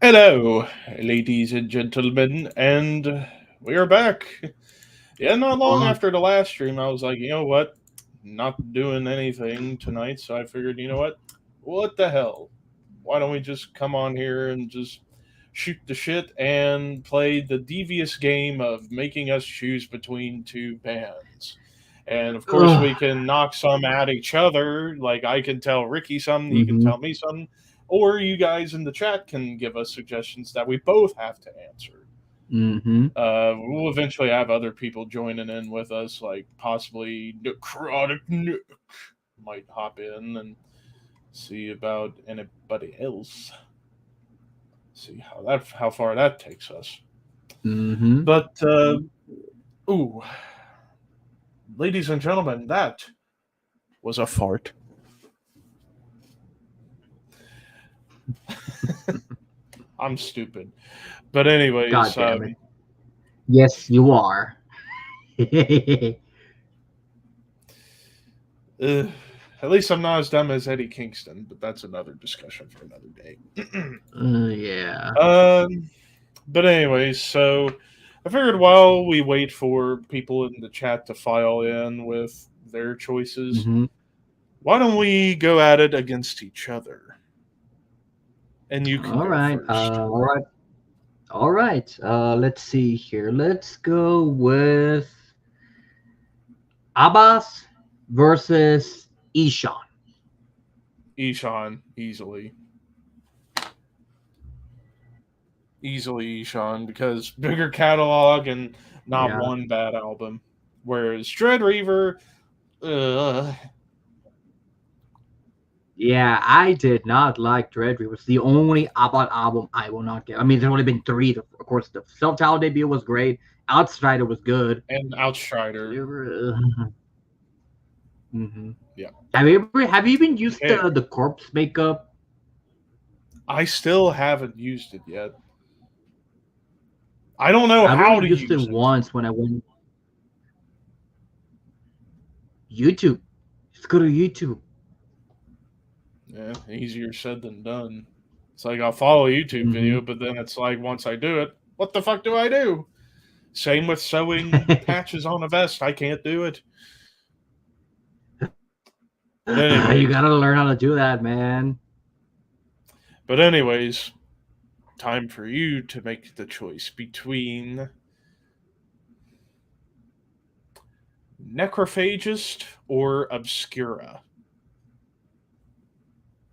Hello, ladies and gentlemen, and we are back. Yeah, not long Oh, after the last stream, I was like, you know what? Not doing anything tonight, so I figured, you know what? What the hell? Why don't we just come on here and just shoot the shit and play the devious game of making us choose between two bands? And of course, we ugh. can knock some at each other. Like, I can tell Ricky something, he can Mm-hmm. tell me something, or you guys in the chat can give us suggestions that we both have to answer. Mm-hmm. We'll eventually have other people joining in with us, like possibly Necrotic Nick might hop in and see about anybody else. See how far that takes us. Mm-hmm. But ooh, ladies and gentlemen, that was a fart. I'm stupid. But God anyways, damn it. Yes, you are. uh, at least I'm not as dumb as Eddie Kingston. But that's another discussion for another day. Yeah. um, but anyways, so I figured while we wait for people in the chat to file in with their choices, Mm-hmm. why don't we go at it against each other? And you can All go right. first. All right. All right. Let's see here. Let's go with Abbas versus Ishan. Ishan, easily. Easily Ishan, because bigger catalog and not Yeah. one bad album. Whereas Dread Reaver, uh, Yeah, I did not like Dread. It was the only Abbas album I will not get. I mean, there's only been three. Of course, the self-titled debut was great. Outsider was good. and Outstrider. Mm-hmm. Yeah. Have you even used Okay. the corpse makeup? I still haven't used it yet. I don't know I've only how to used it use it. once when I went YouTube. Just go to YouTube. Yeah, easier said than done. It's like I'll follow a YouTube Mm-hmm. video, but then it's like once I do it, what the fuck do I do? Same with sewing patches on a vest. I can't do it. But You anyways, gotta learn how to do that, man. but anyways, time for you to make the choice between Necrophagist or Obscura.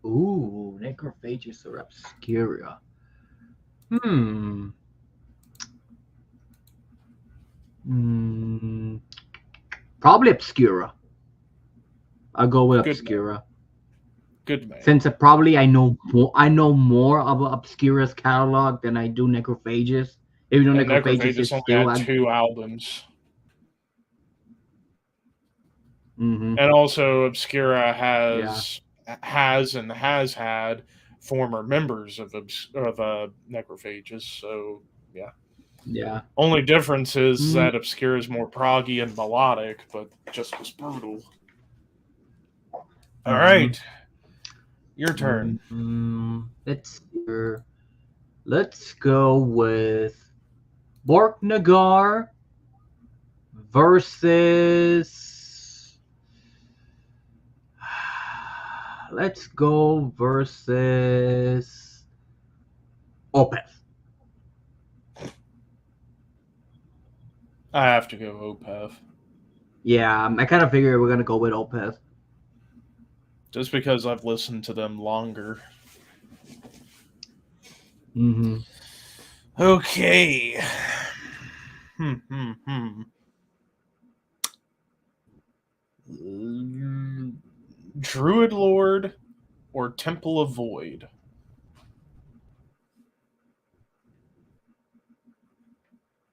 Ooh, Necrophagus or Obscura. Hmm. Hmm. Probably Obscura. I'll go with Good man. Obscura. Good man. Since I know more about Obscura's catalog than I do Necrophagus. Even though And Necrophagus is Necrophagist only still had at. two albums. Mm-hmm. And also Obscura Yeah. has had former members of Necrophagist. So yeah, Yeah. only difference is Mm, that Obscura is more proggy and melodic, but just as brutal. All mm-hmm. right, your turn. Let's go with Bork Nagar versus. Let's go versus Opeth. I have to go Opeth Yeah, I kind of figured we're gonna go with Opeth. just because I've listened to them longer. Mm-hmm. Okay. Hmm. Hmm. Hmm. Druid Lord or Temple of Void?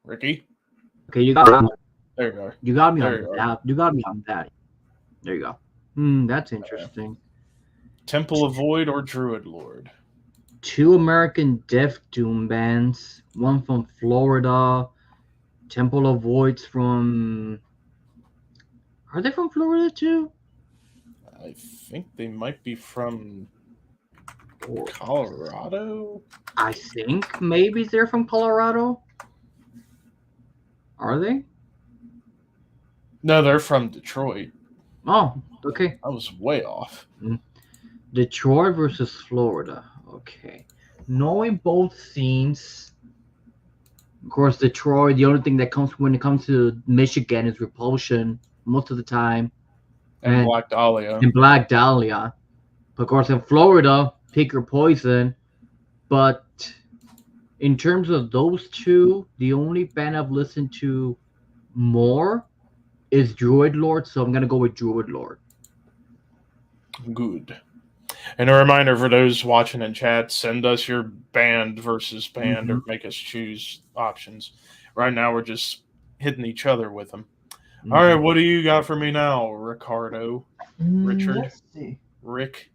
Ricky? Okay, you got me. There you are. You got me There on you are. that. You got me on that. There you go. That's interesting. Temple of Void or Druid Lord? Two American Death Doom bands. One from Florida. Temple of Voids from. Are they from Florida too? I think they might be from Colorado? I think maybe they're from Colorado. Are they? No, they're from Detroit. Oh, okay. I was way off. Detroit versus Florida. Okay. Knowing both scenes, of course, Detroit, the only thing that comes when it comes to Michigan is repulsion most of the time. And And Black Dahlia. in Black Dahlia. Of course, in Florida, pick your poison. But in terms of those two, the only band I've listened to more is Druid Lord, so I'm gonna go with Druid Lord. Good. And a reminder for those watching in chat, send us your band versus band or make us choose options. Right now, we're just hitting each other with them. All right, what do you got for me now, Ricardo? Richard? Let's see. Rick?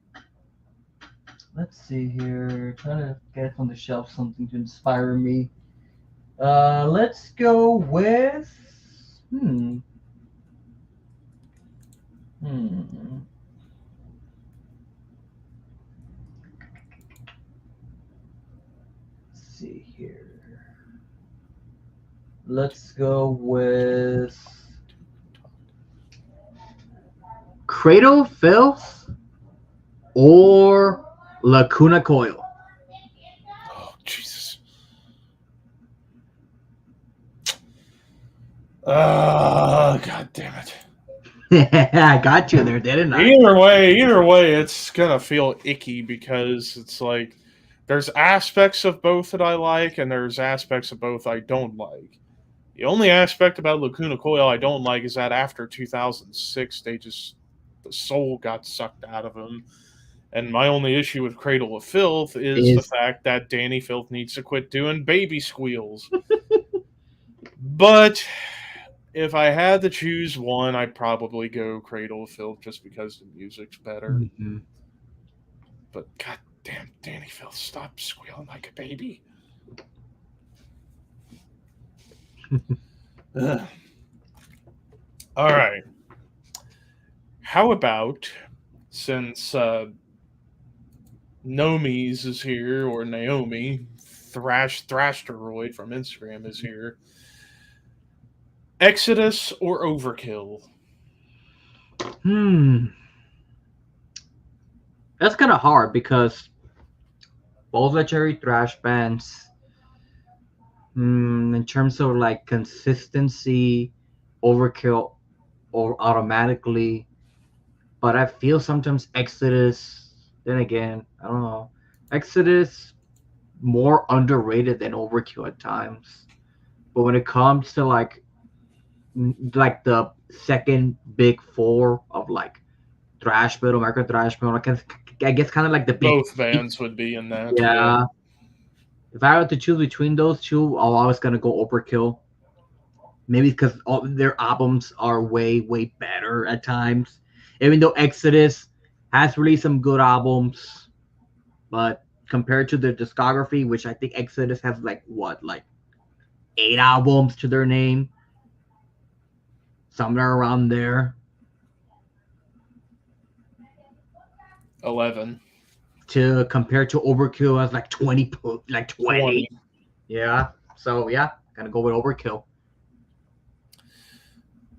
Let's see here. Trying to get from the shelf something to inspire me. Let's go with. Let's see here. Let's go with. Cradle of Filth or Lacuna Coil? Oh, Jesus. God damn it. I got you there, didn't I? Either way, it's gonna feel icky because it's like there's aspects of both that I like, and there's aspects of both I don't like. The only aspect about Lacuna Coil I don't like is that after 2006, the soul got sucked out of them. And my only issue with Cradle of Filth is the fact that Danny Filth needs to quit doing baby squeals. But if I had to choose one, I'd probably go Cradle of Filth just because the music's better. Mm-hmm. But goddamn, Danny Filth, stop squealing like a baby. All right. How about, since Nomies is here, or Naomi, Thrashsteroid from Instagram is here, Exodus or Overkill? That's kind of hard because both legendary thrash bands, in terms of like consistency, Overkill or automatically, but I feel sometimes Exodus, then again, I don't know, Exodus more underrated than Overkill at times. But when it comes to like the second big four of like thrash metal, American thrash metal, I guess kind of like the big Both bands would be in that. Yeah. If I had to choose between those two, I'm always gonna go Overkill. Maybe because all their albums are way, way better at times. Even though Exodus has released some good albums, but compared to their discography, which I think Exodus has like 8 albums to their name, somewhere around there. 11. To compare to Overkill has like 20. Yeah. So yeah, gotta go with Overkill.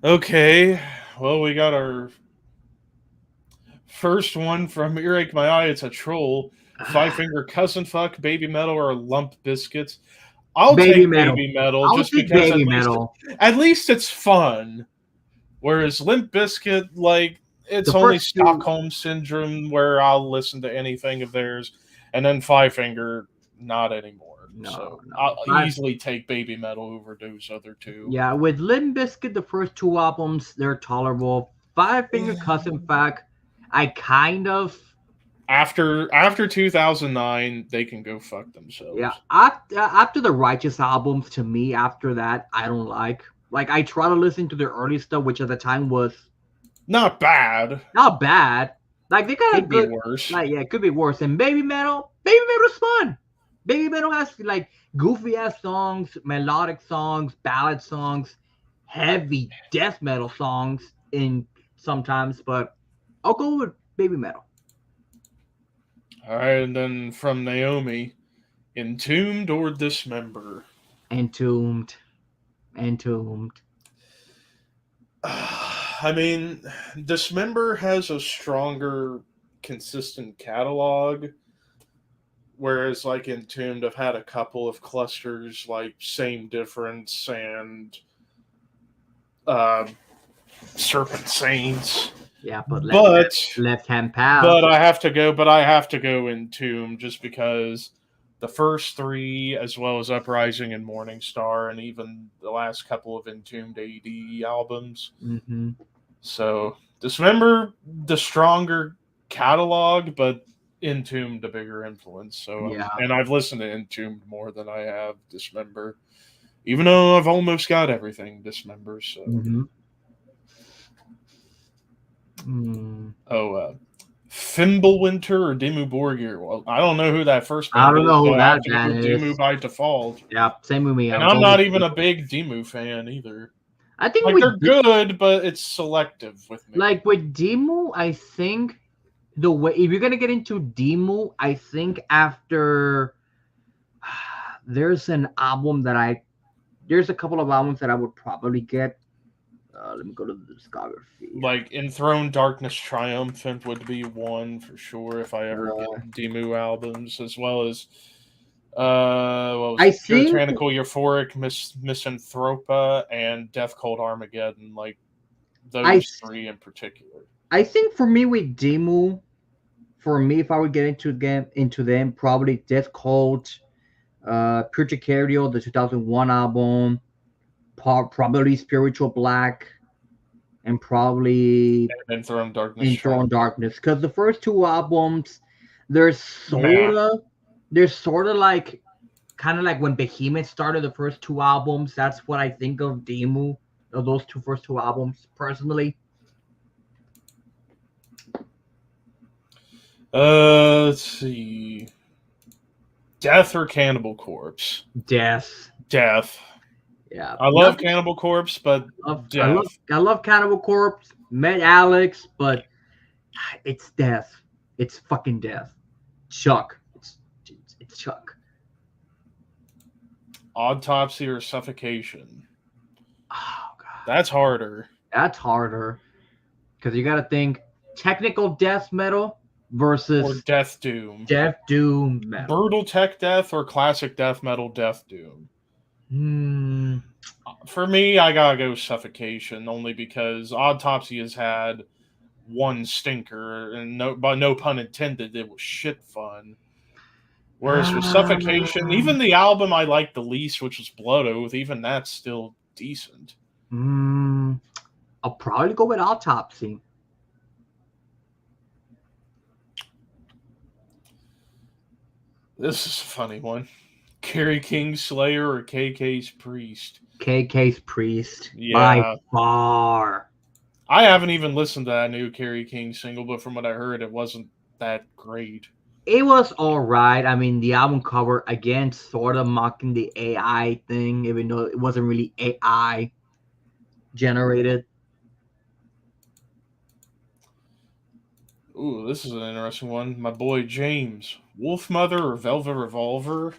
Okay. Well, we got our first one from Earache My Eye. It's a troll. Five Finger Cousin Fuck, Baby Metal, or Lump Biscuits. I'll take Baby Metal just because at least it's fun. Whereas Limp Bizkit, like, it's only Stockholm Syndrome where I'll listen to anything of theirs. And then Five Finger, not anymore. So I'll easily take Baby Metal over those other two. Yeah, with Limp Bizkit, the first 2 albums, they're tolerable. Five Finger Cousin Fuck, I kind of... After 2009, they can go fuck themselves. Yeah, after the Righteous albums, to me, after that, I don't like. Like, I try to listen to their early stuff, which at the time was... Not bad. Not bad. Like, they kind of could be worse. Like, yeah, it could be worse. And Baby Metal is fun. Baby Metal has, like, goofy-ass songs, melodic songs, ballad songs, heavy death metal songs in sometimes, but I'll go with Baby Metal. All right, and then from Naomi, Entombed or Dismember? Entombed. Entombed. I mean, Dismember has a stronger, consistent catalog, whereas like Entombed, I've had a couple of clusters like Same Difference and uh, Serpent Saints. Yeah, but But left hand path. but I have to go. But I have to go Entombed just because the first three, as well as Uprising and Morning Star, and even the last couple of Entombed AD albums. Mm-hmm. So Dismember, the stronger catalog, but Entombed a bigger influence. So Yeah. and I've listened to Entombed more than I have Dismember, even though I've almost got everything Dismember. So Mm-hmm. Mm. Fimbulwinter or Dimmu Borgir? Well, I don't know who that first band I don't is, know so who I that have to go band with is. Dimmu by default. Yeah, same with me. And I'm I'm going not with even a Dimmu. big Dimmu fan either. I think Like, they're good, but it's selective with me. like with Demu, I think the way if you're gonna get into Demu, I think after there's a couple of albums that I would probably get. Let me go to the discography. Like, Enthroned Darkness Triumphant would be one for sure if I ever get Demu albums, as well as what was I it? think Puritanical Euphoric, Misanthropa, and Death Cold Armageddon. Like, those three in particular. I think for me with Demu, if I would get into them, probably Death Cult, Purgatorio, the 2001 album, probably Spiritual Black, and probably Enthroned Darkness. Because the first two albums, they're sort of like kind of like when Behemoth started the first two albums. That's what I think of Demu, of those first two albums, personally. Let's see. Death or Cannibal Corpse? Death. Yeah. I love Cannibal Corpse, but Death. I love Cannibal Corpse. Met Alex, but it's Death. It's fucking Death. Chuck. It's Chuck. Autopsy or Suffocation? Oh god. That's harder. Because you got to think technical death metal versus or Death Doom. Death Doom metal. Brutal tech death or classic death metal Death Doom? For me, I gotta go Suffocation, only because Autopsy has had one stinker, and no pun intended, it was shit fun. Whereas with Suffocation, even the album I liked the least, which was Blood Oath, even that's still decent. I'll probably go with Autopsy. This is a funny one. Kerry King Slayer or KK's Priest? KK's Priest. Yeah. By far. I haven't even listened to that new Kerry King single, but from what I heard, it wasn't that great. It was alright. I mean, the album cover, again, sort of mocking the AI thing, even though it wasn't really AI generated. Ooh, this is an interesting one. My boy James. Wolfmother or Velvet Revolver?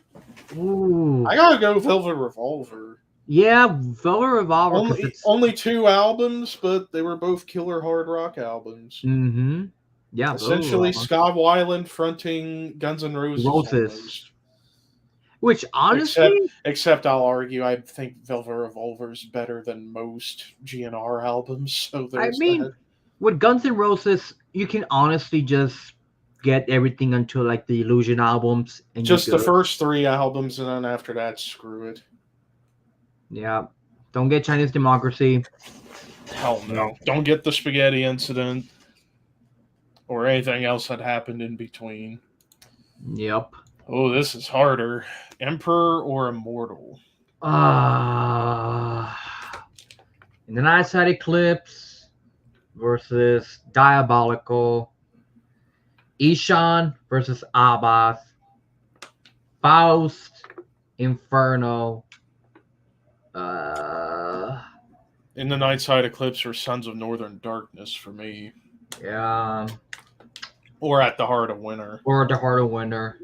Ooh. I gotta go Velvet Revolver. Yeah, Velvet Revolver. Only two albums, but they were both killer hard rock albums. Mm-hmm. Yeah. Essentially, Scott Weiland fronting Guns N' Roses. Which, honestly... Except I'll argue, I think Velvet Revolver is better than most GNR albums. So there's that. With Guns N' Roses, you can honestly just get everything until like the Illusion albums. And just the first three albums, and then after that, screw it. Yeah. Don't get Chinese Democracy. Hell no. Don't get the Spaghetti Incident. Or anything else that happened in between. Yep. Oh, this is harder. Emperor or Immortal? In the Night Side Eclipse versus Diabolical. Ishan versus Abbas. Faust. Inferno. In the Night Side Eclipse or Sons of Northern Darkness for me. Yeah. or at the heart of winter. or the Heart of Winter.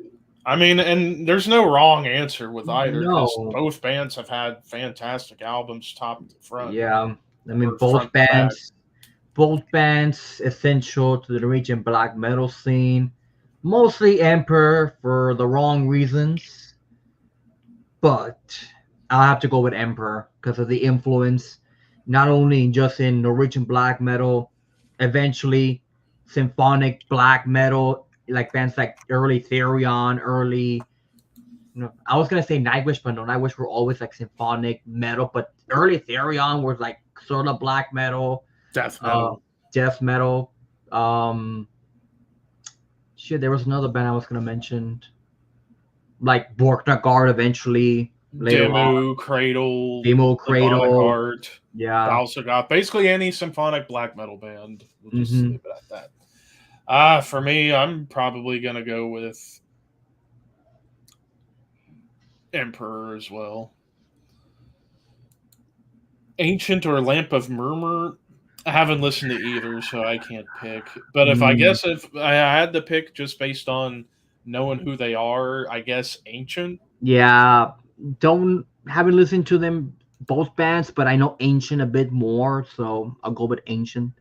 I mean, and there's no wrong answer with either because No. both bands have had fantastic albums, top to front Yeah. I mean, or front to back. both bands essential to the Norwegian black metal scene. Mostly Emperor for the wrong reasons, but I'll have to go with Emperor because of the influence, not only just in Norwegian black metal, eventually symphonic black metal, like bands like early Therion, early. I was gonna say Nightwish, but no, Nightwish were always like symphonic metal, but early Therion was like sort of black metal, Death uh, metal. death metal. Um, Shit, there was another band I was gonna mention, like Borknagard eventually later on. Demo, Cradle, Demo, Demonic Cradle, Art, yeah. also got basically any symphonic black metal band. We'll just Mhm. leave it at that. For me, I'm probably gonna go with Emperor as well. Ancient or Lamp of Murmur. I haven't listened to either, so I can't pick. But if I had to pick just based on knowing who they are, I guess Ancient. Yeah, haven't listened to them both bands, but I know Ancient a bit more, so I'll go with Ancient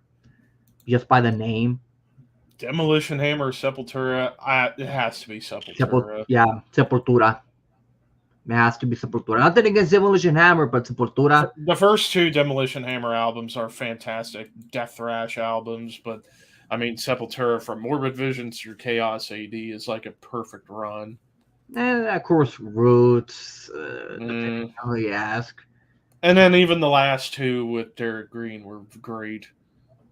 just by the name. Demolition Hammer, Sepultura. It has to be Sepultura. Sepultura. It has to be Sepultura. Nothing against Demolition Hammer, but Sepultura. The first two Demolition Hammer albums are fantastic, death thrash albums, but I mean Sepultura from Morbid Visions through Chaos AD is like a perfect run. And of course, Roots. Depending on who you ask. And then even the last two with Derek Green were great.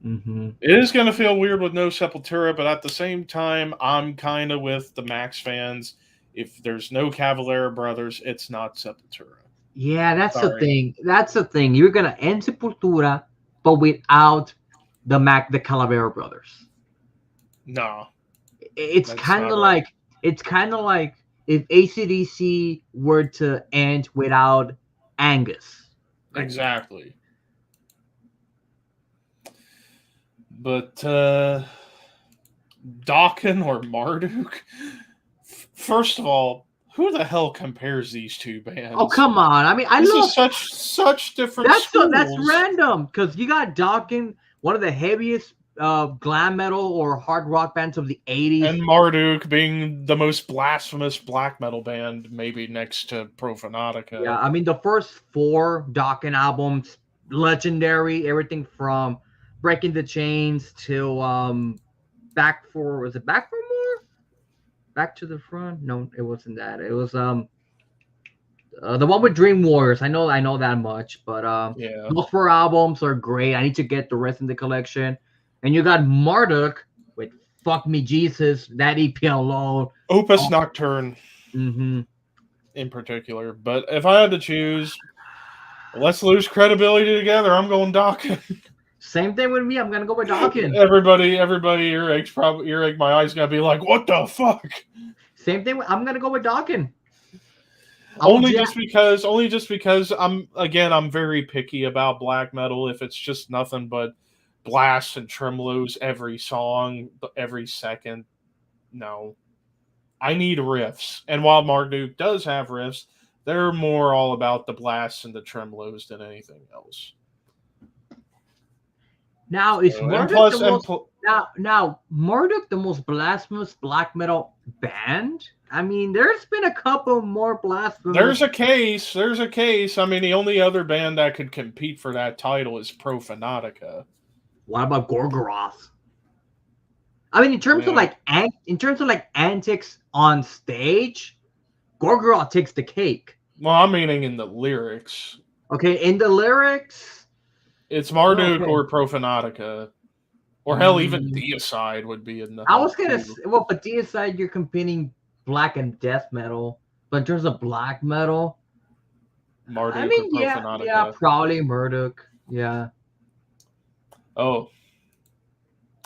Mm-hmm. It is going to feel weird with no Sepultura, but at the same time, I'm kind of with the Max fans. If there's no Cavalera Brothers, it's not Sepultura. Yeah, that's the thing. That's the thing. You're gonna end Sepultura, but without the Calavera brothers. No, it's kind of like if AC/DC were to end without Angus. Exactly. But Dokken or Marduk? First of all, who the hell compares these two bands? Oh, come on! I mean, this is such different. That's random because you got Dokken, one of the heaviest glam metal or hard rock bands of the 80s, and Marduk being the most blasphemous black metal band, maybe next to Profanatica. Yeah, I mean the first 4 Dokken albums, legendary. Everything from Breaking the Chains to Back for More? Back to the Front? No, it wasn't that. It was the one with Dream Warriors. I know that much, but yeah, those 4 albums are great. I need to get the rest in the collection. And you got Marduk with Fuck Me Jesus, that EP alone. Opus Nocturne Mm-hmm. in particular. But if I had to choose, let's lose credibility together. I'm going Dokken. Same thing with me. I'm gonna go with Dokken. Everybody, earache. My eyes gonna be like, what the fuck? Same thing. I'm gonna go with Dokken. Only just because I'm very picky about black metal. If it's just nothing but blasts and tremolos every song, every second, no. I need riffs. And while Marduk does have riffs, they're more all about the blasts and the tremolos than anything else. Now is Marduk Marduk the most blasphemous black metal band? I mean, there's been a couple more blasphemous. There's a case. I mean, the only other band that could compete for that title is Profanatica. What about Gorgoroth? I mean, in terms of antics on stage, Gorgoroth takes the cake. Well, I'm meaning in the lyrics. Okay, in the lyrics, it's Marduk or Profanatica. Or hell, even Deicide would be in the. I was gonna say, well, but Deicide, you're competing black and death metal, but in terms of black metal, Marduk. I mean, yeah, probably Marduk. Yeah. Oh,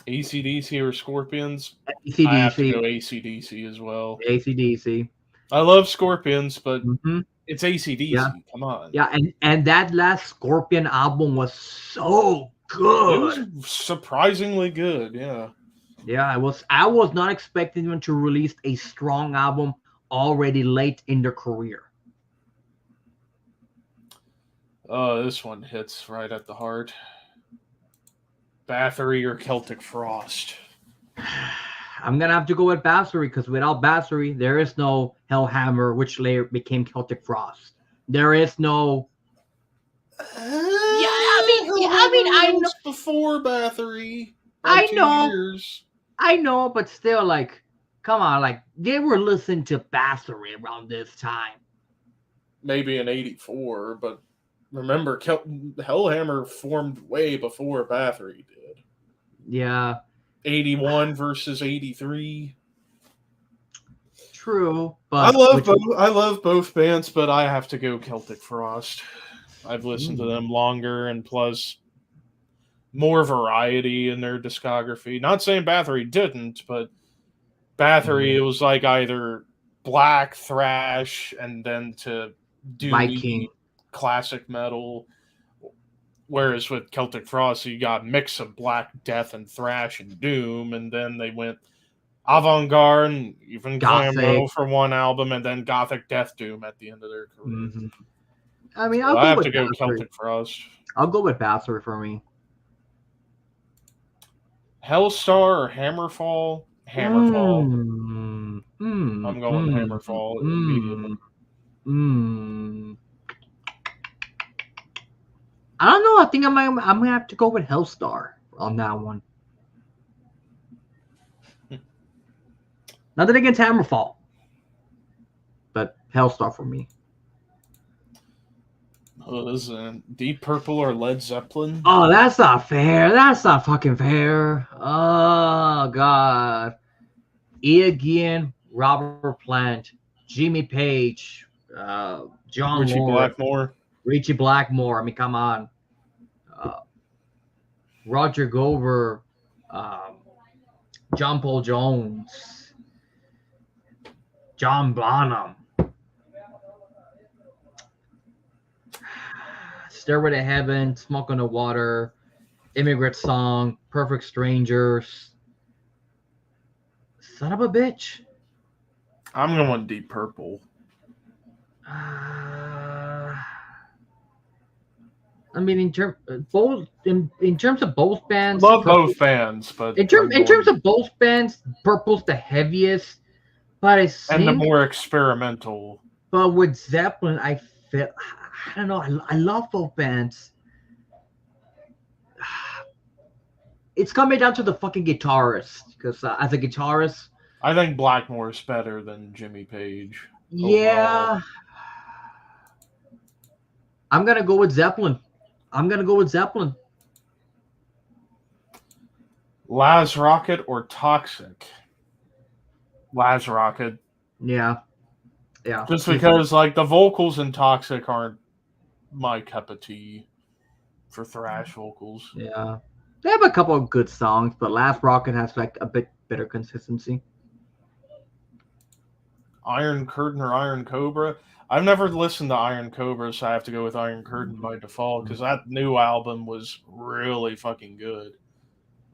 AC/DC or Scorpions? AC/DC. I have to go AC/DC as well. AC/DC. I love Scorpions, but it's AC/DC. Yeah. Come on. Yeah, and that last Scorpion album was so good. It was surprisingly good, yeah. Yeah, I was not expecting them to release a strong album already late in their career. This one hits right at the heart. Bathory or Celtic Frost? I'm gonna have to go with Bathory because without Bathory, there is no Hellhammer, which later became Celtic Frost. There is no. I know, Hellhammer was before Bathory by I 2 know, years. I know, but still, like, come on, like they were listening to Bathory around this time. Maybe in '84, but remember, Hellhammer formed way before Bathory did. Yeah, '81 versus '83. true, I but love which? both. I love both bands, but I have to go Celtic Frost. I've listened to Mm, them longer, and plus more variety in their discography. Not saying Bathory didn't, but Bathory, mhm. it was like either black thrash and then to Viking. doomy classic metal. Whereas with Celtic Frost, you got a mix of black death and thrash and doom, and then they went avant-garde and even glam Gothic. metal for one album, and then gothic death doom at the end of their career. Hmm. I mean, So I'll I go have with to go Bathory. Celtic Frost. I'll go with Bathory for me. Hellstar or Hammerfall? Hammerfall. Mm, mm, I'm going mm, Hammerfall immediately. mm, mm. I don't know. I think I'm gonna have to go with Hellstar on that one. Nothing against Hammerfall, but Hellstar for me. Oh, this is Deep Purple or Led Zeppelin? Oh, that's not fair. That's not fucking fair. Oh God. Ian, Robert Plant, Jimmy Page, John Richie Lord, Blackmore. Richie Blackmore. I mean, come on. Uh, Roger Gover, um, John Paul Jones, John Bonham, Stairway to Heaven, Smoke on the Water, Immigrant Song, Perfect Strangers. Son of a bitch. I'm going Deep Purple. I mean, in terms of both bands, Love Purple. both bands, but In terms of both bands, Purple's the heaviest, but I and the think, more experimental. but with Zeppelin, I feel, I don't know, I love both bands. It's coming down to the fucking guitarist, because as a guitarist, I think Blackmore's better than Jimmy Page overall. yeah, I'm gonna go with Zeppelin. I'm gonna go with Zeppelin. Laz Rocket or Toxic? Laz Rocket. Yeah, yeah. Just because like the vocals in Toxic aren't my cup of tea for thrash vocals. Yeah, they have a couple of good songs, but Last Rocket has like a bit better consistency. Iron Curtain or Iron Cobra? I've never listened to Iron Cobra, so I have to go with Iron Curtain by default because that new album was really fucking good.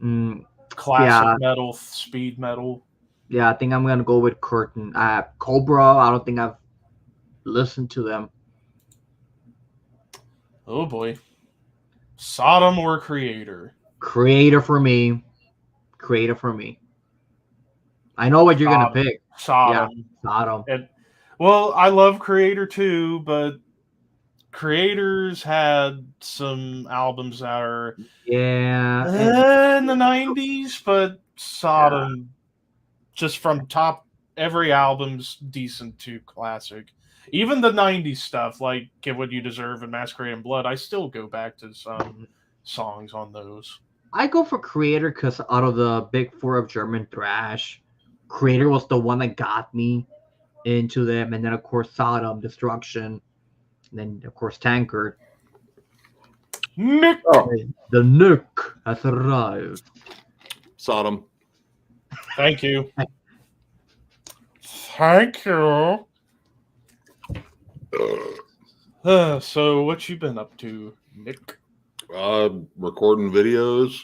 Mm, Classic yeah, metal, speed metal. yeah. I think I'm gonna go with Curtain. Cobra. I don't think I've listened to them. Oh boy. Sodom or Creator? Creator for me. Creator for me. I know what you're gonna Sodom. pick. Yeah, Sodom. Sodom. And, well, I love Creator too, but Creators had some albums that are Yeah, in the 90s, but yeah. Sodom, just from top, every album's decent to classic. Even the 90s stuff, like Get What You Deserve and Masquerade in Blood, I still go back to some songs on those. I go for Creator because out of the big four of German thrash, Creator was the one that got me into them, and then of course Sodom, Destruction, and then of course Tankard. Nick! Oh, The Nook has arrived. Sodom. Thank you. Thank you. So, what you been up to, Nick? Recording videos,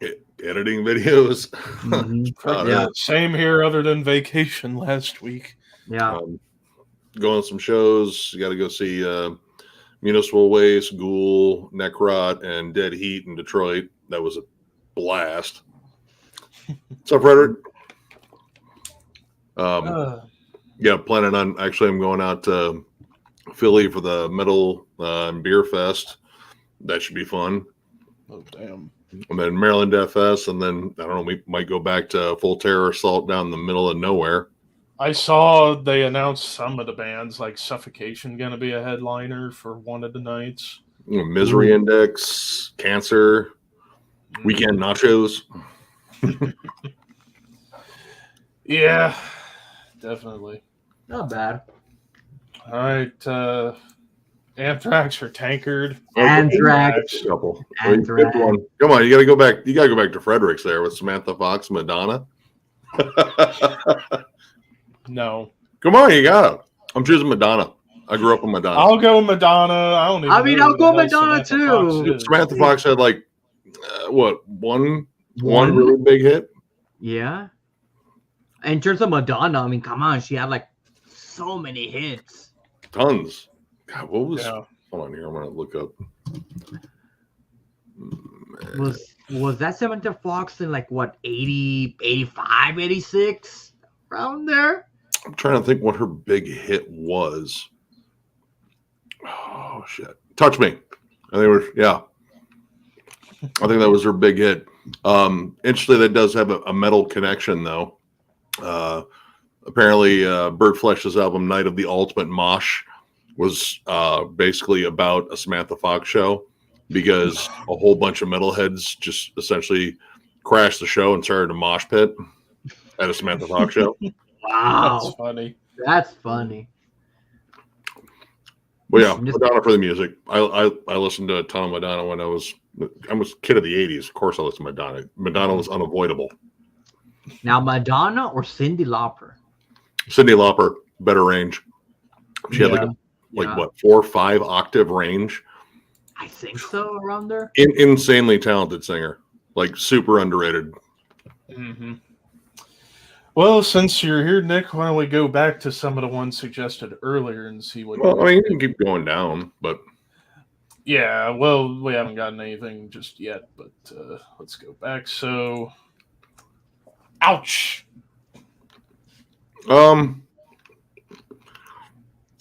Editing videos. Mhm. Yeah. Same here, other than vacation last week. Yeah. Go on some shows. You got to go see Municipal Waste, Ghoul, Necrot, and Dead Heat in Detroit. That was a blast. What's up, Frederick? Yeah, planning on actually. I'm going out to Philly for the Metal and Beer Fest. That should be fun. Oh damn! And then Maryland FS, and then I don't know. We might go back to Full Terror Assault down in the middle of nowhere. I saw they announced some of the bands, like Suffocation, going to be a headliner for one of the nights. Misery Index, Cancer, Weekend Nachos. Yeah, definitely. Not bad. All right, Anthrax or Tankard? Anthrax. Couple. Anthrax. One. Come on, you got to go back. You got to go back to Frederick's there with Samantha Fox, Madonna. No. Come on, you got to. I'm choosing Madonna. I grew up with Madonna. I'll go Madonna. I don't even. I mean, know I'll who go the hell Madonna Samantha too. Fox is. Samantha Fox had like one really big hit. Yeah. In terms of Madonna, I mean, come on, she had like so many hits. Tons. God, what was? Yeah. Hold on here. I'm gonna look up. Was that Samantha Fox in like what 80, 85, 86? Around there? I'm trying to think what her big hit was. Oh shit! Touch Me. I think it was, yeah. I think that was her big hit. Interestingly, that does have a metal connection though. Apparently, Birdflesh's album "Night of the Ultimate Mosh" was basically about a Samantha Fox show because a whole bunch of metalheads just essentially crashed the show and started a mosh pit at a Samantha Fox show. Wow. That's funny. That's funny. Well, yeah, Madonna for the music. I listened to a ton of Madonna when I was a kid of the 80s. Of course, I listened to Madonna. Madonna was unavoidable. Now, Madonna or Cyndi Lauper? Cyndi Lauper, better range. She had Yeah. what, 4 or 5 octave range. I think so, around there. Insanely talented singer, like super underrated. Mm-hmm. Well, since you're here, Nick, why don't we go back to some of the ones suggested earlier and see what? Well, I mean, you can keep going down, but yeah, well, we haven't gotten anything just yet, but let's go back. So, ouch. I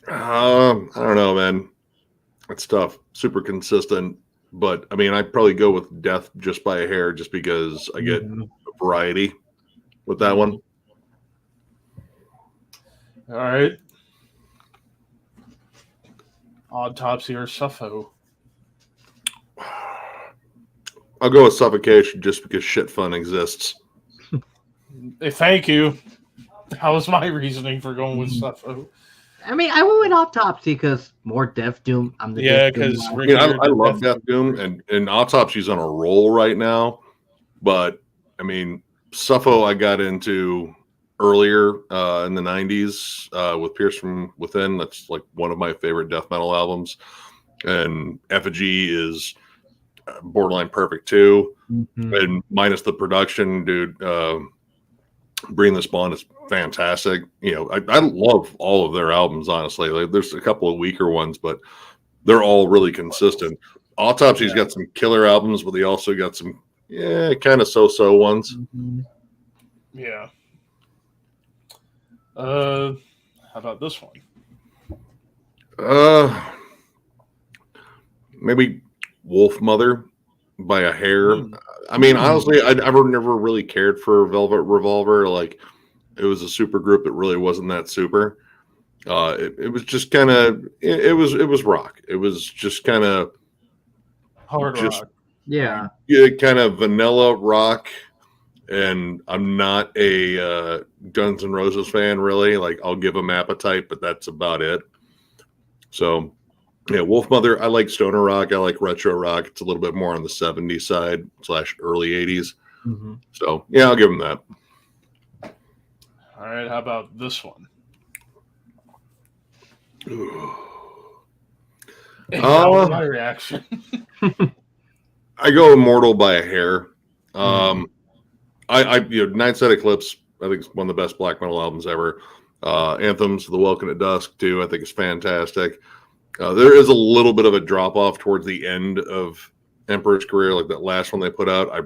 don't know, man. It's tough. Super consistent, but I mean, I'd probably go with Death just by a hair, just because I get variety with that one. All right. Autopsy or Suffo? I'll go with Suffocation just because shit fun exists. Thank you. That was my reasoning for going with Suffo. I mean, I went with Autopsy because more Death Doom. I'm the Yeah, Death Doom because guy. I love Death Doom, and Autopsy's on a roll right now. But I mean, Suffo I got into earlier in the 90s with Pierce from Within. That's like one of my favorite death metal albums. And Effigy is borderline perfect too. And minus the production, dude, Bring the Spawn is fantastic. You know, I love all of their albums, honestly. Like, there's a couple of weaker ones, but they're all really consistent. Autopsy's got some killer albums, but they also got some kind of so-so ones. Yeah. How about this one? Maybe Wolf Mother by a hair. I mean, honestly, I never really cared for Velvet Revolver. Like, it was a super group that really wasn't that super. It was just kind of it was rock. It was just kind of hard rock. Yeah, kind of vanilla rock. And I'm not a Guns N' Roses fan, really. Like, I'll give them Appetite, but that's about it. So, yeah, Wolf Mother. I like stoner rock. I like retro rock. It's a little bit more on the 70s side / early 80s. So, yeah, I'll give them that. All right, how about this one? My reaction. I go Immortal by a hair. Nine Set Eclipse, I think it's one of the best black metal albums ever. Anthems, The Welcome at Dusk, too, I think is fantastic. There is a little bit of a drop off towards the end of Emperor's career, like that last one they put out. I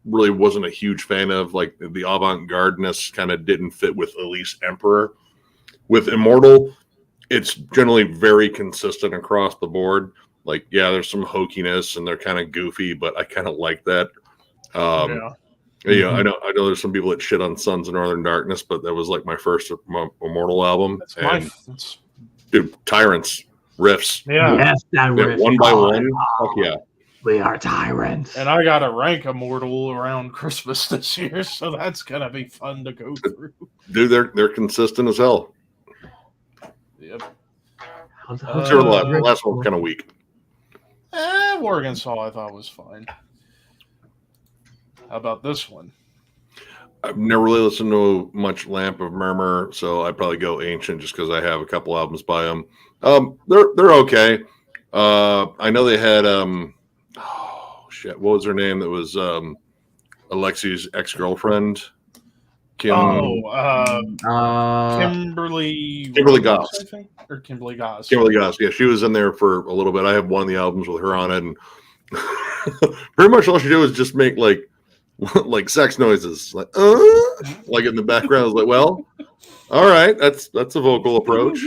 really wasn't a huge fan of. Like the avant-gardeness kind of didn't fit with Elise Emperor. With Immortal, it's generally very consistent across the board. Like, yeah, there's some hokiness and they're kind of goofy, but I kind of like that. Yeah, I know there's some people that shit on Sons of Northern Darkness, but that was like my first Immortal album. Dude, Tyrants, riffs. Yeah. Yes, that riff. One by one. Fuck yeah. We are tyrants. And I got to rank Immortal around Christmas this year, so that's gonna be fun to go through. Dude, they're consistent as hell. Yep. Sure, the last one was kind of weak. Morgan Saw I thought was fine. How about this one? I've never really listened to much Lamp of Murmur, so I'd probably go Ancient just because I have a couple albums by them. They're okay. I know they had what was her name? That was Alexi's ex-girlfriend. Kimberly Goss. I think? Or Kimberly Goss. Kimberly Goss, yeah, she was in there for a little bit. I have one of the albums with her on it, and pretty much all she did was just make like sex noises, like in the background. I was like, well, all right, that's a vocal approach.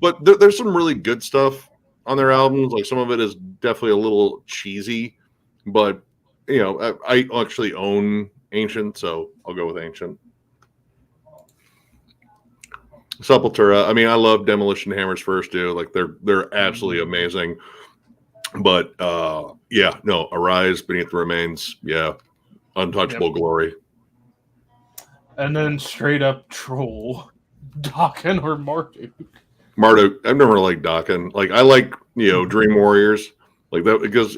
But there's some really good stuff on their albums. Like some of it is definitely a little cheesy, but I actually own Ancient, so I'll go with Ancient. Sepultura. I mean, I love Demolition Hammer's first due. Like they're absolutely amazing. But Arise, Beneath the Remains, yeah, Untouchable Glory. And then straight up Troll, Dokken or Marduk. Marduk. I've never liked Dokken. Like I like Dream Warriors, like that because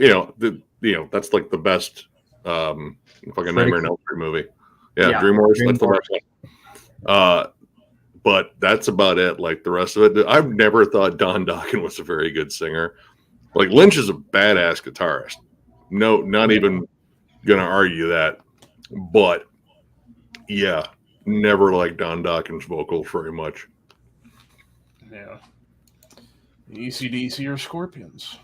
that's like the best fucking Nightmare on Elm Street movie. Yeah, Dream Warriors. That's the best one. But that's about it. Like the rest of it, I've never thought Don Dokken was a very good singer. Like Lynch is a badass guitarist. No, not even gonna argue that. But yeah, never liked Don Dokken's vocals very much. Yeah. AC/DC or Scorpions?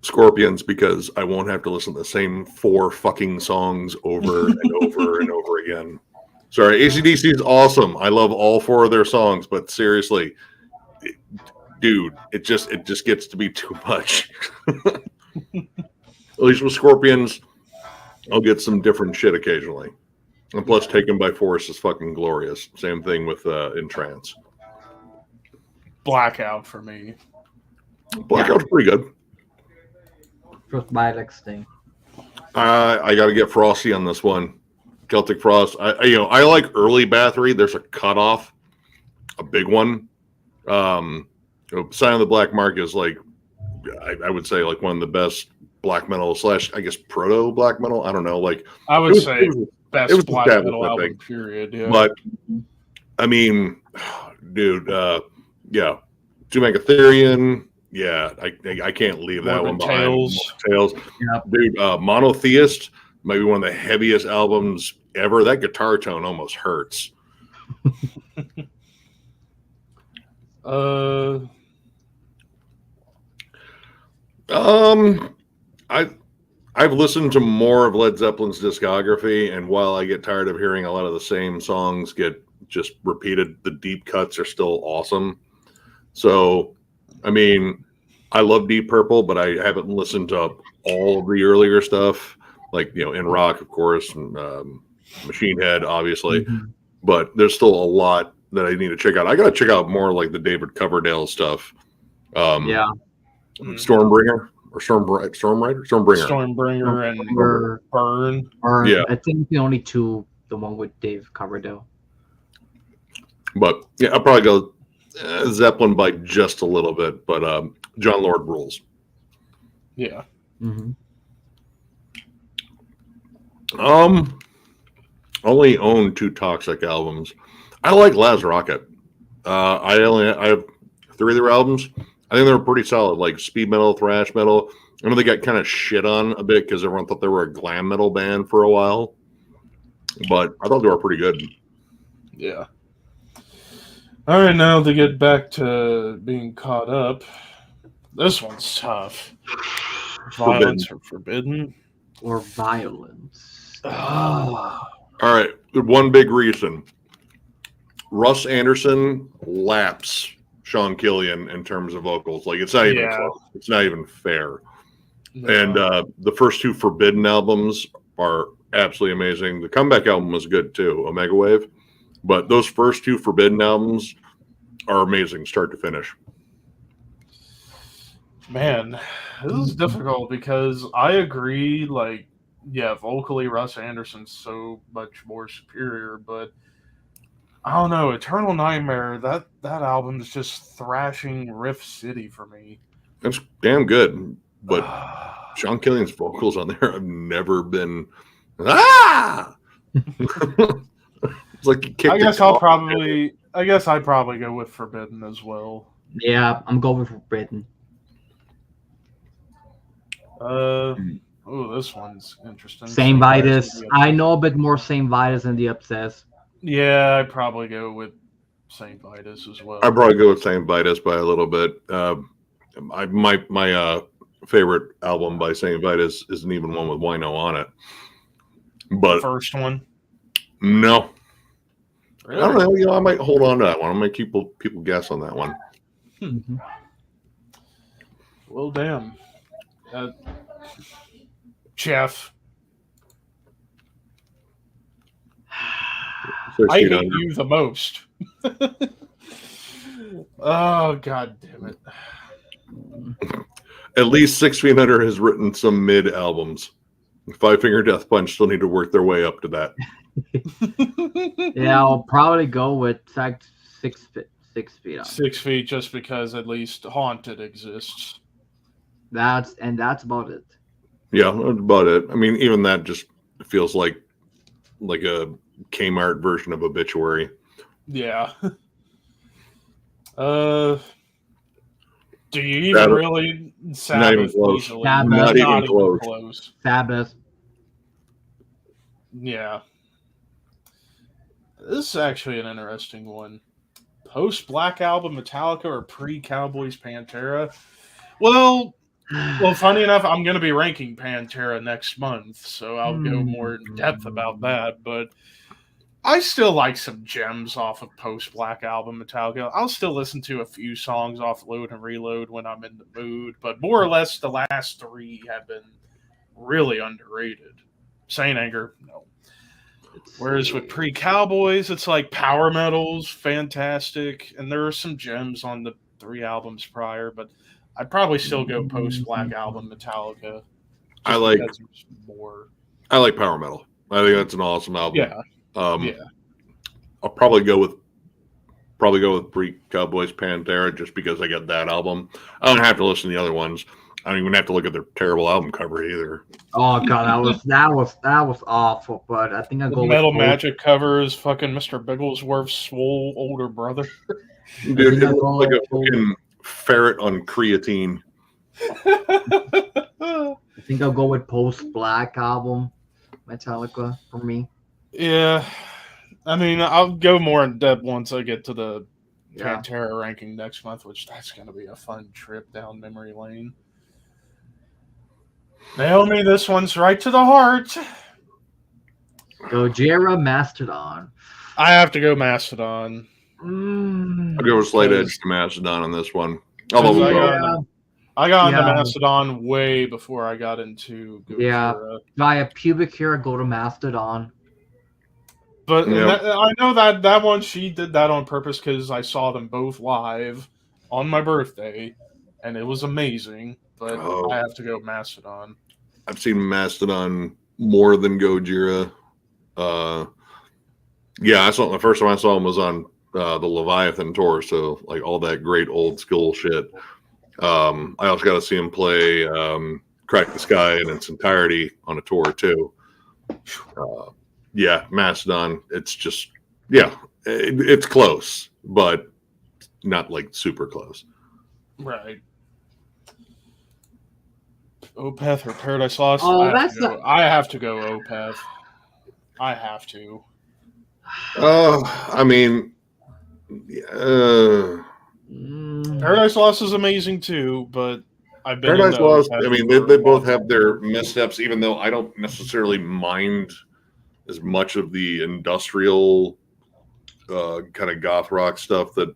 Scorpions, because I won't have to listen to the same 4 fucking songs over and over and over again. Sorry, AC/DC is awesome. I love all 4 of their songs, but seriously, dude, it just gets to be too much. At least with Scorpions, I'll get some different shit occasionally. And plus, Taken by Force is fucking glorious. Same thing with In Trance. Blackout for me. Blackout's pretty good. Truth by Sting. I got to get Frosty on this one. Celtic Frost. I like early Bathory. There's a cutoff, a big one. Sign of the Black Mark is like, I would say like one of the best black metal / I guess proto black metal. I don't know. Like I would say best black metal album. Period. Yeah. But I mean, dude, yeah, Jumegatherion. Yeah, I can't leave that one behind. Tales. Yep. Dude, Monotheist, maybe one of the heaviest albums ever. That guitar tone almost hurts. I've listened to more of Led Zeppelin's discography, and while I get tired of hearing a lot of the same songs get just repeated, the deep cuts are still awesome. So, I mean, I love Deep Purple, but I haven't listened to all of the earlier stuff, like In Rock, of course, and Machine Head, obviously. Mm-hmm. But there's still a lot that I need to check out. I got to check out more like the David Coverdale stuff. Stormbringer or Stormbringer and Burn. Yeah, I think the only 2, the one with Dave Coverdale. But yeah, I'll probably go Zeppelin by just a little bit, but John Lord rules. Yeah. Mm-hmm. Only own 2 Toxic albums. I like Laz Rocket. I have 3 of their albums. I think they were pretty solid, like speed metal, thrash metal. I know they got kind of shit on a bit because everyone thought they were a glam metal band for a while, but I thought they were pretty good. Yeah. All right, now to get back to being caught up. This one's tough. Violence or forbidden? Or violence. Ah. All right, one big reason. Russ Anderson laps Sean Killian in terms of vocals. Like, it's not even close. It's not even fair. No. And the first two Forbidden albums are absolutely amazing. The comeback album was good too, Omega Wave. But those first two Forbidden albums are amazing, start to finish. Man, this is difficult because I agree, like, yeah, vocally Russ Anderson's so much more superior, but I don't know, Eternal Nightmare, that album is just thrashing Riff City for me. It's damn good, but Sean Killian's vocals on there have never been It's like you kicked I guess I'd probably go with Forbidden as well. Yeah, I'm going with Forbidden. This one's interesting. Saint Vitus. I know a bit more Saint Vitus than the Obsessed. Yeah, I'd probably go with Saint Vitus as well. I'd probably go with Saint Vitus by a little bit. My favorite album by Saint Vitus isn't even one with Wino on it. But the first one? No. Really? I don't know. You know, I might hold on to that one. I might keep people guess on that one. Mm-hmm. Well, damn. Jeff. I hate you the most. Oh, god damn it. At least 6 Feet Under has written some mid albums. Five Finger Death Punch still need to work their way up to that. Yeah, I'll probably go with 6 feet. 6 feet up. 6 feet, just because at least Haunted exists. That's about it. Yeah, that's about it. I mean, even that just feels like a Kmart version of Obituary. Yeah. Do you even really Sabbath? Not even close. Easily? Not even close. Sabbath. Yeah. This is actually an interesting one. Post-Black Album Metallica or pre-Cowboys Pantera? Well, funny enough, I'm going to be ranking Pantera next month, so I'll go more in depth about that. But I still like some gems off of Post-Black Album Metallica. I'll still listen to a few songs off Load and Reload when I'm in the mood, but more or less the last three have been really underrated. Saint Anger, no. Whereas with pre-Cowboys, it's like power metal's fantastic, and there are some gems on the 3 albums prior, but I'd probably still go Post-Black Album Metallica. I like more. I like power metal. I think that's an awesome album. Yeah. I'll probably go with pre-Cowboys Pantera just because I got that album. I don't have to listen to the other ones. I don't even have to look at their terrible album cover either. Oh god, that was awful. But I think I go. Metal Magic cover is fucking Mr. Bigglesworth's swole older brother. Dude, it looks like a fucking ferret on creatine. I think I'll go with Post-Black Album Metallica for me. Yeah, I mean, I'll go more in depth once I get to the Pantera ranking next month, which that's going to be a fun trip down memory lane. Naomi, this one's right to the heart. Gojira Mastodon. I have to go Mastodon. I'll go with Slight Edge to Mastodon on this one. I got into Mastodon way before I got into Gojira. Yeah, via Pubic Hair, go to Mastodon. But I know that one, she did that on purpose because I saw them both live on my birthday, and it was amazing. But I have to go Mastodon. I've seen Mastodon more than Gojira. Yeah, I saw the first time I saw him was on the Leviathan tour, so like all that great old school shit. I also got to see him play Crack the Sky in its entirety on a tour too. Yeah, Mastodon. It's just it's close, but not like super close. Right. Opeth or Paradise Lost? Oh, I have to go Opeth. I have to. I mean, Paradise Lost is amazing too, but I've been Paradise into Lost. Opeth I mean, for they a both long have their time. missteps, even though I don't necessarily mind as much of the industrial kind of goth rock stuff that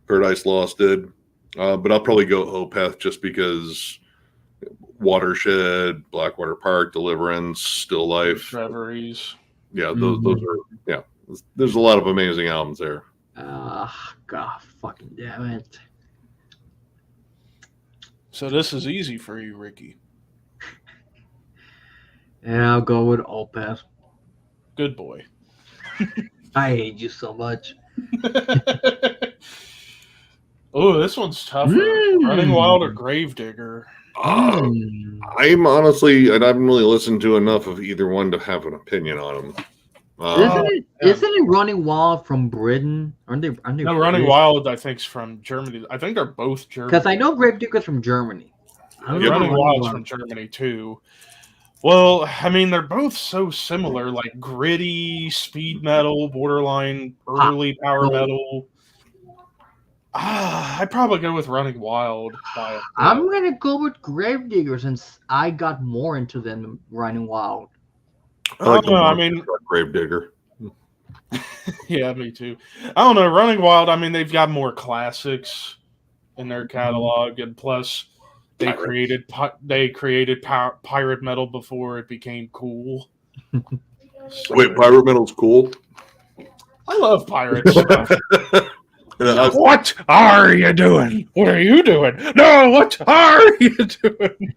Paradise Lost did. But I'll probably go Opeth just because Watershed, Blackwater Park, Deliverance, Still Life. Reveries. Yeah, those are, yeah. There's a lot of amazing albums there. God, fucking damn it. So this is easy for you, Ricky. Yeah, I'll go with Opeth. Good boy. I hate you so much. Oh, this one's tougher. Running Wild or Gravedigger? I'm honestly, and I haven't really listened to enough of either one to have an opinion on them. Isn't it Running Wild from Britain? Aren't they? No, Running Wild, I think, is from Germany. I think they're both German. Because I know Gravedigger's from Germany. Running Wild's from Germany too. Well, I mean, they're both so similar, like gritty speed metal, borderline early power metal. I'd probably go with Running Wild. I'm gonna go with Gravedigger since I got more into them than Running Wild. I mean, Gravedigger. Yeah, me too. I don't know. Running Wild, I mean, they've got more classics in their catalog, and plus, they created pirate metal before it became cool. So, wait, pirate metal's cool? I love pirate stuff. What are you doing? What are you doing? No, what are you doing?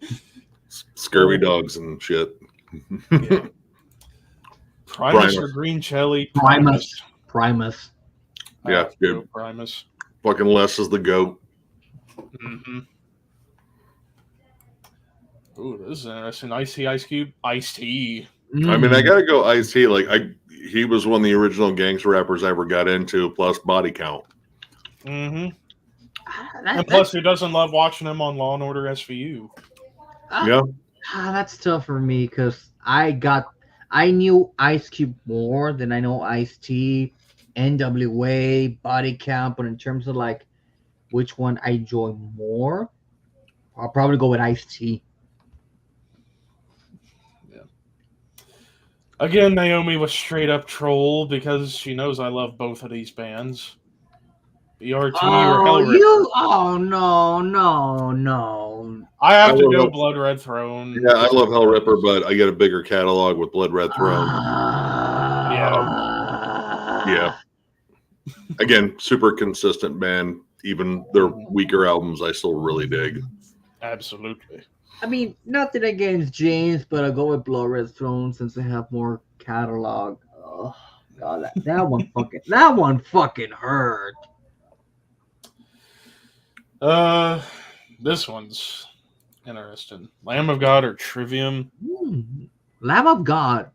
Scurvy dogs and shit. Yeah. Primus or Green Chili? Primus. Yeah, good. Primus. Fucking Les is the goat. Mm-hmm. Ooh, this is interesting. Ice Cube, Ice-T. I mean, I gotta go Ice-T. Like, he was one of the original gangster rappers I ever got into. Plus Body Count. Mm-hmm. And plus, who doesn't love watching him on Law and Order SVU? Yeah. That's tough for me because I knew Ice Cube more than I know Ice-T, NWA, Body Count, but in terms of like which one I enjoy more, I'll probably go with Ice-T. Yeah. Again, Naomi was straight up troll because she knows I love both of these bands. BRT or Hellripper? No. I have to go Blood Red Throne. Yeah, I love Hellripper, but I get a bigger catalog with Blood Red Throne. Yeah. Again, super consistent band. Even their weaker albums, I still really dig. Absolutely. I mean, nothing against James, but I'll go with Blood Red Throne since they have more catalog. Oh God, that one fucking hurt. This one's interesting. Lamb of God or Trivium? Lamb of God.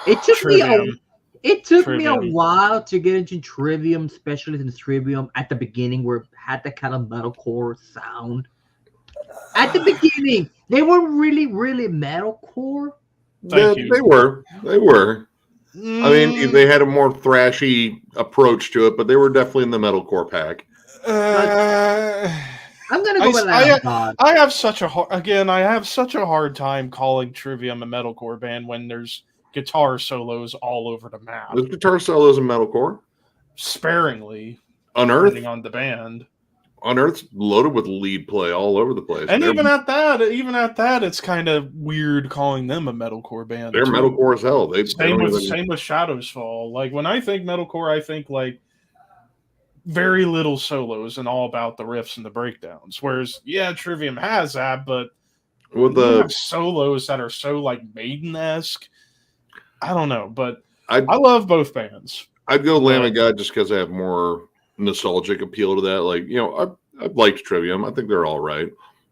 It took me a while to get into Trivium, especially since Trivium at the beginning where it had that kind of metalcore sound. At the beginning, they were really, really metalcore. They were. I mean, they had a more thrashy approach to it, but they were definitely in the metalcore pack. I'm gonna go with Lamb of God. I have such a hard time calling Trivium a metalcore band when there's guitar solos all over the map. There's guitar solos in metalcore, sparingly. Unearth, depending on the band. Unearth's loaded with lead play all over the place. And even at that, it's kind of weird calling them a metalcore band. They're metalcore as hell. Same with Shadows Fall. Like when I think metalcore, I think like very little solos and all about the riffs and the breakdowns. Whereas, yeah, Trivium has that, but with have solos that are so like Maiden-esque. I don't know, but I love both bands. I'd go Lamb of God just because I have more nostalgic appeal to that. Like, you know, I've liked Trivium. I think they're all right.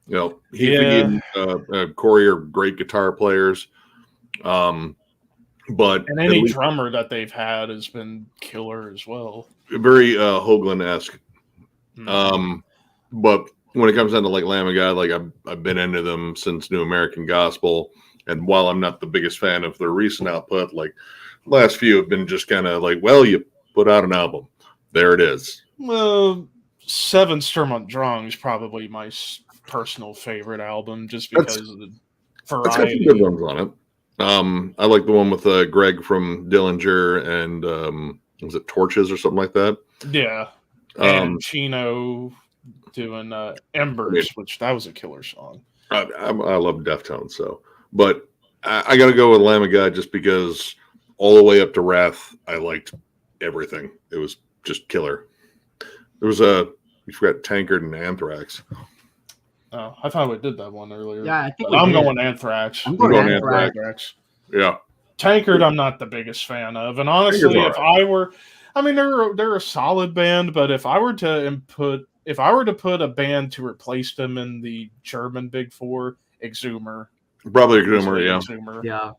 You know, Heath and Corey are great guitar players. But and any drummer that they've had has been killer as well. Very Hoagland-esque. But when it comes down to like Lamb of God, like I've been into them since New American Gospel, and while I'm not the biggest fan of their recent output, like last few have been just kind of like, well, you put out an album, there it is. Well, Seven Sturmont Drong is probably my personal favorite album, just because of the It's got some variety. good ones on it. I like the one with Greg from Dillinger and was it Torches or something like that? Yeah, and Chino doing Embers, which that was a killer song. I love Deftones, but I got to go with Lamb of God just because all the way up to Wrath, I liked everything. It was just killer. There was you forgot Tankard and Anthrax. Oh, I thought we did that one earlier. Yeah, I think I'm we did. going Anthrax. I'm going Anthrax. Yeah. Tankard, I'm not the biggest fan of, and honestly, if I were, I mean, they're a solid band, but if I were to put a band to replace them in the German Big Four, Exhumer. Probably Exhumer, yeah. Exhumer. Yeah.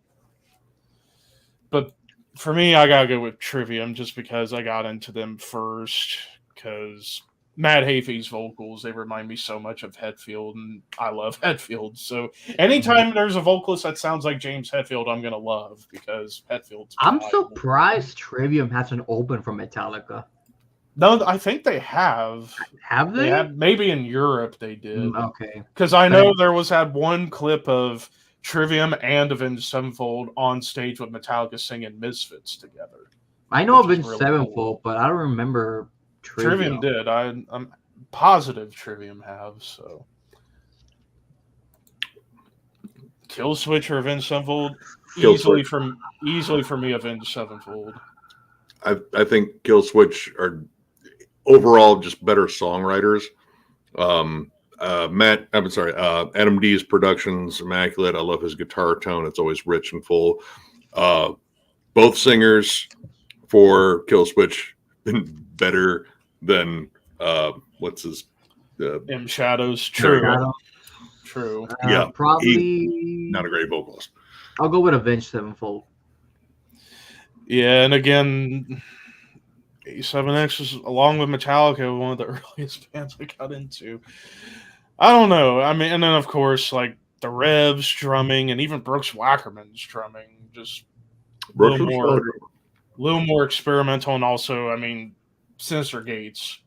But for me, I gotta go with Trivium just because I got into them first. Because Matt Heafy's vocals, they remind me so much of Hetfield, and I love Hetfield. So anytime there's a vocalist that sounds like James Hetfield, I'm gonna love because Hetfield's. I'm surprised Trivium hasn't opened for Metallica. No, I think they have. Have they? Maybe in Europe they did. Okay. Because I know there was that one clip of Trivium and Avenged Sevenfold on stage with Metallica singing Misfits together. I know Avenged Sevenfold, cool. But I don't remember Trivium did. I'm positive Trivium have, so. Killswitch or Avenged Sevenfold? Easily for me, Avenged Sevenfold. I think Killswitch are overall just better songwriters. Adam D's production's immaculate. I love his guitar tone. It's always rich and full. Both singers for Killswitch been better than what's his M Shadows. True. Yeah, probably not a great vocalist. I'll go with Avenged Sevenfold. Yeah, and again, A7X is, along with Metallica, one of the earliest bands I got into. I don't know. I mean, and then of course, like the Revs drumming, and even Brooks Wackerman's drumming, just a little more experimental, and also, I mean, Sinister Gates.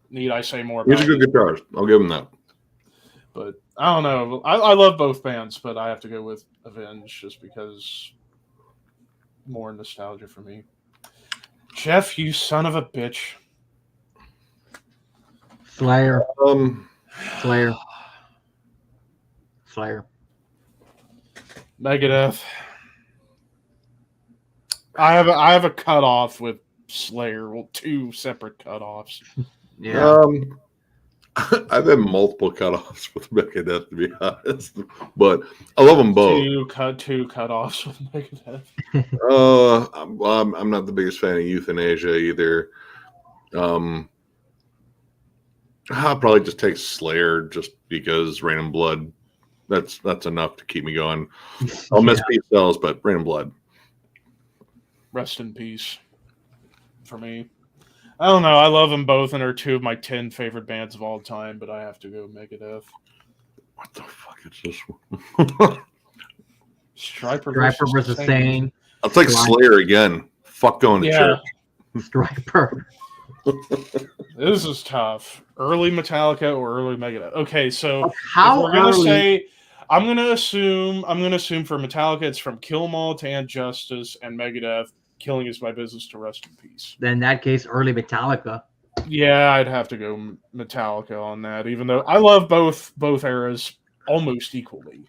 Need I say more about He's a good guitarist. I'll give him that. But I don't know. I love both bands, but I have to go with Avenged just because more nostalgia for me. Jeff, you son of a bitch. Slayer. Megadeth. I have a cutoff with Slayer. Well, two separate cutoffs. Yeah. I've had multiple cutoffs with Megadeth, to be honest, but I love them both. Two cutoffs with Megadeth. I'm not the biggest fan of Euthanasia either. I'll probably just take Slayer just because Rain and Blood. That's enough to keep me going. I'll miss Peace Cells, but Rain and Blood. Rest in peace. For me. I don't know. I love them both, and they're two of my 10 favorite bands of all time, but I have to go Megadeth. What the fuck is this one? Striper versus Sane. I'll take Slayer again. Fuck going to church. Striper. This is tough. Early Metallica or early Megadeth? Okay, so how we're gonna say, I'm gonna assume for Metallica it's from Kill 'Em All to And Justice, and Megadeth, Killing Is My Business to Rest in Peace. Then in that case, early Metallica. Yeah, I'd have to go Metallica on that, even though I love both eras almost equally.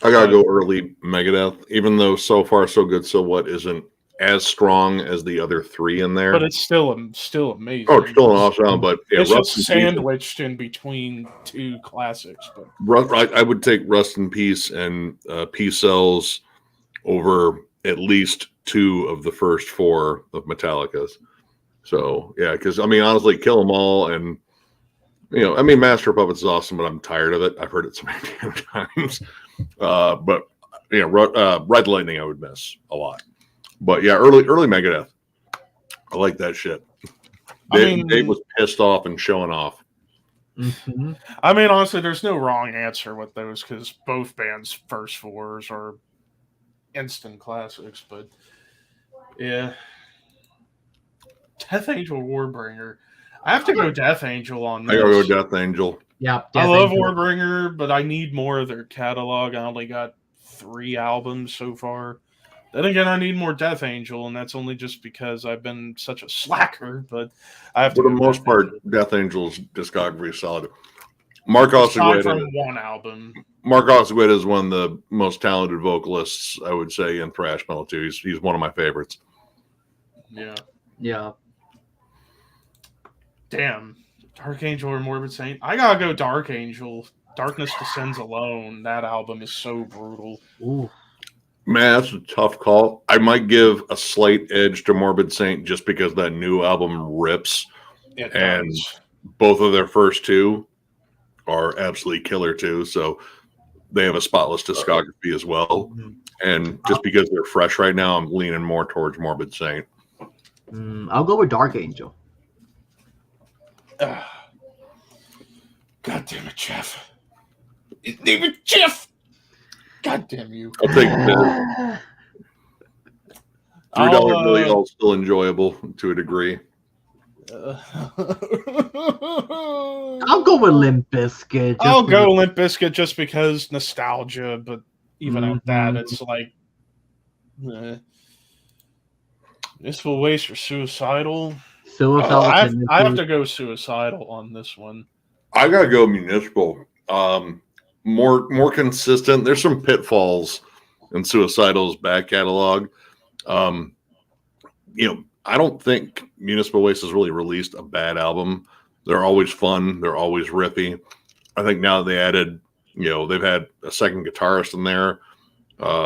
I gotta go early Megadeth, even though So Far So Good So What isn't as strong as the other three in there. But it's still amazing. Oh, it's still an awesome, but yeah, it's just sandwiched in between two classics. But I would take Rust in Peace and Peace Cells over at least two of the first four of Metallica's. So yeah, because I mean, honestly, Kill 'Em All and Master of Puppets is awesome, but I'm tired of it. I've heard it so many damn times. But Ride the Lightning I would miss a lot. But yeah, early Megadeth. I like that shit. Dave was pissed off and showing off. Mhm. I mean, honestly, there's no wrong answer with those because both bands' first fours are instant classics. But yeah, Death Angel Warbringer. I have to go Death Angel on I gotta go this. Death Angel. Yeah, I Death love Angel. Warbringer, but I need more of their catalog. I only got 3 albums so far. Then again, I need more Death Angel, and that's only just because I've been such a slacker. But I have to. For the go most Death part, Angel. Death Angel's discography is solid. Mark Aside Osegueda. from one album. Mark Osegueda is one of the most talented vocalists, I would say, in thrash metal too. He's one of my favorites. Yeah. Yeah. Damn. Dark Angel or Morbid Saint? I gotta go Dark Angel. Darkness Descends Alone. That album is so brutal. Ooh. Man, that's a tough call. I might give a slight edge to Morbid Saint just because that new album rips. It And does. both of their first two are absolutely killer too. So they have a spotless discography as well. And just because they're fresh right now, I'm leaning more towards Morbid Saint. I'll go with Dark Angel. God damn it, Jeff. Damn it, Jeff! God damn you. I'll take that. $3 Billy all still enjoyable to a degree. I'll go with Limp Bizkit. I'll go Limp Bizkit just because nostalgia, but even at that, Mhm. it's like Municipal Waste or Suicidal. Suicidal. I have to go Suicidal on this one. I gotta go Municipal. More consistent. There's some pitfalls in Suicidal's back catalog. I don't think Municipal Waste has really released a bad album. They're always fun. They're always riffy. I think now that they added, they've had a second guitarist in there.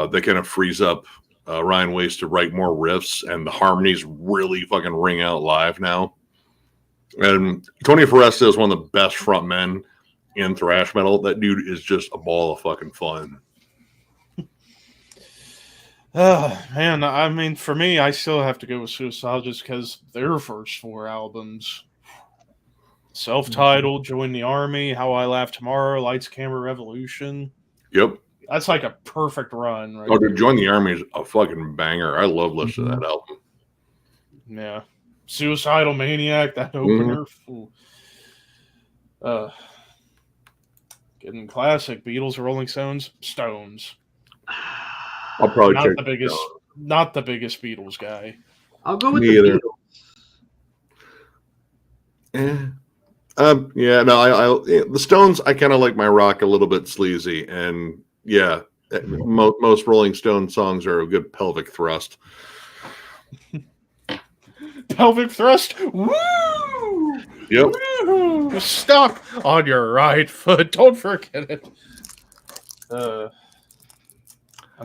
They kind of frees up Ryan Waste to write more riffs, and the harmonies really fucking ring out live now. And Tony Foresta is one of the best frontmen in thrash metal. That dude is just a ball of fucking fun. Man, I mean, for me, I still have to go with Suicidal just because their first 4 albums, self-titled, Join the Army, How I Laugh Tomorrow, Lights, Camera, Revolution. Yep. That's like a perfect run, right? Oh, dude, Join the Army is a fucking banger. I love listening to that album. Yeah. Suicidal Maniac, that opener. Getting classic. Beatles, Rolling Stones, Stones. I'll probably Not check the biggest Beatles guy. I'll go with Me the either. Beatles. The Stones, I kind of like my rock a little bit sleazy, and most Rolling Stone songs are a good pelvic thrust. Pelvic thrust. Woo! Yep. Woo! Stop on your right foot. Don't forget it. I'm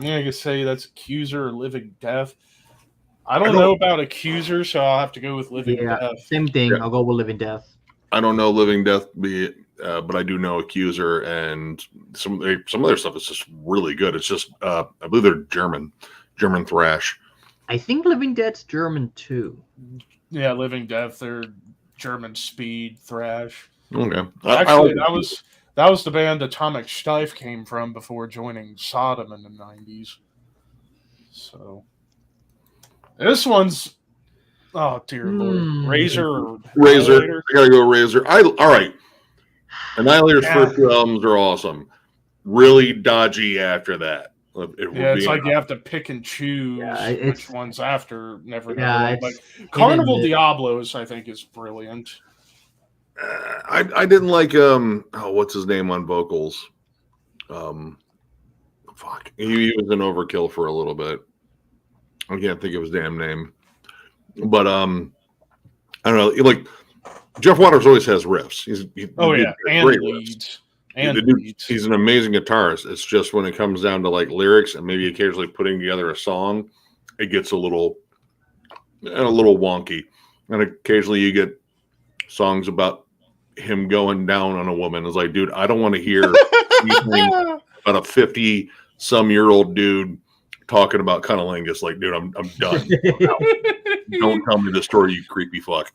going to say that's Accuser or Living Death. I don't know about Accuser, so I'll have to go with Living Death. Same thing. Yeah. I'll go with Living Death. I don't know Living Death, but I do know Accuser, and some of their stuff is just really good. It's just, I believe they're German thrash. I think Living Dead's German too. Yeah, Living Death. They're German speed thrash. Okay. Actually, that was the band Atomic Steiff came from before joining Sodom in the 90s. So this one's, oh dear Lord, Razor. I gotta go Razor. All right. Annihilator's first 2 albums are awesome. Really dodgy after that. It's like you have to pick and choose which ones after. Never. Like Carnival Diablos, I think, is brilliant. I didn't like what's his name on vocals? Fuck. He was an Overkill for a little bit. I can't think of his damn name. But I don't know. Like Jeff Waters always has riffs. And great leads. Riffs. He's an amazing guitarist. It's just when it comes down to like lyrics and maybe occasionally putting together a song, it gets a little wonky. And occasionally you get songs about him going down on a woman. It's like, dude, I don't want to hear anything about a 50-some-year-old dude talking about cunnilingus. Like, dude, I'm done. Don't tell me the story, you creepy fuck.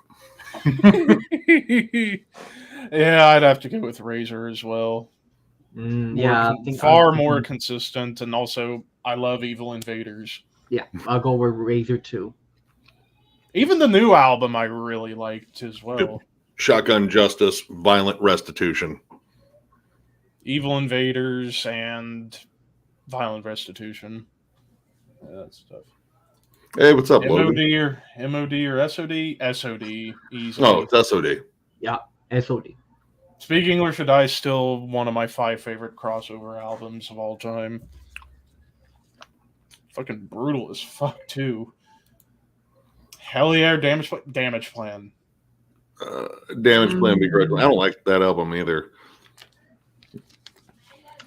Yeah, I'd have to go with Razor as well. Yeah, I think Far more consistent, and also I love Evil Invaders. Yeah, I'll go with Razor too. Even the new album I really liked as well. Shotgun Justice, Violent Restitution. Evil Invaders and Violent Restitution. Yeah, that's tough. Hey, what's up, Logan? MOD or SOD? SOD. Easily. Oh, it's SOD. Yeah, SOD. Speak English or Die is still one of my 5 favorite crossover albums of all time. Fucking brutal as fuck, too. Hell yeah, Damage Plan. Damage Plan be great. I don't like that album either.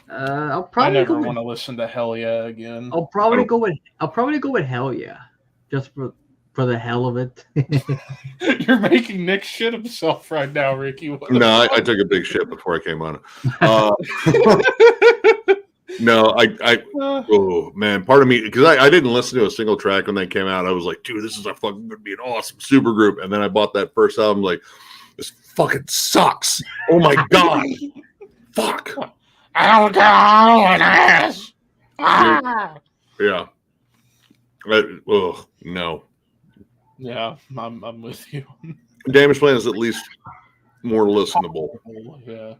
I'll I probably never want to listen to Hell Yeah again. I'll probably go with Hell Yeah, just for the hell of it. You're making Nick shit himself right now, Ricky. No, I took a big shit before I came on. No, oh man, part of me, because I didn't listen to a single track when they came out. I was like, dude, this is a fucking gonna be an awesome super group. And then I bought that first album, like, this fucking sucks. Oh my god, fuck. Alcohol and ass. Ah. Yeah. No. Yeah, I'm with you. Damage Plan is at least more listenable. Yeah.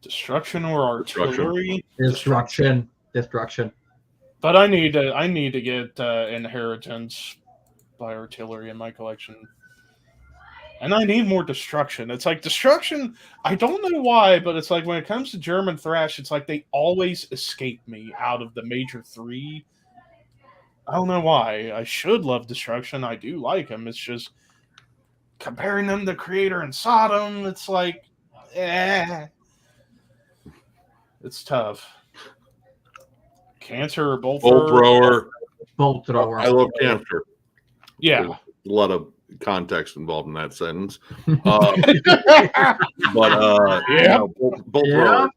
Destruction or Artillery? Destruction. But I need to get Inheritance by Artillery in my collection. And I need more Destruction. It's like Destruction, I don't know why, but it's like when it comes to German thrash, it's like they always escape me out of the major 3. I don't know why. I should love Destruction. I do like them. It's just comparing them to Creator and Sodom, it's like, it's tough. Cancer or Bolt Thrower. Bolt Thrower. I love Cancer. Yeah. There's a lot of context involved in that sentence. But yeah. Bolt Thrower,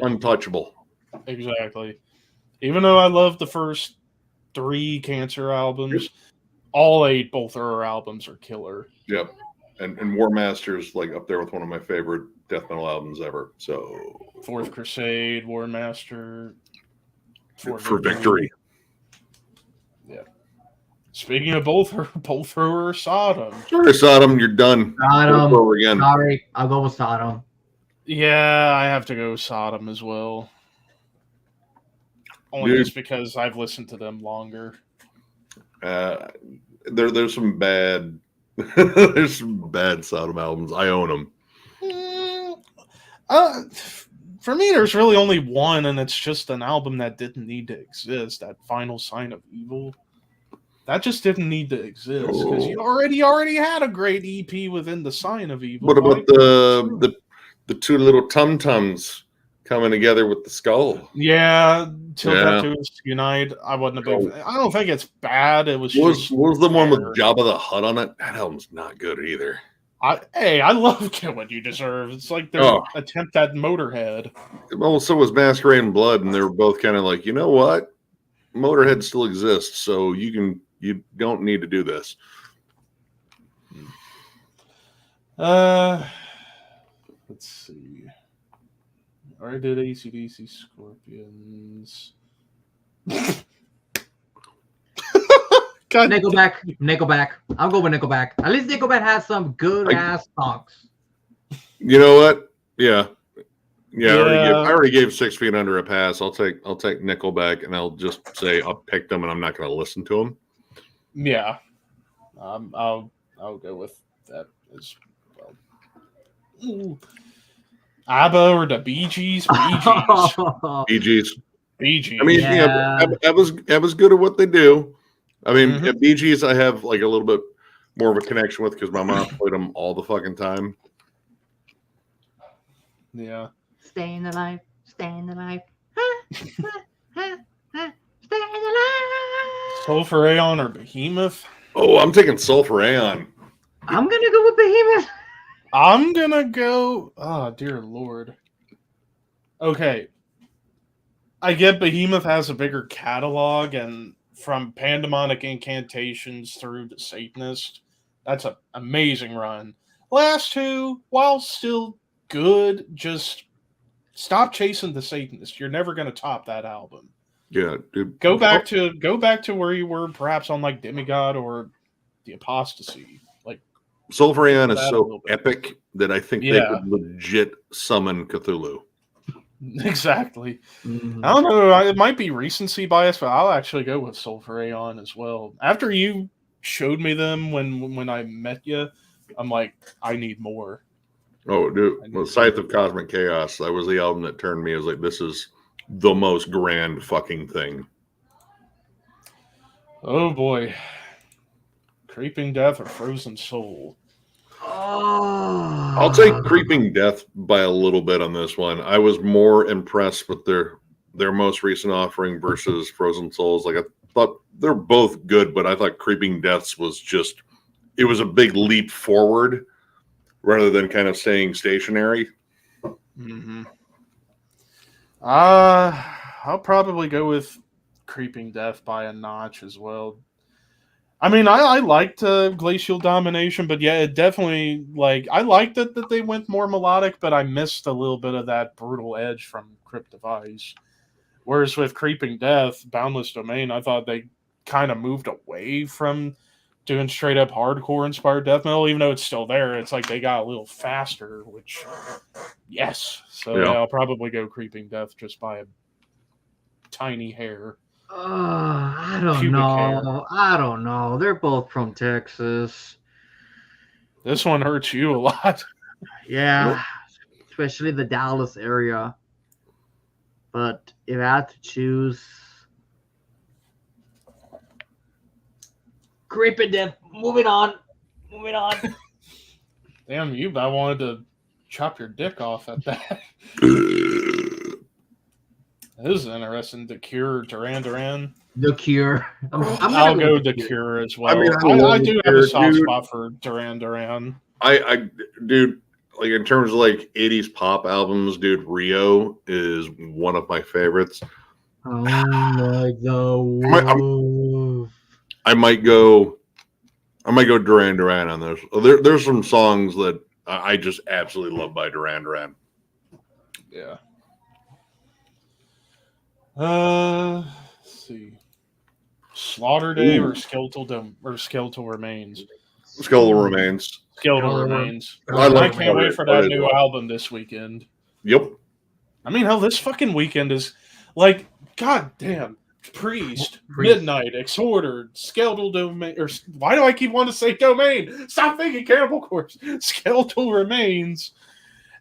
untouchable. Exactly. Even though I love the first 3 Cancer albums, all 8 Bolt Thrower albums are killer. Yep. And War Master's like up there with one of my favorite death metal albums ever. So Fourth Crusade, War Master, for victory. Yeah. Speaking of Bolt Thrower, Sodom. Sorry, Sodom, you're done. Sodom. Again. Sorry, I'll go with Sodom. Yeah, I have to go Sodom as well. Only just because I've listened to them longer. There's some bad there's some bad Sodom albums. I own them. For me, there's really only one, and it's just an album that didn't need to exist. That Final Sign of Evil. That just didn't need to exist because you already had a great EP within the Sign of Evil. What about the 2 little tum-tums coming together with the skull? Yeah, Till Death Do Us Unite. I wasn't a big. I don't think it's bad. It was. What was the one with Jabba the Hutt on it? That album's not good either. I love Get What You Deserve. It's like their attempt at Motorhead. Well, so was Masquerade and Blood, and they were both kind of like, you know what? Motorhead still exists, so you don't need to do this. Let's see. I already did AC/DC Scorpions. Nickelback. I'll go with Nickelback. At least Nickelback has some good ass songs. You know what? Yeah. I already gave 6 Feet Under a pass. I'll take Nickelback, and I'll just say I'll pick them, and I'm not going to listen to them. Yeah, I'll go with that as well. Ooh. ABBA or the Bee Gees? Bee Gees. I mean, ABBA's good at what they do. I mean, at Bee Gees, I have like a little bit more of a connection with because my mom played them all the fucking time. Yeah. Staying alive. Staying alive. Sulphur Aeon or Behemoth? Oh, I'm taking Sulphur Aeon. I'm going to go with Behemoth. I'm going to go... Oh, dear Lord. Okay. I get Behemoth has a bigger catalog, and from Pandemonic Incantations through to Satanist, That's an amazing run. Last two, while still good, just stop chasing the Satanist. You're never going to top that album. Yeah, dude. Go back to where you were, perhaps on like Demigod or the Apostasy. Like Sulfurion is that a so little bit. epic that I think they Yeah. could legit summon Cthulhu. Exactly. Mhm. I don't know. It might be recency bias, but I'll actually go with Sulfurion as well. After you showed me them when I met you, I'm like, I need more. Oh, dude, well, Scythe of Cosmic Chaos. That was the album that turned me. I was like, this is the most grand fucking thing. Oh boy. Creeping Death or Frozen Soul? Oh. I'll take Creeping Death by a little bit on this one. I was more impressed with their most recent offering versus Frozen Souls. Like, I thought they're both good, but I thought Creeping Deaths was just, it was a big leap forward rather than kind of staying stationary. Mm-hmm. I'll probably go with Creeping Death by a notch as well. I mean, I liked Glacial Domination, but yeah, it definitely, like, I liked it that they went more melodic, but I missed a little bit of that brutal edge from Crypt Device. Whereas with Creeping Death, Boundless Domain, I thought they kind of moved away from doing straight up hardcore inspired death metal, even though it's still there. It's like they got a little faster, which, yes. So yeah, I'll probably go Creeping Death just by a tiny hair. I don't Pubic hair. know. I don't know. They're both from Texas. This one hurts you a lot. Yeah, especially the Dallas area. But if I had to choose, Creeping Death. Moving on. Damn, I wanted to chop your dick off at that. This is interesting. The Cure, Duran Duran. The Cure. I'll go The Cure as well. I mean, I do have a soft dude. spot for Duran Duran. Dude, like in terms of like 80s pop albums, dude, Rio is one of my favorites. Oh my God. I might go Duran Duran on this. There's some songs that I just absolutely love by Duran Duran. Yeah. Let's see. Slaughter Day or Skeletal Remains. Skeletal Remains. Skeletal Remains. I can't wait for that new album this weekend. Yep. I mean, hell, this fucking weekend is like, god damn. Priest, Midnight, Exhorter, Skeletal Domain, or why do I keep wanting to say Domain? Stop thinking Cannibal Corpse. Skeletal Remains.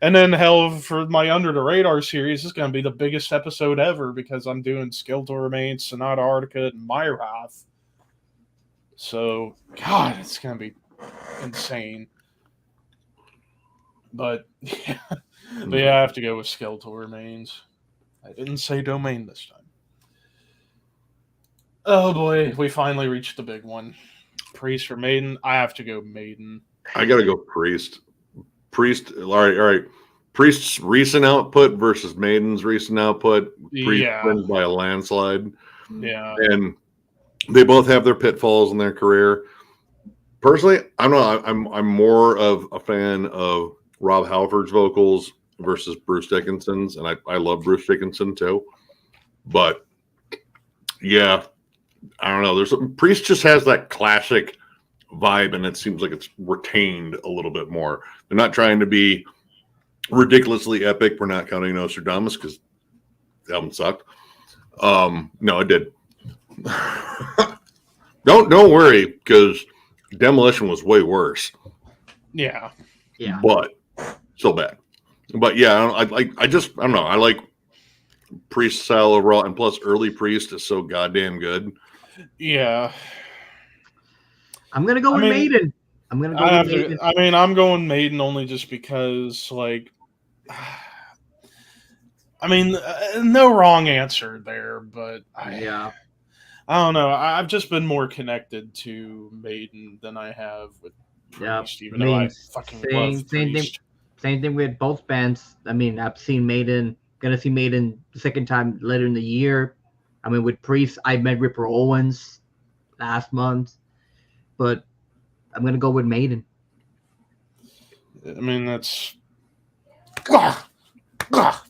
And then, hell, for my Under the Radar series, this is going to be the biggest episode ever because I'm doing Skeletal Remains, Sonata Arctica, and Myroth. So, God, it's going to be insane. But yeah, I have to go with Skeletal Remains. I didn't say Domain this time. Oh boy, we finally reached the big one. Priest or Maiden? I have to go Maiden. I gotta go Priest. All right. Priest's recent output versus Maiden's recent output. Priest wins by a landslide. Yeah. And they both have their pitfalls in their career. Personally, I'm more of a fan of Rob Halford's vocals versus Bruce Dickinson's, and I love Bruce Dickinson too. But yeah, I don't know. Priest just has that classic vibe, and it seems like it's retained a little bit more. They're not trying to be ridiculously epic. We're not counting Nostradamus because the album sucked. No, it did. Don't worry, because Demolition was way worse. Yeah. But still bad. But yeah, I don't know. I like Priest style overall, and plus early Priest is so goddamn good. Yeah. I'm gonna go with Maiden. I'm gonna go with Maiden. I'm going Maiden only just because, like, no wrong answer there, but I don't know. I've just been more connected to Maiden than I have with Priest, even though I fucking love Priest. Same thing with both bands. I mean, I've seen Maiden. Gonna see Maiden the second time later in the year. I mean, with Priest, I met Ripper Owens last month, but I'm gonna go with Maiden. I mean, that's. Gah! Gah!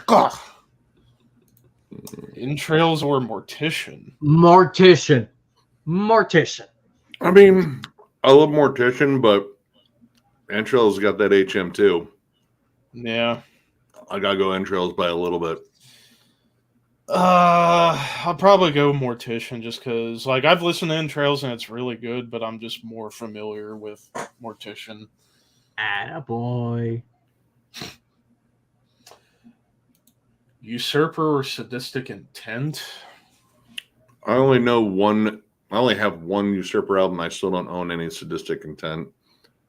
Gah! Entrails or Mortician? Mortician. I mean, I love Mortician, but Entrails got that HM too. Yeah. I gotta go Entrails by a little bit. I'll probably go Mortician just because, like, I've listened to Entrails and it's really good, but I'm just more familiar with Mortician. Attaboy. Usurper or Sadistic Intent? I only know one. I only have one Usurper album. I still don't own any Sadistic Intent.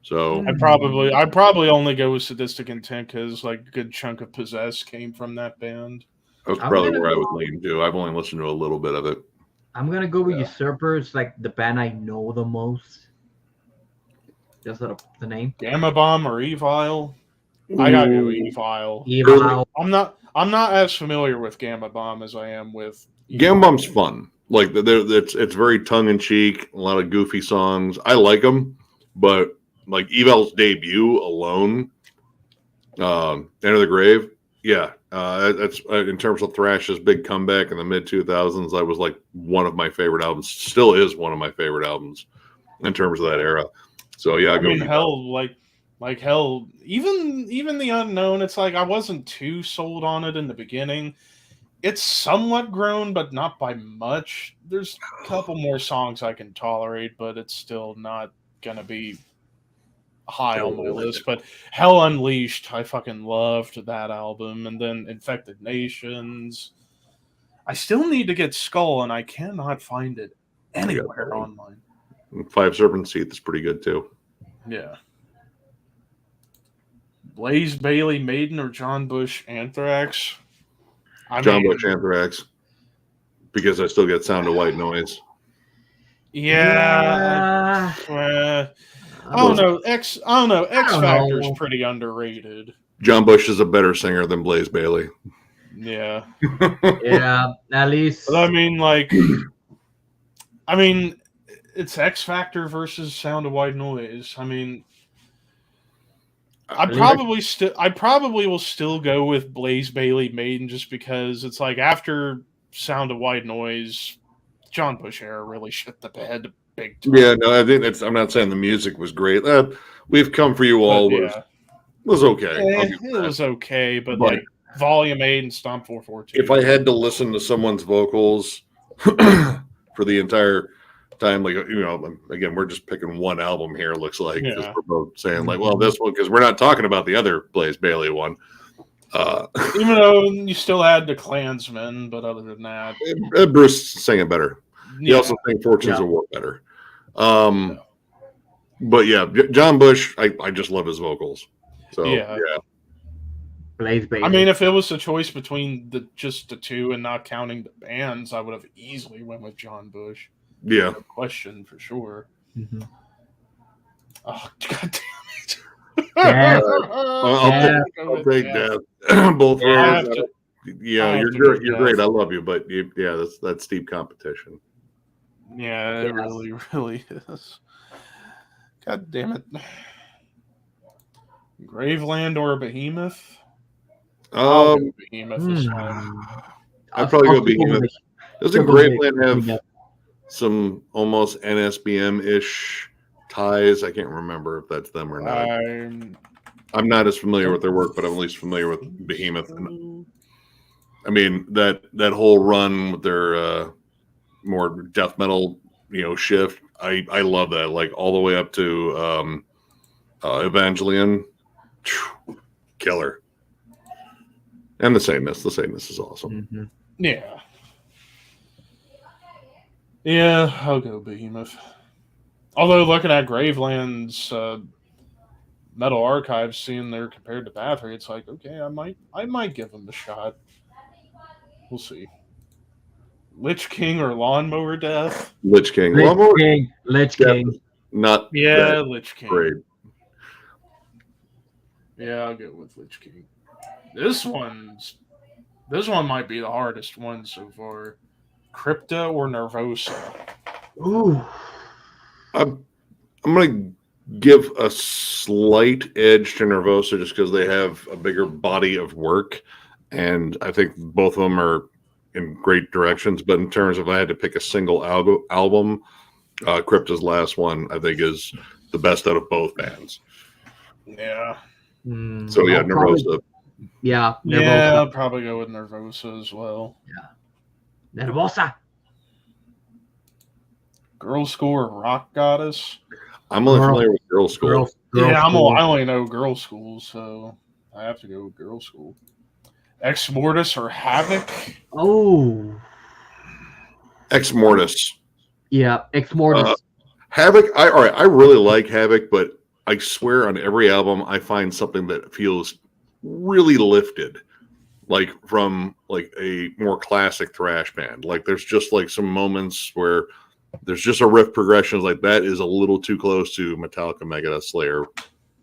So I'd probably only go with Sadistic Intent because, like, a good chunk of Possess came from that band. that's I'm probably gonna where I would go- lean to. I've only listened to a little bit of it. I'm gonna go with Usurper. It's like the band I know the most. Just the name. Gamma Bomb or Evil? I gotta go Evil. Evil. I'm not as familiar with Gamma Bomb as I am with Gamma Bomb's fun. Like it's very tongue in cheek. A lot of goofy songs. I like them, but like Evil's debut alone, Enter the Grave. Yeah, that's in terms of Thrash's big comeback in the mid 2000s. That was like one of my favorite albums. Still is one of my favorite albums in terms of that era. So yeah, I mean, Evil. hell, like hell, even the Unknown. It's like I wasn't too sold on it in the beginning. It's somewhat grown, but not by much. There's a couple more songs I can tolerate, but it's still not gonna be high on my list. But Hell Unleashed, I fucking loved that album, and then Infected Nations. I still need to get Skull, and I cannot find it anywhere online. Five Serpent Teeth is pretty good too. Yeah. Blaze Bailey, Maiden, or John Bush, Anthrax? John Bush, Anthrax, because I still get Sound of White Noise. Yeah. I don't know. X Factor is pretty underrated. John Bush is a better singer than Blaze Bailey. Yeah. Yeah, at least. But I mean, it's X Factor versus Sound of White Noise. I mean, I probably will still go with Blaze Bailey Maiden just because it's like after Sound of White Noise, John Bush era really shit the bed big time. Yeah, no, I think I'm not saying the music was great. We've Come For You All was okay. It was okay, but like Volume 8 and Stomp 442. If I had to listen to someone's vocals for the entire time, like, you know, again, we're just picking one album here, looks like, because we're both saying, like, well, this one, because we're not talking about the other Blaze Bailey one. Even though you still had the Klansmen, but other than that, Bruce sang it better. He also sang Fortunes of War better. But yeah, John Bush, I just love his vocals. So yeah. Blaze Bailey. I mean, if it was a choice between just the two and not counting the bands, I would have easily went with John Bush. Yeah. No question for sure. Mm-hmm. Oh, God damn it. I'll take that. Both rows. Yeah, you're great. I love you, but that's steep competition. Yeah, it really, really is. God damn it. Graveland or Behemoth? Behemoth this time. I'd probably go Behemoth. Doesn't Graveland have some almost NSBM-ish ties? I can't remember if that's them or not. I'm not as familiar with their work, but I'm at least familiar with Behemoth. And, I mean, that whole run with their more death metal, shift, I love that. Like all the way up to Evangelion. Killer. And the sameness is awesome. Mm-hmm. Yeah. Yeah, I'll go Behemoth. Although looking at Graveland's Metal Archives, seeing they're compared to Bathory, it's like, okay, I might give them a shot. We'll see. Lich King or Lawnmower Death? Lich King. Lich King. Not Lich King. Great. Yeah, I'll go with Lich King. This one might be the hardest one so far. Crypta or Nervosa? Ooh. I'm gonna give a slight edge to Nervosa just because they have a bigger body of work, and I think both of them are in great directions. But in terms of if I had to pick a single album, Crypta's last one I think is the best out of both bands. Yeah. So yeah, I'll probably- Nervosa. Yeah, Yeah, Nervosa. I'll probably go with Nervosa as well. Nervosa. Girl School or Rock Goddess? I'm only Girl- familiar with Girl School. Girl Yeah, School. I only know Girl School, so I have to go with Girl School. Ex Mortis or Havoc? Oh, Ex Mortis. yeah, Ex Mortis. Havoc. All right. I really like Havoc, but I swear on every album I find something that feels really lifted, like from like a more classic thrash band. Like there's just like some moments where there's just a riff progressions like that is a little too close to Metallica, Megadeth, Slayer,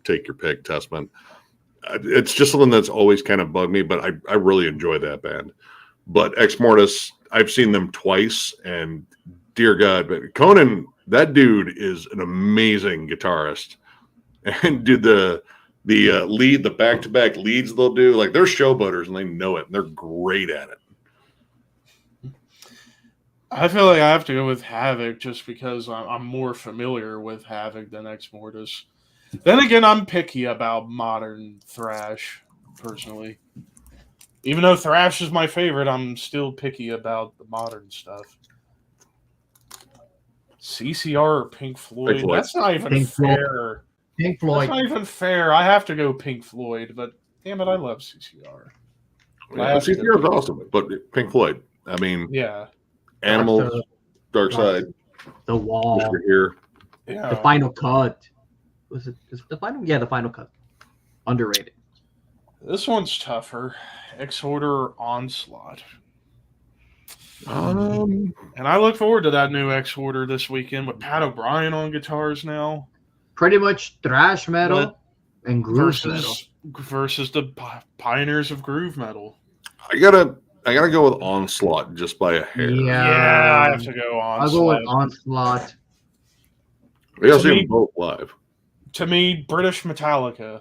take your pick, Testament. It's just something that's always kind of bugged me, but I really enjoy that band. But Ex Mortis, I've seen them twice, and dear God, but Conan, that dude is an amazing guitarist. And dude, the lead, the back-to-back leads they'll do, like they're showboaters and they know it, and they're great at it. I feel like I have to go with Havoc just because I'm more familiar with Havoc than Ex Mortis. Then again, I'm picky about modern thrash, personally. Even though thrash is my favorite, I'm still picky about the modern stuff. CCR or Pink Floyd? Pink Floyd. That's not even Pink Floyd. fair. Pink That's Floyd. not even fair. I have to go Pink Floyd, but damn it, I love CCR. Yeah, CCR is awesome, but Pink Floyd. I mean, Yeah. Animals, Dark Dark Side, The Wall. Wish You're Here. Yeah. The Final Cut. Was it the final? Yeah, the Final Cut. Underrated. This one's tougher. Exhorter or Onslaught. Um, And I look forward to that new Exhorter this weekend with Pat O'Brien on guitars now Pretty much thrash metal and groove metal. versus the pioneers of groove metal. I gotta go with Onslaught just by a hair. Yeah, I have to go I'll go with Onslaught. Onslaught. We gotta To see me- them both live. To me, British Metallica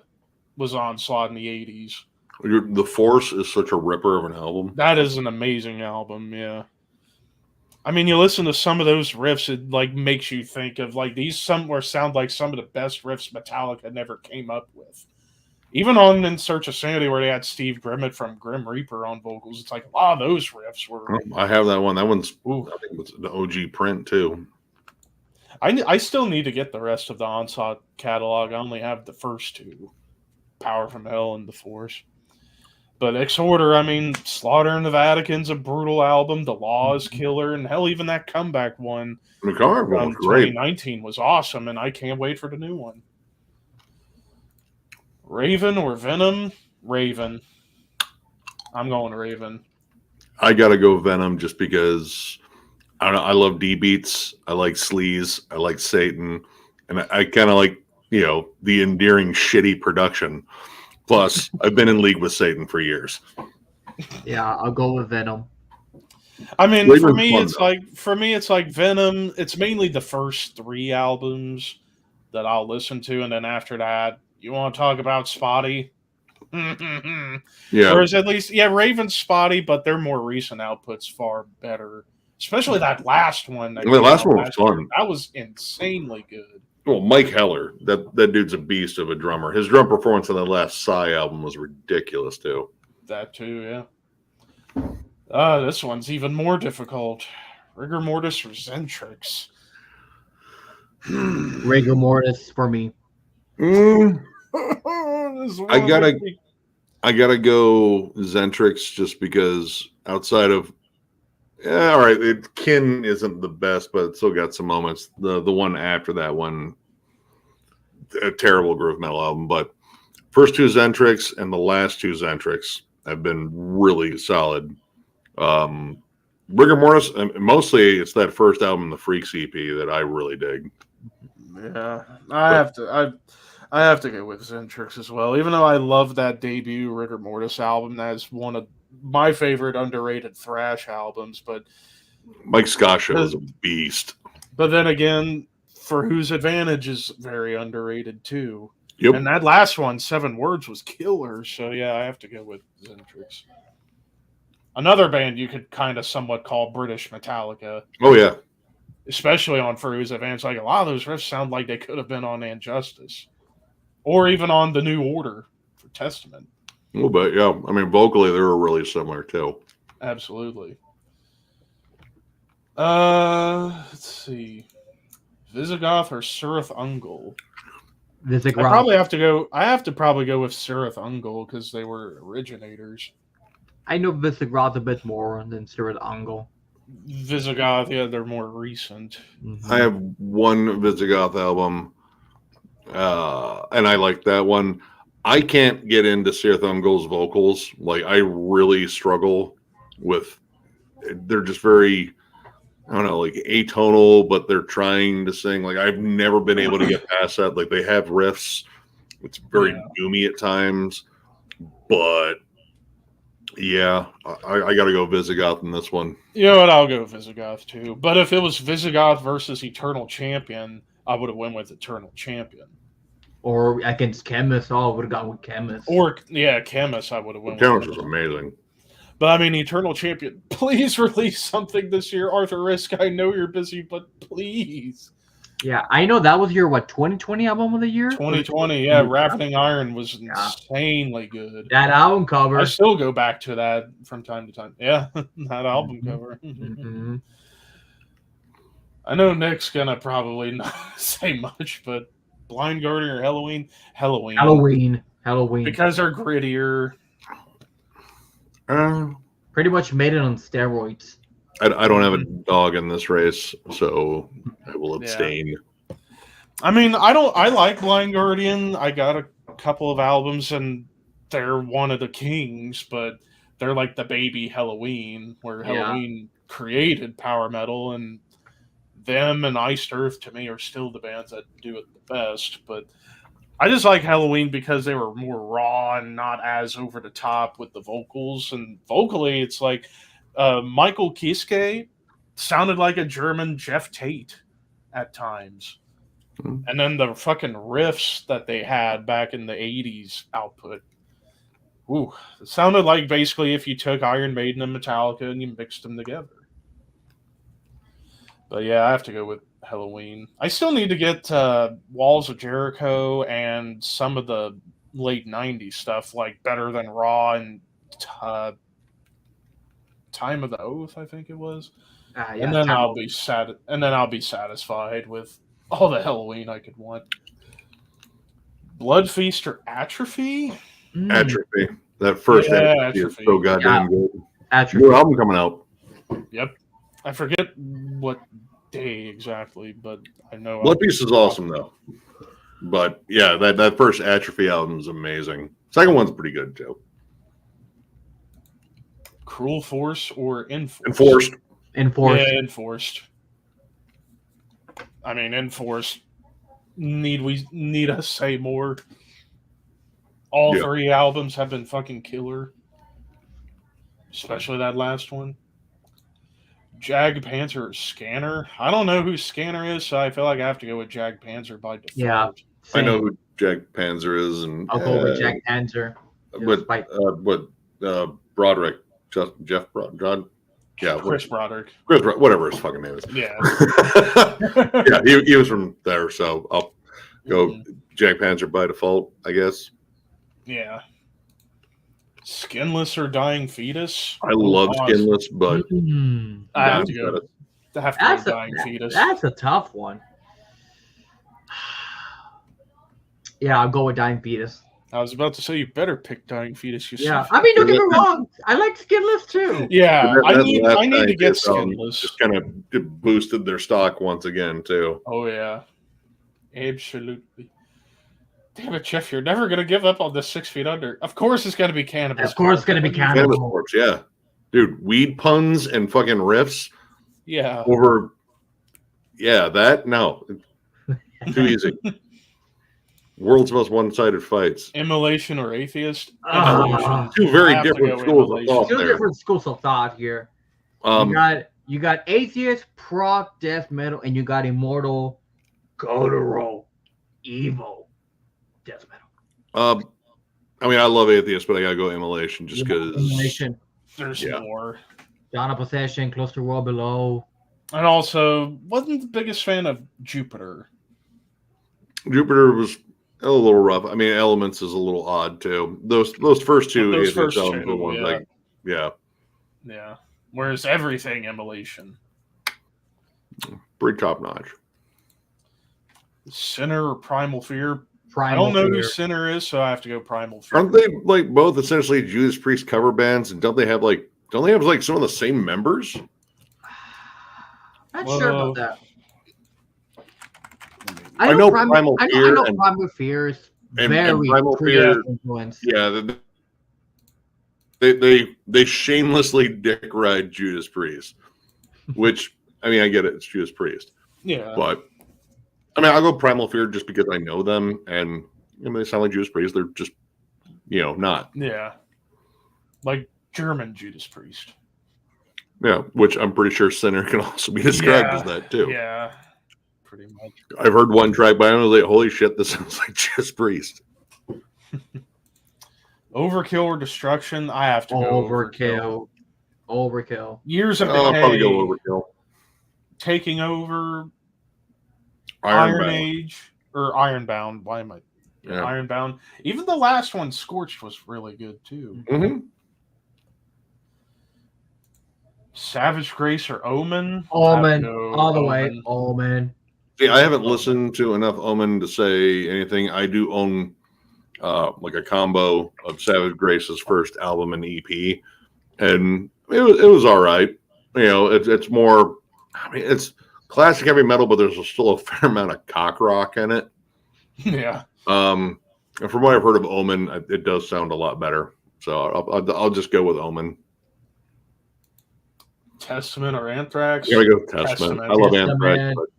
was Onslaught in the 80s. The Force is such a ripper of an album. That is an amazing album, yeah. I mean, you listen to some of those riffs, it like makes you think of like these somewhere sound like some of the best riffs Metallica never came up with. Even on In Search of Sanity, where they had Steve Grimmett from Grim Reaper on vocals, it's like a lot of those riffs were. I have that one. That one's Ooh. I think it's the OG print too. I still need to get the rest of the Onslaught catalog. I only have the first two, Power from Hell and The Force. But Exhorter, I mean, Slaughter in the Vatican's a brutal album. The Law is killer, and hell, even that comeback one The car from was great. 2019 was awesome, and I can't wait for the new one. Raven or Venom? Raven. I'm going Raven. I gotta go Venom just because I don't know. I love D beats. I like sleaze. I like Satan, and I kind of like the endearing shitty production. Plus, I've been in league with Satan for years. Yeah, I'll go with Venom. I mean, Raven's for me, fun, it's like Venom. It's mainly the first three albums that I'll listen to, and then after that, you want to talk about Spotty. Yeah, Whereas at least, Raven's spotty, but their more recent output's far better. Especially that last one. The last one was last year. fun. That was insanely good. well, Mike Heller, that dude's a beast of a drummer. His drum performance on the last Psy album was ridiculous too. That too, yeah. This one's even more difficult. Rigor Mortis or Zentrix? Rigor Mortis for me. I gotta go Zentrix just because outside of all right, Kin isn't the best, but it still got some moments. The one after that one, a terrible groove metal album, but first two Zentrix and the last two Zentrix have been really solid. Rigor Mortis, mostly it's that first album, the Freaks EP, that I really dig. Yeah, I have to go with Zentrix as well. Even though I love that debut Rigor Mortis album, that's one of my favorite underrated thrash albums. But Mike Scascia was a beast. But then again, For Whose Advantage is very underrated too. Yep. And that last one, 7 Words, was killer. So yeah, I have to go with Zentrix. Another band you could kind of somewhat call British Metallica, Oh yeah. especially on For Whose Advantage. Like a lot of those riffs sound like they could have been on Injustice, or even on The New Order for Testament. A little bit, yeah. I mean, vocally, they were really similar too. Absolutely. Let's see. Visigoth or Surith Ungol? Visigoth. I have to probably go with Surith Ungol because they were originators. I know Visigoth a bit more than Surith Ungol. Visigoth, yeah, they're more recent. Mm-hmm. I have one Visigoth album, and I like that one. I can't get into Surith Ungol's vocals. Like, I really struggle with. They're just very, I don't know, like atonal, but they're trying to sing. Like, I've never been able to get past that. Like, they have riffs. It's very doomy at times, but yeah, I got to go Visigoth in this one. You know what? I'll go Visigoth too. But if it was Visigoth versus Eternal Champion, I would have went with Eternal Champion. Or against Chemist, I would have gone with Chemist. Or Chemist, I would have went with. Chemist was amazing. But I mean, Eternal Champion, please release something this year, Arthur Risk. I know you're busy, but please. Yeah, I know that was your 2020 album of the year. 2020, yeah, Rafting Iron was insanely good. That album cover. I still go back to that from time to time. Yeah, that album cover. Mm-hmm. I know Nick's gonna probably not say much, but Blind Guardian or Halloween? Halloween. Because they're grittier. Pretty much made it on steroids. I don't have a dog in this race, so I will abstain. Yeah. I mean, I like Blind Guardian. I got a couple of albums, and they're one of the kings, but they're like the baby Halloween, where Halloween created power metal, and them and Iced Earth, to me, are still the bands that do it the best. But I just like Halloween because they were more raw and not as over the top with the vocals. And vocally, it's like Michael Kiske sounded like a German Jeff Tate at times. Mm-hmm. And then the fucking riffs that they had back in the 80s output. Ooh, it sounded like basically if you took Iron Maiden and Metallica and you mixed them together. But yeah, I have to go with Halloween. I still need to get Walls of Jericho and some of the late 90s stuff, like Better Than Raw and Time of the Oath, I think it was. And then I'll be satisfied with all the Halloween I could want. Blood Feast or Atrophy? Atrophy. That first Atrophy is so goddamn good. Atrophy. New album coming out. Yep. I forget what day exactly, but I know. Blood Feast is awesome, though. But yeah, that first Atrophy album is amazing. Second one's pretty good, too. Cruel Force or Enforced? Enforced. Yeah, Enforced. I mean, Enforced. Need us say more? All three albums have been fucking killer. Especially that last one. Jag Panzer or Scanner? I don't know who Scanner is, so I feel like I have to go with Jag Panzer by default. Yeah, I know who Jag Panzer is, and I'll go with Jag Panzer. Broderick, Jeff Broderick. Yeah, Chris Broderick. Whatever his fucking name is. Yeah. Yeah, he was from there, so I'll go Jag Panzer by default, I guess. Yeah. Skinless or Dying Fetus? I love Skinless, but I have to go. Dying Fetus. That's a tough one. Yeah, I'll go with Dying Fetus. I was about to say you better pick Dying Fetus yourself. Yeah, I mean, don't get me wrong. I like Skinless too. Yeah, I need to get Skinless. Just kind of boosted their stock once again too. Oh yeah, absolutely. Damn it, Jeff! You're never gonna give up on this 6 Feet Under. Of course, it's gonna be Cannabis. Of course, it's gonna be Cannabis Corpse. Yeah, dude, weed puns and fucking riffs. Yeah. Over. Yeah, too easy. World's most one-sided fights. Immolation or Atheist? Two very different schools of thought. Two different schools of thought here. You got Atheist, prog, death metal, and you got Immortal guttural, evil death metal. I mean, I love Atheist, but I gotta go Immolation just because. Immolation, There's Yeah. more. Dawn of Possession, Close to World Below. And also, wasn't the biggest fan of Jupiter. Jupiter was a little rough. I mean, Elements is a little odd too. Those first two Those Atheist first albums were two, ones yeah. like, yeah, Yeah. Whereas everything Immolation. pretty top notch. Sinner or Primal Fear? Primal I don't know Fear. who Sinner is, so I have to go Primal Fear. Aren't they like both essentially Judas Priest cover bands? And don't they have like some of the same members? Not sure about that. I know Primal Fear I know and- Primal Fear is and very Primal Priest Fear- influence. Yeah, they shamelessly dick ride Judas Priest, which I mean I get it, it's Judas Priest, Yeah. but I mean I'll go Primal Fear just because I know them and I mean, they sound like Judas Priest. They're just not. Yeah. Like German Judas Priest. Yeah, which I'm pretty sure Sinner can also be described as that too. Yeah. Pretty much. I've heard one track by him and I was like, holy shit, this sounds like Judas Priest. Overkill or Destruction? I have to go Overkill. Years of I'll probably Decay, go Overkill. Taking Over, Ironbound. Iron Age, or Ironbound. Why am I? Yeah. Ironbound. Even the last one, Scorched, was really good too. Mm-hmm. Savage Grace or Omen? Omen. I have to go All the way. Omen. Omen. See, I haven't listened to enough Omen to say anything. I do own like a combo of Savage Grace's first album and EP, and it was all right. It's more. I mean, it's classic heavy metal, but there's still a fair amount of cock rock in it. Yeah. And from what I've heard of Omen, it does sound a lot better. So I'll just go with Omen. Testament or Anthrax? I gotta go Testament. Testament. I love Testament. Anthrax, but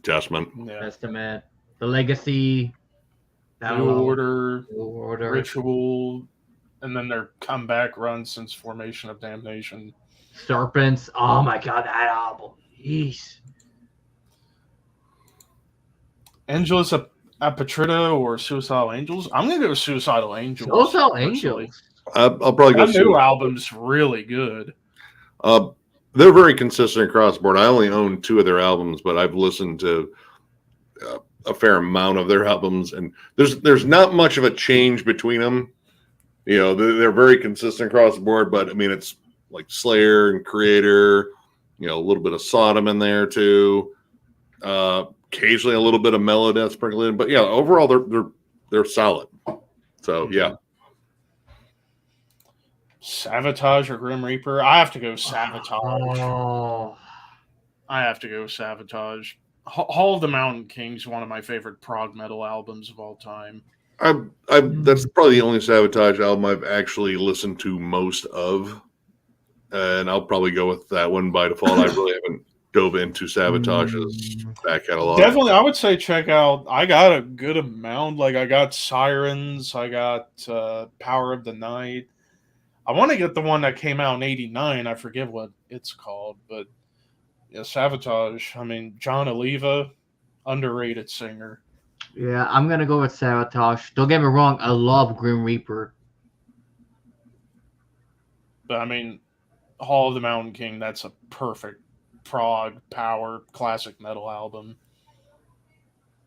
Testament. Yeah. Testament. The Legacy. I don't New know. Order, New Order. Ritual, and then their comeback run since Formation of Damnation. Serpents. Oh my god, that album. Jeez. Angelus Apatrida or Suicidal Angels? I'm gonna go Suicidal Angels. Suicidal personally. Angels. I'll probably go. That new Suicide. album's really good. They're very consistent across the board. I only own 2 of their albums, but I've listened to a fair amount of their albums, and there's not much of a change between them. They're very consistent across the board, but I mean, it's like Slayer and Creator, a little bit of Sodom in there too. Occasionally a little bit of Melodeath sprinkled in, but yeah, overall they're solid. So yeah. Sabotage or Grim Reaper? I have to go Sabotage. Oh. I have to go Sabotage. Hall of the Mountain King is one of my favorite prog metal albums of all time. That's probably the only Sabotage album I've actually listened to most of, and I'll probably go with that one by default. I really haven't dove into Sabotage's back catalog. Definitely, I would say check out. I got a good amount. Like I got Sirens, I got Power of the Night. I want to get the one that came out in '89. I forget what it's called, but yeah, Sabotage. I mean, John Oliva, underrated singer. Yeah, I'm gonna go with Sabotage. Don't get me wrong, I love Grim Reaper. But I mean, Hall of the Mountain King. That's a perfect prog power classic metal album.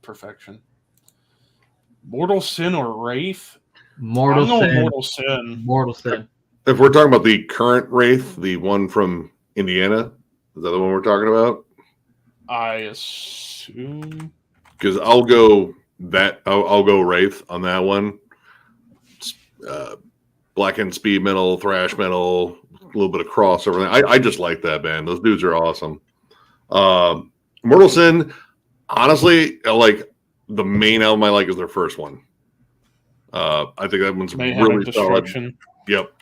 Perfection. Mortal Sin or Wraith? Mortal I'm going Sin. Mortal Sin. Mortal Sin. If we're talking about the current Wraith, the one from Indiana, is that the one we're talking about? I assume. Because I'll go Wraith on that one. Black and speed metal, thrash metal, a little bit of crossover. I just like that band. Those dudes are awesome. Mortal Sin, honestly, like the main album I like is their first one. I think that one's Mayhem really and Destruction. solid. Yep.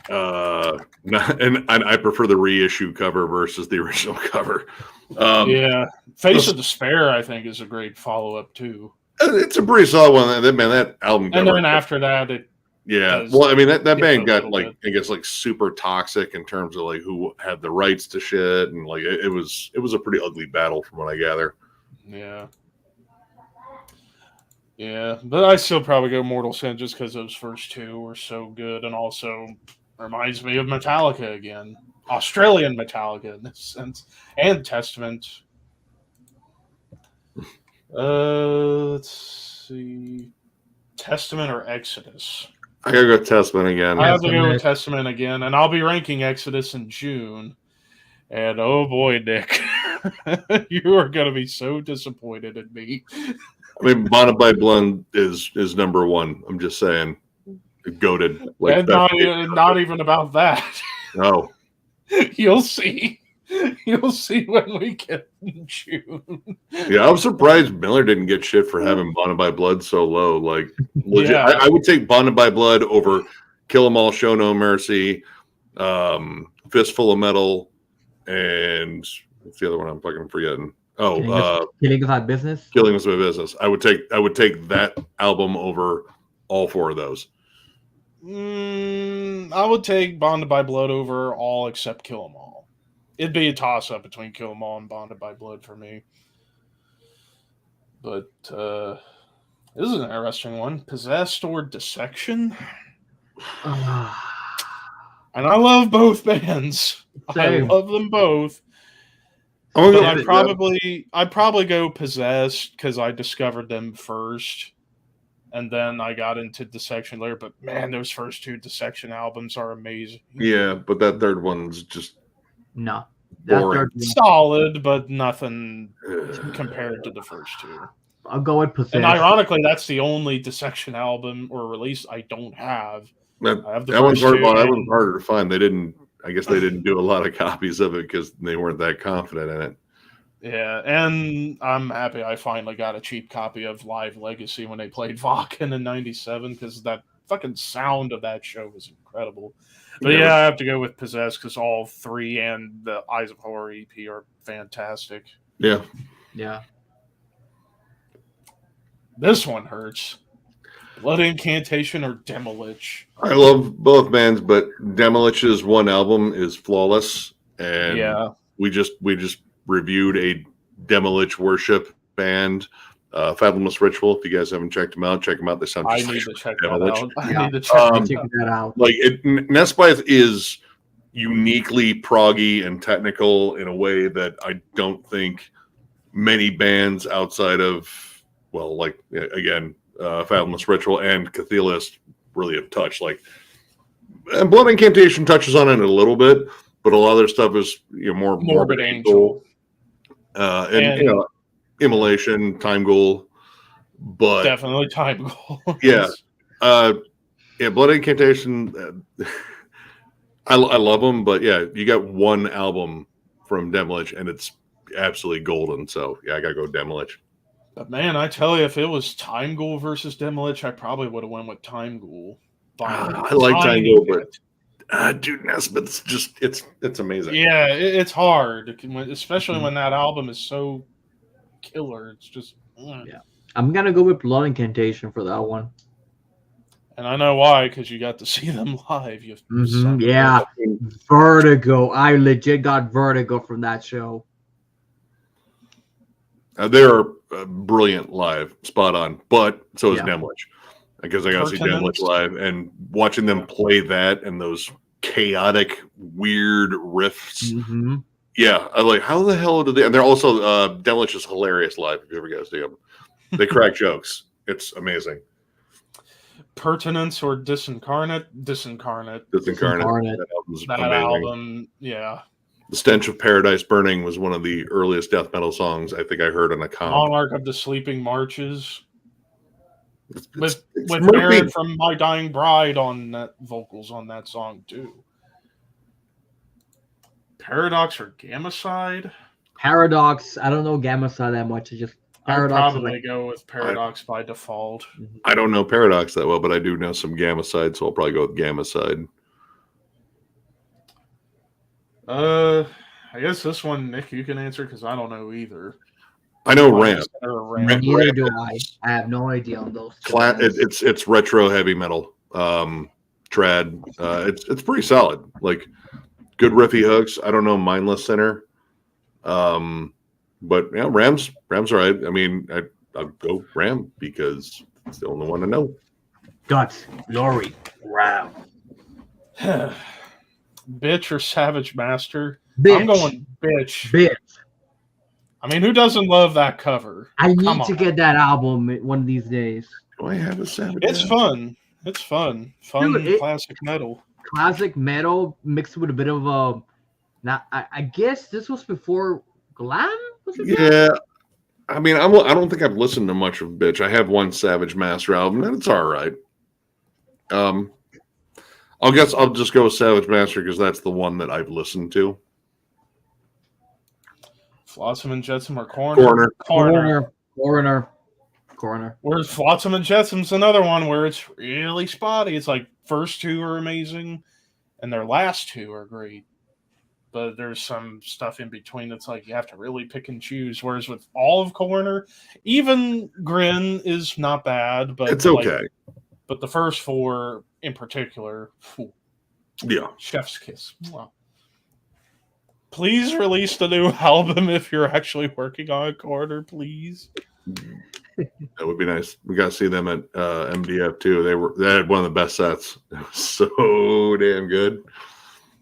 And I prefer the reissue cover versus the original cover. Yeah. Face of Despair, I think, is a great follow-up, too. It's a pretty solid one. That album cover. And then after that, it yeah. does Well, I mean, that get band a got little like, I guess, like super toxic in terms of like who had the rights to shit. And like, it was a pretty ugly battle from what I gather. yeah. Yeah, but I still probably go Mortal Sin just because those first two were so good, and also reminds me of Metallica again, Australian Metallica in this sense, and Testament. Let's see, Testament or Exodus. I gotta go Testament again. I have to go with Testament. Testament again, and I'll be ranking Exodus in June. And oh boy, Nick, you are going to be so disappointed in me. I mean, Bonded by Blood is number one. I'm just saying, goated. Like And not even about that. Oh, You'll see. You'll see when we get in June. yeah, I'm surprised Miller didn't get shit for having Bonded by Blood so low. Like, legit, Yeah. I would take Bonded by Blood over Kill 'Em All, Show No Mercy, Fistful of Metal, and what's the other one I'm fucking forgetting? Oh, Killing Without Business. Killing Is My Business. I would take that album over all four of those. I would take Bonded by Blood over all except Kill 'Em All. It'd be a toss-up between Kill 'Em All and Bonded by Blood for me. But this is an interesting one. Possessed or Dissection? And I love both bands. Same. I love them both. I'm But gonna go I'd probably go Possessed because I discovered them first, and then I got into Dissection later. But man, those first two Dissection albums are amazing. Yeah, but that third one's just No. That boring. third one, Solid, but nothing compared to the first two. I'll go with Possessed. And ironically, that's the only Dissection album or release I don't have. That, I have the that one's first hard, two, that one's and- harder to find. I guess they didn't do a lot of copies of it because they weren't that confident in it. Yeah, and I'm happy I finally got a cheap copy of Live Legacy when they played Vakken in '97 because that fucking sound of that show was incredible. But yeah, I have to go with Possessed because all three and the Eyes of Horror EP are fantastic. Yeah. Yeah. This one hurts. Blood Incantation or Demolich? I love both bands, but Demolich's one album is flawless, and Yeah. we just reviewed a Demolich worship band, Fathomless Ritual. If you guys haven't checked them out, check them out. They sound I just need like to check that Demolich. out. I Yeah. need to check that Check out. that out. Like Nesbith is uniquely proggy and technical in a way that I don't think many bands outside of, well, like again, Fathomless Ritual and Cathedalist really have touched. Like, and Blood Incantation touches on it a little bit, but a lot of their stuff is more Morbid Angel. and Immolation, Time Ghoul, but Definitely Time Goal. Yeah. Blood Incantation. I love them, but yeah, you got one album from Demolich, and it's absolutely golden. So yeah, I gotta go Demolich. But man, I tell you, if it was Time Ghoul versus Demolich, I probably would have went with Time Ghoul. I like Time Ghoul, but dude, Nesbith's just it's amazing. Yeah, it's hard, especially when that album is so killer. It's just Yeah. I'm gonna go with Blood Incantation for that one. And I know why, because you got to see them live. Yeah, vertigo. I legit got vertigo from that show. They're brilliant live, spot on. But so is Yeah. Demolich, because I got to see Pertinence. Demolich live, and watching them play that and those chaotic, weird riffs. Mm-hmm. Yeah, I like, how the hell did they? And they're also Demolich is hilarious live. If you ever guys see them, they crack jokes. It's amazing. Pertinence or Disincarnate? Disincarnate. Disincarnate. That album's That amazing. album, yeah. The Stench of Paradise Burning was one of the earliest death metal songs I think I heard on a comp. Monarch of the Sleeping Marches. With Murphy. Baron from My Dying Bride on that vocals on that song too. Paradox or Gamacide? Paradox. I don't know Gamma Side that much. It's just I'd Paradox. is probably go with Paradox by default. I don't know Paradox that well, but I do know some Gamma Side, so I'll probably go with Gamma Side. I guess this one, Nick, you can answer because I don't know either. I know Ram. Neither do I. I have no idea on those. It's retro heavy metal, trad. It's pretty solid. Like good riffy hooks. I don't know Mindless Center, but yeah, Ram's all right. I mean, I'll go Ram because it's the only one I know. Guts, glory, Ram. Bitch or Savage Master? Bitch. I'm going bitch. Bitch. I mean, who doesn't love that cover? I Come need to on. get that album one of these days. Do I have a Savage? It's Master? fun. It's fun. Fun Dude, classic metal. Classic metal mixed with a bit of a. Now, I guess this was before glam. Was it? Yeah. I mean, I don't think I've listened to much of Bitch. I have one Savage Master album, and it's all right. I'll just go with Savage Master because that's the one that I've listened to. Flotsam and Jetsam or Coroner? Coroner. Whereas Flotsam and Jetsam's another one where it's really spotty. It's like first two are amazing, and their last two are great. But there's some stuff in between that's like you have to really pick and choose. Whereas with all of Coroner, even Grin is not bad, but It's okay. But the first four in particular, Yeah. chef's kiss. Wow. Please release the new album if you're actually working on a Coroner, please. That would be nice. We got to see them at MDF too. They had one of the best sets. It was so damn good.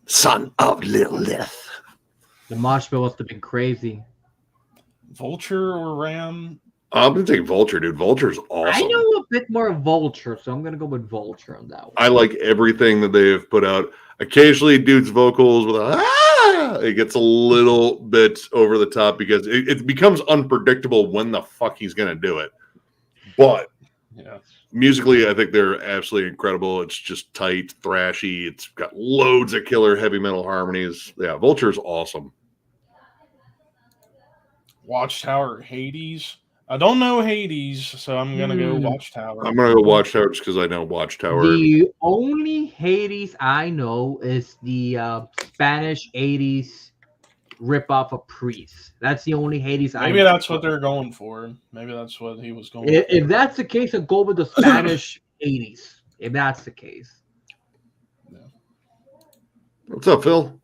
Son of Lilith. The mosh pit must have been crazy. Vulture or Ram? I'm gonna take Vulture, dude. Vulture's awesome. I know a bit more of Vulture, so I'm gonna go with Vulture on that one. I like everything that they have put out. Occasionally, dude's vocals with it gets a little bit over the top because it becomes unpredictable when the fuck he's gonna do it. But Yeah. musically, I think they're absolutely incredible. It's just tight, thrashy. It's got loads of killer heavy metal harmonies. Yeah, Vulture's awesome. Watchtower, Hades. I don't know Hades, so I'm gonna go Watchtower. I'm gonna go Watchtower just because I know Watchtower. The only Hades I know is the Spanish 80s ripoff of Priest. That's the only Hades I know. Maybe that's what they're going for. Maybe that's what he was going for. If that's the case, I'll go with the Spanish 80s. If that's the case. What's up, Phil?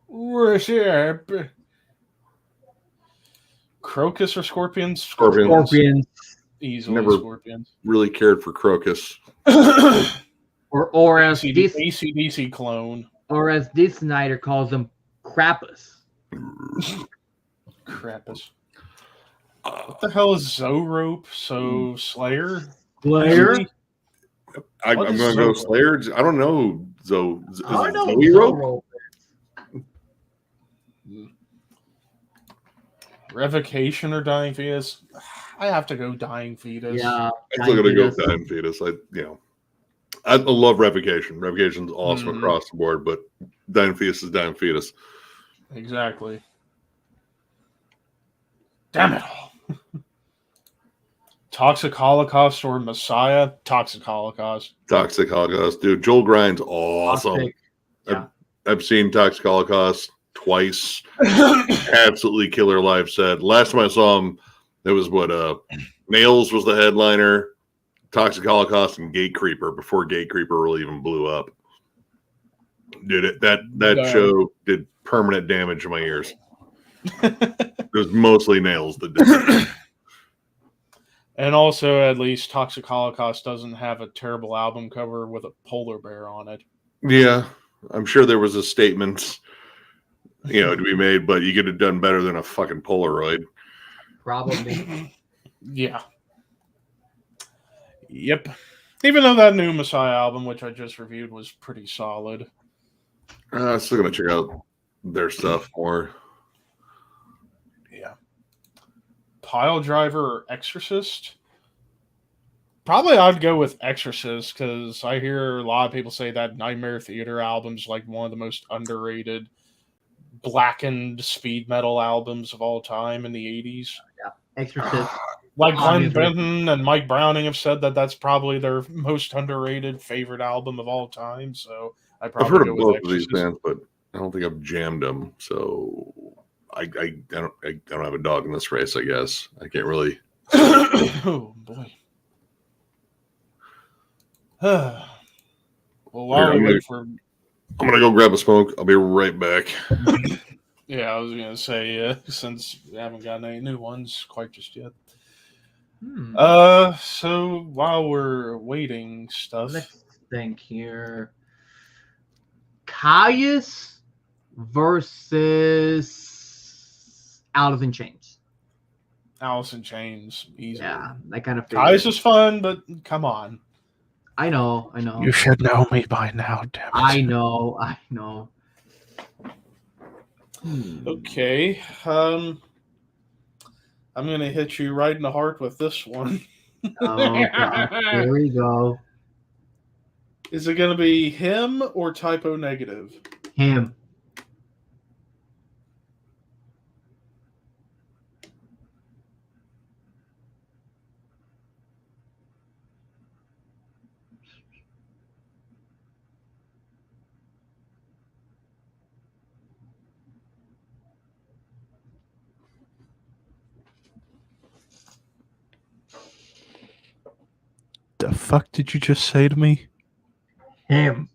Where's here? Crocus or Scorpions? Scorpions. Easily Never- Scorpions. Really cared for Crocus. Or as this ACDC clone. or as this Snyder calls them, Krampus. Krampus. What the hell is Zorope? So Slayer? Slayer? I'm What going is to go Zorope? Slayer. I don't know. I know Zoe Rope? Zorope. Revocation or Dying Fetus? I have to go Dying Fetus. Yeah. I'm still going to go Fetus. Dying Fetus. I love Revocation. Revocation's awesome Mhm. across the board, but Dying Fetus is Dying Fetus. Exactly. Damn it all. Toxic Holocaust or Messiah? Toxic Holocaust. Toxic Holocaust, dude. Joel Grind's awesome. Toxic. Yeah. I've seen Toxic Holocaust twice. Absolutely killer live set. Last time I saw him, it was Nails was the headliner, Toxic Holocaust, and Gate Creeper before Gate Creeper really even blew up. Dude, that Damn. show did permanent damage to my ears. It was mostly Nails that did it. And also, at least Toxic Holocaust doesn't have a terrible album cover with a polar bear on it. Yeah, I'm sure there was a statement, to be made, but you could have done better than a fucking Polaroid. Probably. Yeah. Yep. Even though that new Messiah album, which I just reviewed, was pretty solid. I'm still gonna check out their stuff more. Yeah. Pile Driver or Exorcist? Probably I'd go with Exorcist because I hear a lot of people say that Nightmare Theater album's like one of the most underrated blackened speed metal albums of all time in the 80s. Exorcist. Like Glenn Obviously. Benton and Mike Browning have said that that's probably their most underrated favorite album of all time. So I'd I've probably heard go of with both of these Exorcist. bands, but I don't think I've jammed them. So I don't have a dog in this race. I guess I can't really. Oh boy. Well, while we wait for I'm gonna go grab a smoke. I'll be right back. I was gonna say since we haven't gotten any new ones quite just yet. So while we're waiting stuff, Let's think here. Caius versus Alice in Chains. Alice in Chains, easily. Yeah, I kind of Guys is fun, but come on. I know. You should know me by now, damn it. I know. Okay. I'm gonna hit you right in the heart with this one. Okay, here we go. Is it gonna be him or typo negative? Him. The fuck did you just say to me? Him.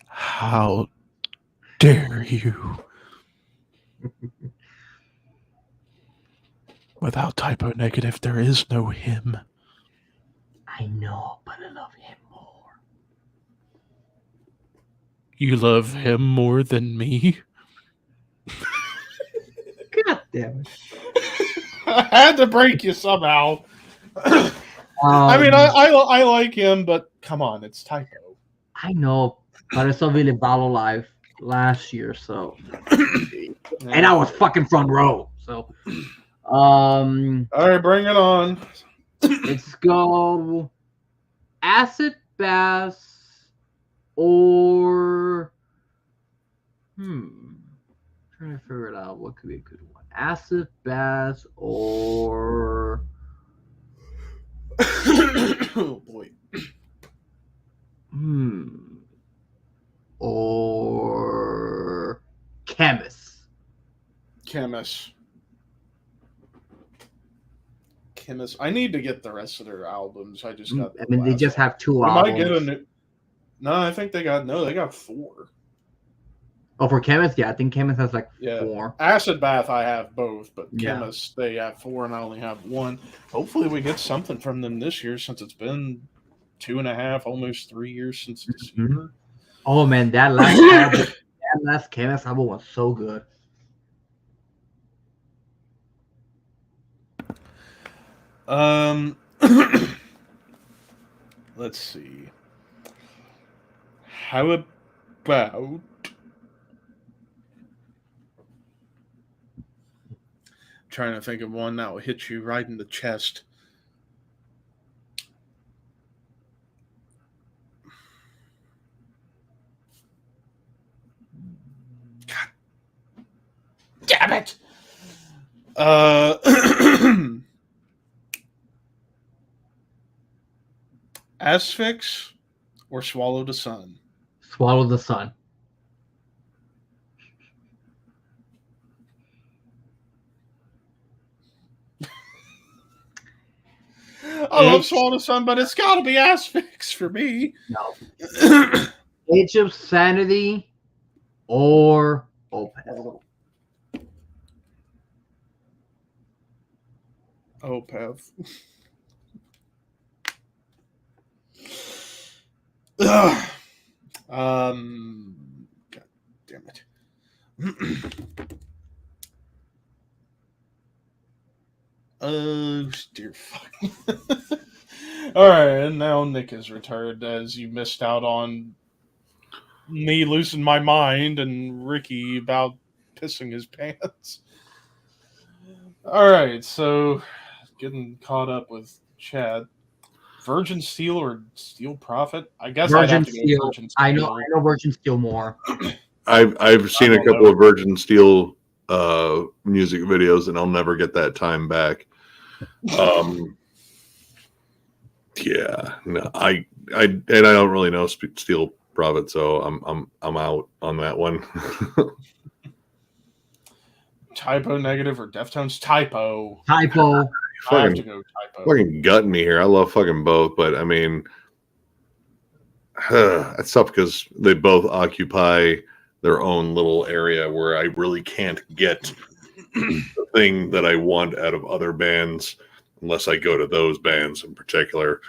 How dare you? Without typo negative, there is no him. I know, but I love him more. You love him more than me? God damn it. I had to break you somehow. I Um, mean, I like him, but come on, it's typo. I know, but I saw Billy Battle live last year, so and I was fucking front row. So, All right, bring it on. let's go. Acid Bass or trying to figure it out. What could be a good one? Acid Bass or Oh boy. or Chemist. Chemist. I need to get the rest of their albums. I just got. I mean, they just have 2 We albums. might get a new. No, I think they got 4. Oh, for Chemist, yeah, I think Chemist has like Yeah. 4. Acid Bath, I have both, but Yeah. Chemist, they have 4, and I only have 1. Hopefully, we get something from them this year, since it's been 2.5, almost 3 years since this year. Oh man, that last Chemist album was so good. Let's see. How about trying to think of one that will hit you right in the chest. God damn it! Asphyx or Swallow the Sun? Swallow the Sun. I love Swallow the Sun, but it's got to be Asphyx for me. No. Age of Sanity or Opeth. Opeth. God damn it. Oh, dear fuck. All right, and now Nick is returned as you missed out on me losing my mind and Ricky about pissing his pants. All right, so getting caught up with Chad. Virgin Steel or Steel Prophet? I guess I'd have to go Virgin Steel. I know Virgin Steel more. I've seen a couple of Virgin Steel music videos, and I'll never get that time back. Yeah, no, I don't really know Steel Prophet, so I'm out on that one. Typo negative or Deftones? Typo. Typo. I have to go typo. Fucking gutting me here. I love fucking both, but I mean, it's tough because they both occupy their own little area where I really can't get the thing that I want out of other bands, unless I go to those bands in particular.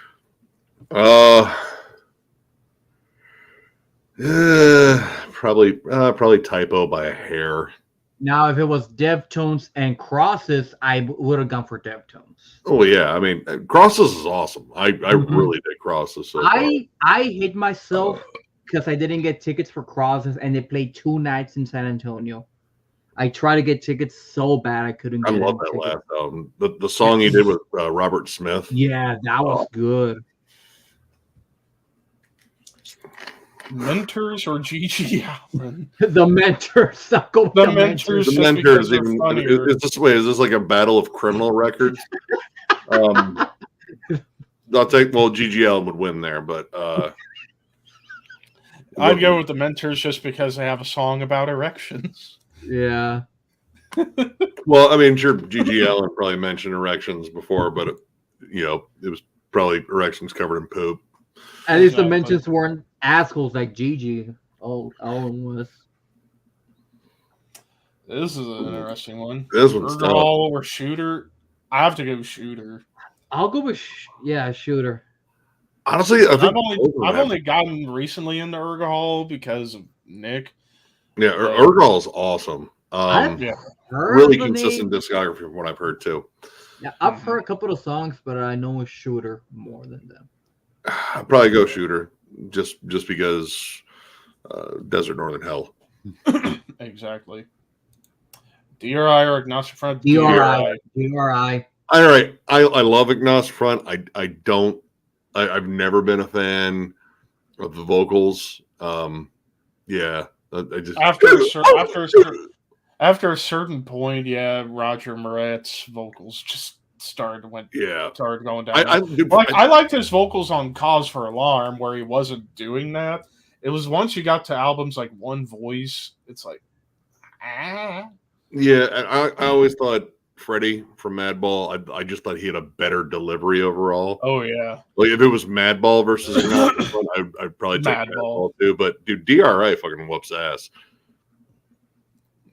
Probably Typo by a hair. Now, if it was Deftones and Crosses, I would have gone for Deftones. Oh yeah, I mean Crosses is awesome. I really dig Crosses so far. I hate myself because I didn't get tickets for Crosses, and they played 2 nights in San Antonio. I tried to get tickets so bad I couldn't I get love that tickets. last album. The song he did with Robert Smith. Yeah, that was good. Mentors or Gigi Allen? The Mentors. I'll go with The the Mentors. The Just Mentors. because they're Even funnier. is this like a battle of criminal records? I'll take. Well, Gigi Allen would win there, but I'd go with the Mentors just because they have a song about erections. Yeah. Well, I mean, sure, Gigi Allen probably mentioned erections before, but it was probably erections covered in poop. At least the Exactly. Mentors weren't assholes like Gigi. Owen was. This is an interesting one. This one's tough. Ergal or Shooter? I have to go Shooter. I'll go with Shooter. Honestly, I think I've only gotten recently into Ergal because of Nick. yeah, Ergal is awesome. Yeah. Really consistent discography from what I've heard too. Yeah, I've heard a couple of songs, but I know a Shooter more than them. I'd probably go Shooter just because Desert Northern Hell. Exactly. DRI or Agnostic Front? DRI. All right, I love Agnostic Front. I've never been a fan of the vocals. Yeah, I just after a certain point, yeah, Roger Moret's vocals just started going down. I liked his vocals on Cause for Alarm, where he wasn't doing that. It was once you got to albums like One Voice, it's like, Yeah, I always thought Freddie from Madball, I just thought he had a better delivery overall. Oh yeah, like if it was Madball versus Agnostic Front, I'd probably take Madball too. But dude, DRI fucking whoops ass.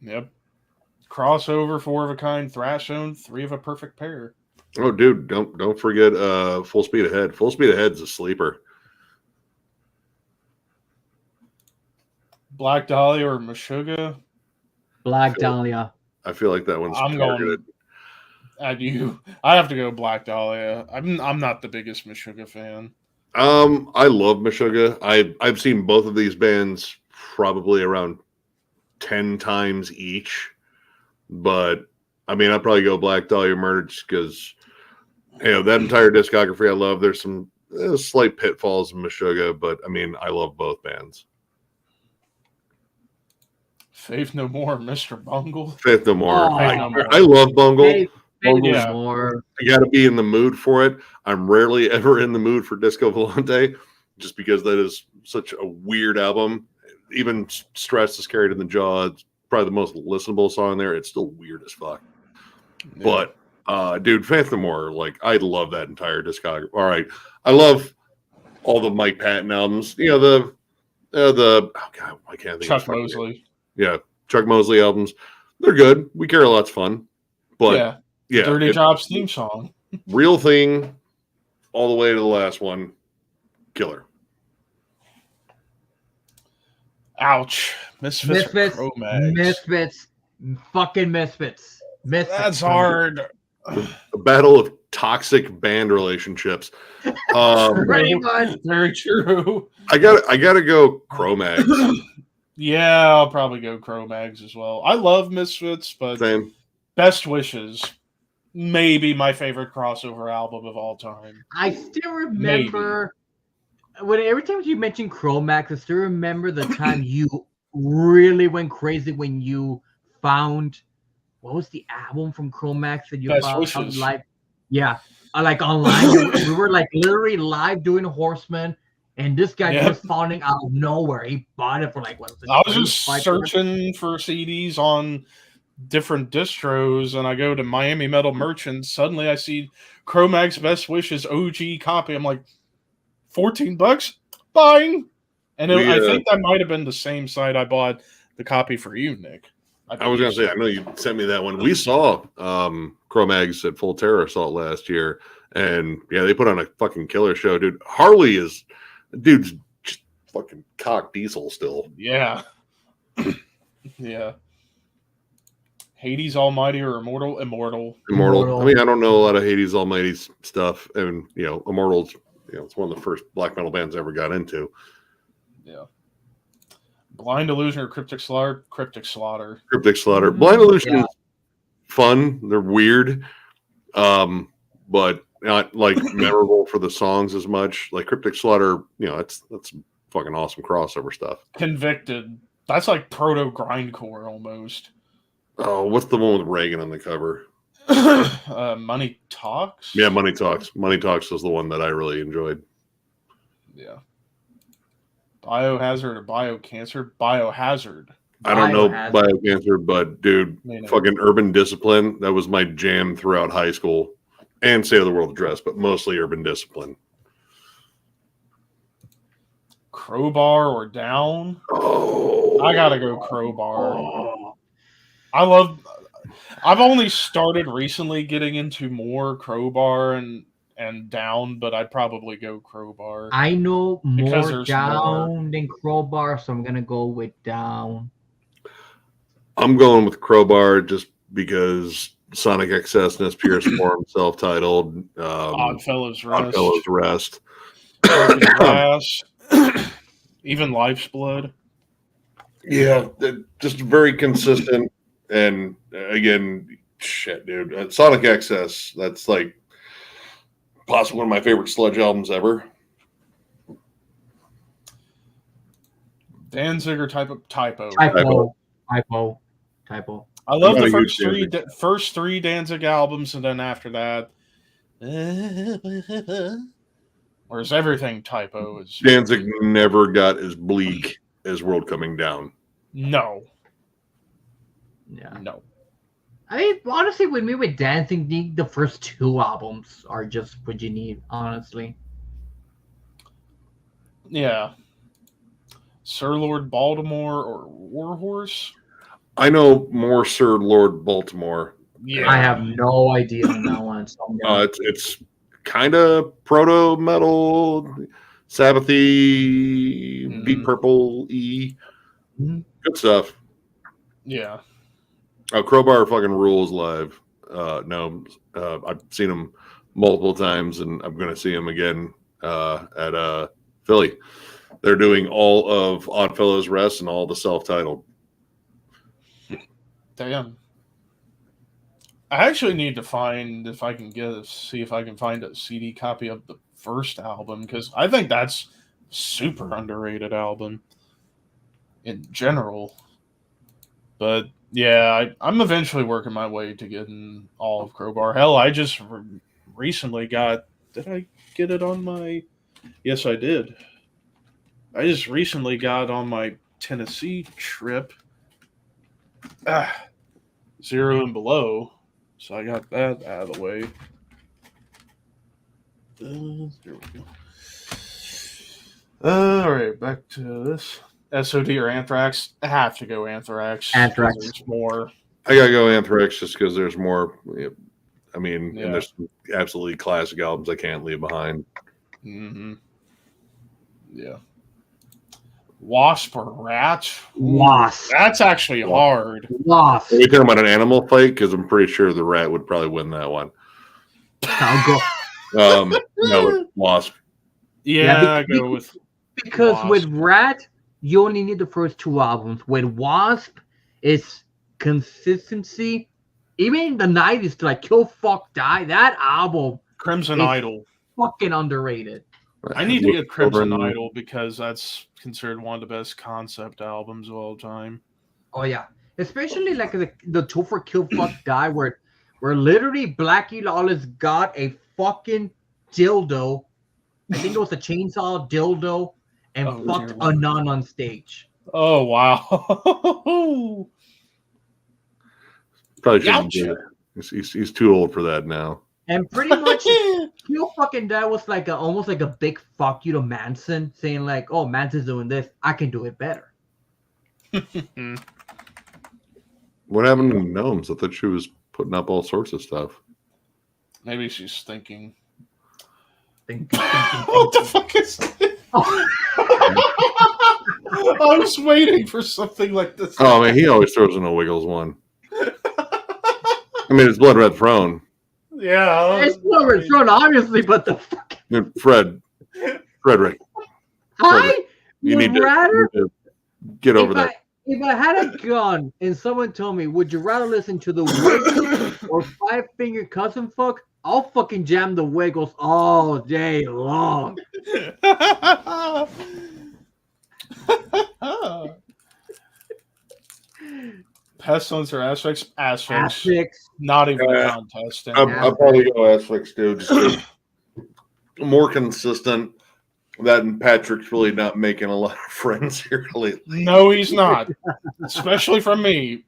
Yep. Crossover, 4 of a kind, Thrash Zone, 3 of a perfect pair. Oh, dude, don't forget Full Speed Ahead. Full Speed Ahead's a sleeper. Black Dahlia or Meshuggah? Black Dahlia. I feel like that one's targeted. I have to go Black Dahlia. I'm not the biggest Meshuggah fan. I love Meshuggah. I've seen both of these bands probably around 10 times each. But I mean, I'd probably go Black Dahlia Murder just because that entire discography I love. There's some slight pitfalls in Meshuggah, but I mean, I love both bands. Faith No More, Mr. Bungle. Faith No More. Oh, I love Bungle. Faith No More. I got to be in the mood for it. I'm rarely ever in the mood for Disco Volante, just because that is such a weird album. Even Stress is Carried in the Jaw. It's probably the most listenable song there. It's still weird as fuck. Yeah. But dude, Faith No More, like I love that entire discography. All right. I love all the Mike Patton albums. The oh god, I can't think Chuck of Mosley. Yeah, Chuck Mosley albums. They're good. We Care a Lot's fun. But yeah. Dirty Jobs theme song. Real Thing all the way to the last one. Killer. Ouch. Misfits. Fucking Misfits. That's hard. A battle of toxic band relationships. Pretty much. Very true. I gotta go Cro-Mags. Yeah, I'll probably go Cro-Mags as well. I love Misfits, but Same. Best Wishes, maybe my favorite crossover album of all time. I still remember every time you mention Cro-Mags, I still remember the time you really went crazy when you found what was the album from Cro-Mags that you Best found Wishes. live? Yeah, like online. We were like literally live doing Horseman. And this guy just falling out of nowhere. He bought it for like what? I was just searching for CDs on different distros, and I go to Miami Metal Merchant. Suddenly, I see Cro-Mags Best Wishes OG copy. I'm like, $14, buying. And I think that might have been the same site I bought the copy for you, Nick. I was gonna say, I know you sent me that one. We saw Cro-Mags at Full Terror Assault last year, and yeah, they put on a fucking killer show, dude. Harley is, dude's just fucking cock diesel still. Yeah. Yeah. Hades Almighty or Immortal? Immortal. Immortal. I mean, I don't know a lot of Hades Almighty's stuff, and Immortal's, it's one of the first black metal bands I ever got into. Yeah. Blind Illusion or Cryptic Slaughter? Cryptic Slaughter. Cryptic Slaughter. Blind Illusion is fun. They're weird, but not like memorable for the songs as much. Like Cryptic Slaughter, that's fucking awesome crossover stuff. Convicted. That's like proto grindcore almost. Oh, what's the one with Reagan on the cover? Money Talks? Yeah, Money Talks. Money Talks was the one that I really enjoyed. Yeah. Biohazard or Biocancer? Biohazard. I don't know Biocancer, but dude, fucking Urban Discipline, that was my jam throughout high school. And State of the World Address, but mostly Urban Discipline. Crowbar or Down? Oh, I gotta go Crowbar. I've only started recently getting into more Crowbar and Down, but I'd probably go Crowbar. I know Because more there's Down than Crowbar, so I'm gonna go with Down. I'm going with Crowbar just because Sonic XS Pierce Form, self-titled. Oddfellows Rest. Oddfellows Rest. Broken Glass. Even Life's Blood. Yeah, just very consistent. And again, shit, dude. Sonic XS, that's like possibly one of my favorite sludge albums ever. Danzig or Typo? Typo. I love I'm the not a huge first three Danzig albums, and then after that, whereas everything Typo is. Danzig never got as bleak as World Coming Down. No. Yeah. No. I mean, honestly, with me, with Dancing, the first two albums are just what you need, honestly. Yeah. Sir Lord Baltimore or Warhorse? I know more Sir Lord Baltimore. Yeah. I have no idea on that one. So It's kind of proto metal, Sabbathy, Deep Purple E. Good stuff. Yeah. Crowbar fucking rules live. No, I've seen him multiple times, and I'm going to see him again at Philly. They're doing all of Oddfellows Rest and all the self-titled. Damn. I actually need to find if I can see if I can find a CD copy of the first album, because I think that's super underrated album in general. But yeah, I'm eventually working my way to getting all of Crowbar. Hell, I just recently got. Did I get it on my? Yes, I did. I just recently got on my Tennessee trip. Zero and Below. So I got that out of the way. There we go. All right, back to this. SOD or Anthrax? I have to go Anthrax. Anthrax. There's more. I gotta go Anthrax just because there's more. I mean, Yeah. and there's some absolutely classic albums I can't leave behind. Mm-hmm. Yeah. Wasp or Rat? Wasp. That's actually hard. Wasp. Are we talking about an animal fight? Because I'm pretty sure the Rat would probably win that one. I'll go. No, Wasp. Yeah, I go with Because Wasp. with Rat, you only need the first two albums. With Wasp, it's consistency. Even in the 90s, like Kill Fuck Die, that album Crimson It's- Idol. fucking underrated. I need to get Crimson Idol because that's considered one of the best concept albums of all time. Oh yeah, especially like the two for Kill Fuck Die, where literally Blackie Lawless got a fucking dildo. I think it was a chainsaw dildo, and fucked a nun on stage. Oh wow! Probably shouldn't do it. He's too old for that now. And pretty much, Kill Fucking Die was like almost like a big fuck you to Manson, saying like, "Oh, Manson's doing this, I can do it better." What happened to Gnomes? I thought she was putting up all sorts of stuff. Maybe she's thinking. Think. What the fuck is that? Oh. I was waiting for something like this. Oh man, he always throws in a Wiggles one. I mean, it's Blood Red Throne. Yeah. It's Blood Throne, obviously, but the fuck. Frederick, I you would need to rather get over that. If I had a gun and someone told me, would you rather listen to the Wiggles or Five Finger Cousin Fuck? I'll fucking jam the Wiggles all day long. Pestilence or Asphyx? Asphyx. Asphyx. Not even a contest. I'll probably go Asphyx too. Just more consistent. That and Patrick's really not making a lot of friends here lately. No, he's not. Especially from me.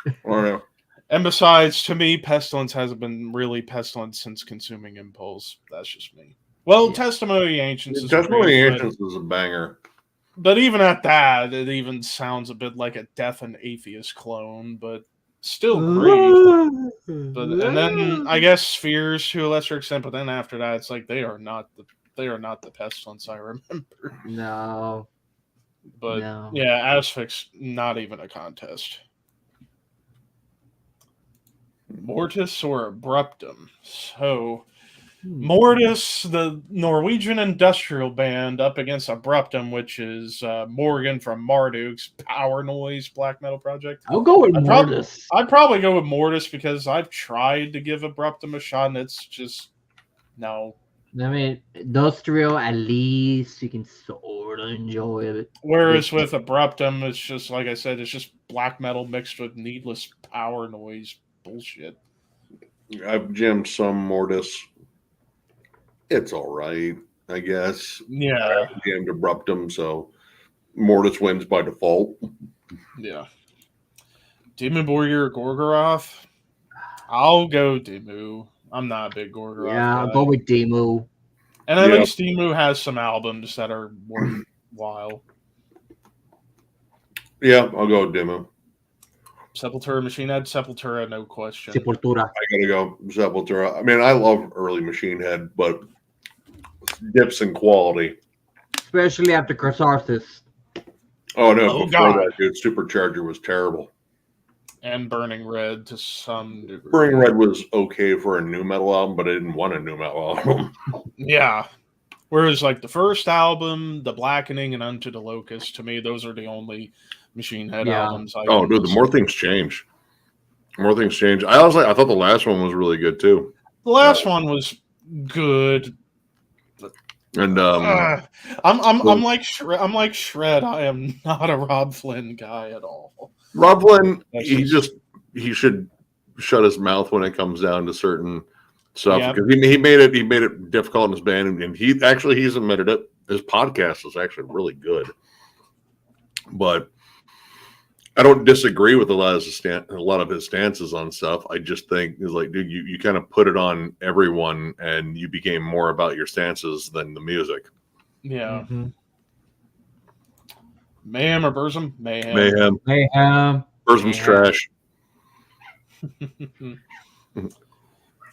I don't know. And besides, to me, Pestilence hasn't been really Pestilence since Consuming Impulse. That's just me. Well, Testimony Ancients is Testimony great, Ancients is a banger. but even at that, it even sounds a bit like a Death and Atheist clone, but still great. But and then I guess Spheres to a lesser extent, but then after that, it's like they are not the Pestilence I remember. No. But No. yeah, Asphyx, not even a contest. Mortis or Abruptum. So Mortis, the Norwegian industrial band, up against Abruptum, which is Morgan from Marduk's Power Noise black metal project. I'll go with Mortis. I'd probably go with Mortis because I've tried to give Abruptum a shot and it's just no. I mean, industrial, at least you can sort of enjoy it. Whereas with Abruptum, it's just, like I said, it's just black metal mixed with needless power noise bullshit. I've jammed some Mortis. It's all right, I guess. Yeah. I jammed Abruptum, so Mortis wins by default. Yeah. Demon Warrior Gorgoroth? I'll go Demu. I'm not a big Gorgoroth guy. I'll go with Demu. And at least Demu has some albums that are worthwhile. Yeah, I'll go with Demu. Sepultura, Machine Head, Sepultura, no question. Sepultura. I gotta go Sepultura. I mean, I love early Machine Head, but dips in quality. Especially after Catharsis. Oh no, Oh, before God. that, dude, Supercharger was terrible. And Burning Red to some degree. Burning Red was okay for a new metal album, but I didn't want a new metal album. Yeah. Whereas, like, the first album, The Blackening and Unto the Locust, to me, those are the only Machine Head albums I Oh, dude, the more things change. I thought the last one was really good too. The last one was good. And I'm like Shred. I am not a Rob Flynn guy at all. Rob Flynn, he should shut his mouth when it comes down to certain stuff because he made it difficult in his band, and he's admitted it. His podcast is actually really good, but I don't disagree with a lot of his stances on stuff. I just think it's like, dude, you kind of put it on everyone, and you became more about your stances than the music. Yeah. Mm-hmm. Mayhem or Burzum? Mayhem. Burzum's trash.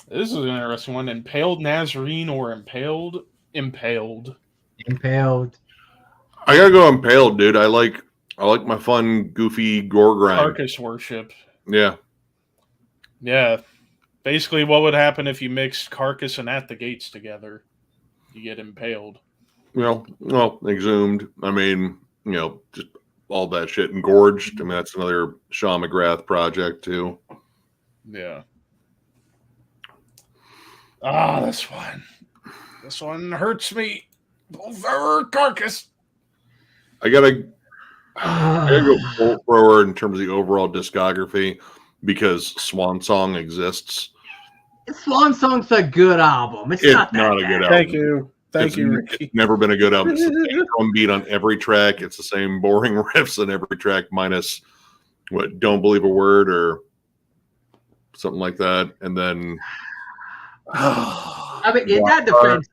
This is an interesting one. Impaled Nazarene or Impaled? Impaled. I gotta go Impaled, dude. I like my fun, goofy gore grind. Carcass worship. Yeah. Yeah. Basically, what would happen if you mixed Carcass and At the Gates together? You get Impaled. Well, Exhumed. I mean, just all that shit. Engorged. I mean, that's another Sean McGrath project, too. Yeah. This one. This one hurts me. Carcass. I gotta go full forward in terms of the overall discography because Swan Song exists. Swan Song's a good album. It's not a good album. Thank you. Thank you, Ricky. It's never been a good album. It's the same drum beat on every track. It's the same boring riffs on every track, minus what Don't Believe a Word or something like that. And then I mean, in that defense,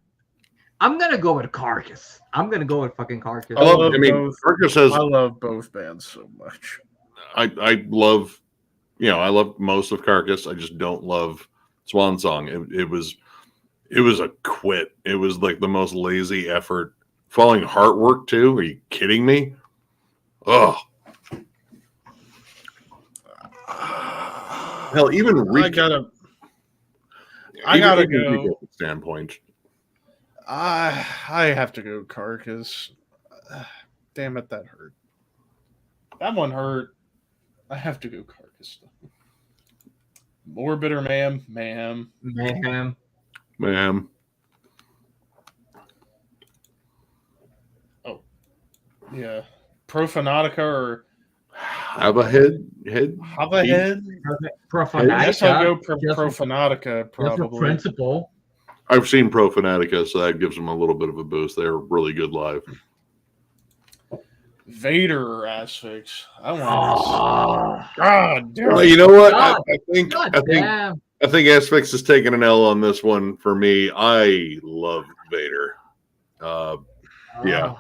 I'm gonna go with Carcass. I'm gonna go with fucking Carcass. Carcass has. I love both bands so much. I love I love most of Carcass. I just don't love Swan Song. It was a quit. It was like the most lazy effort. Falling Heartwork too? Are you kidding me? Oh. Hell, even I gotta go. Standpoint. I have to go Carcass. Damn it, that hurt. That one hurt. I have to go Carcass. Morbid or Mayhem? Mayhem. Ma'am. Oh, yeah. Profanatica or Have a head. Have a head? Profanatica. I guess I'll go Just- Profanatica, Just for probably. principle. I've seen Pro Fanatica, so that gives them a little bit of a boost. They're really good live. Vader or Asphyx. I want Oh, God damn Well, it. you know what? God, I think damn. Asphyx is taking an L on this one for me. I love Vader. Yeah. Oh.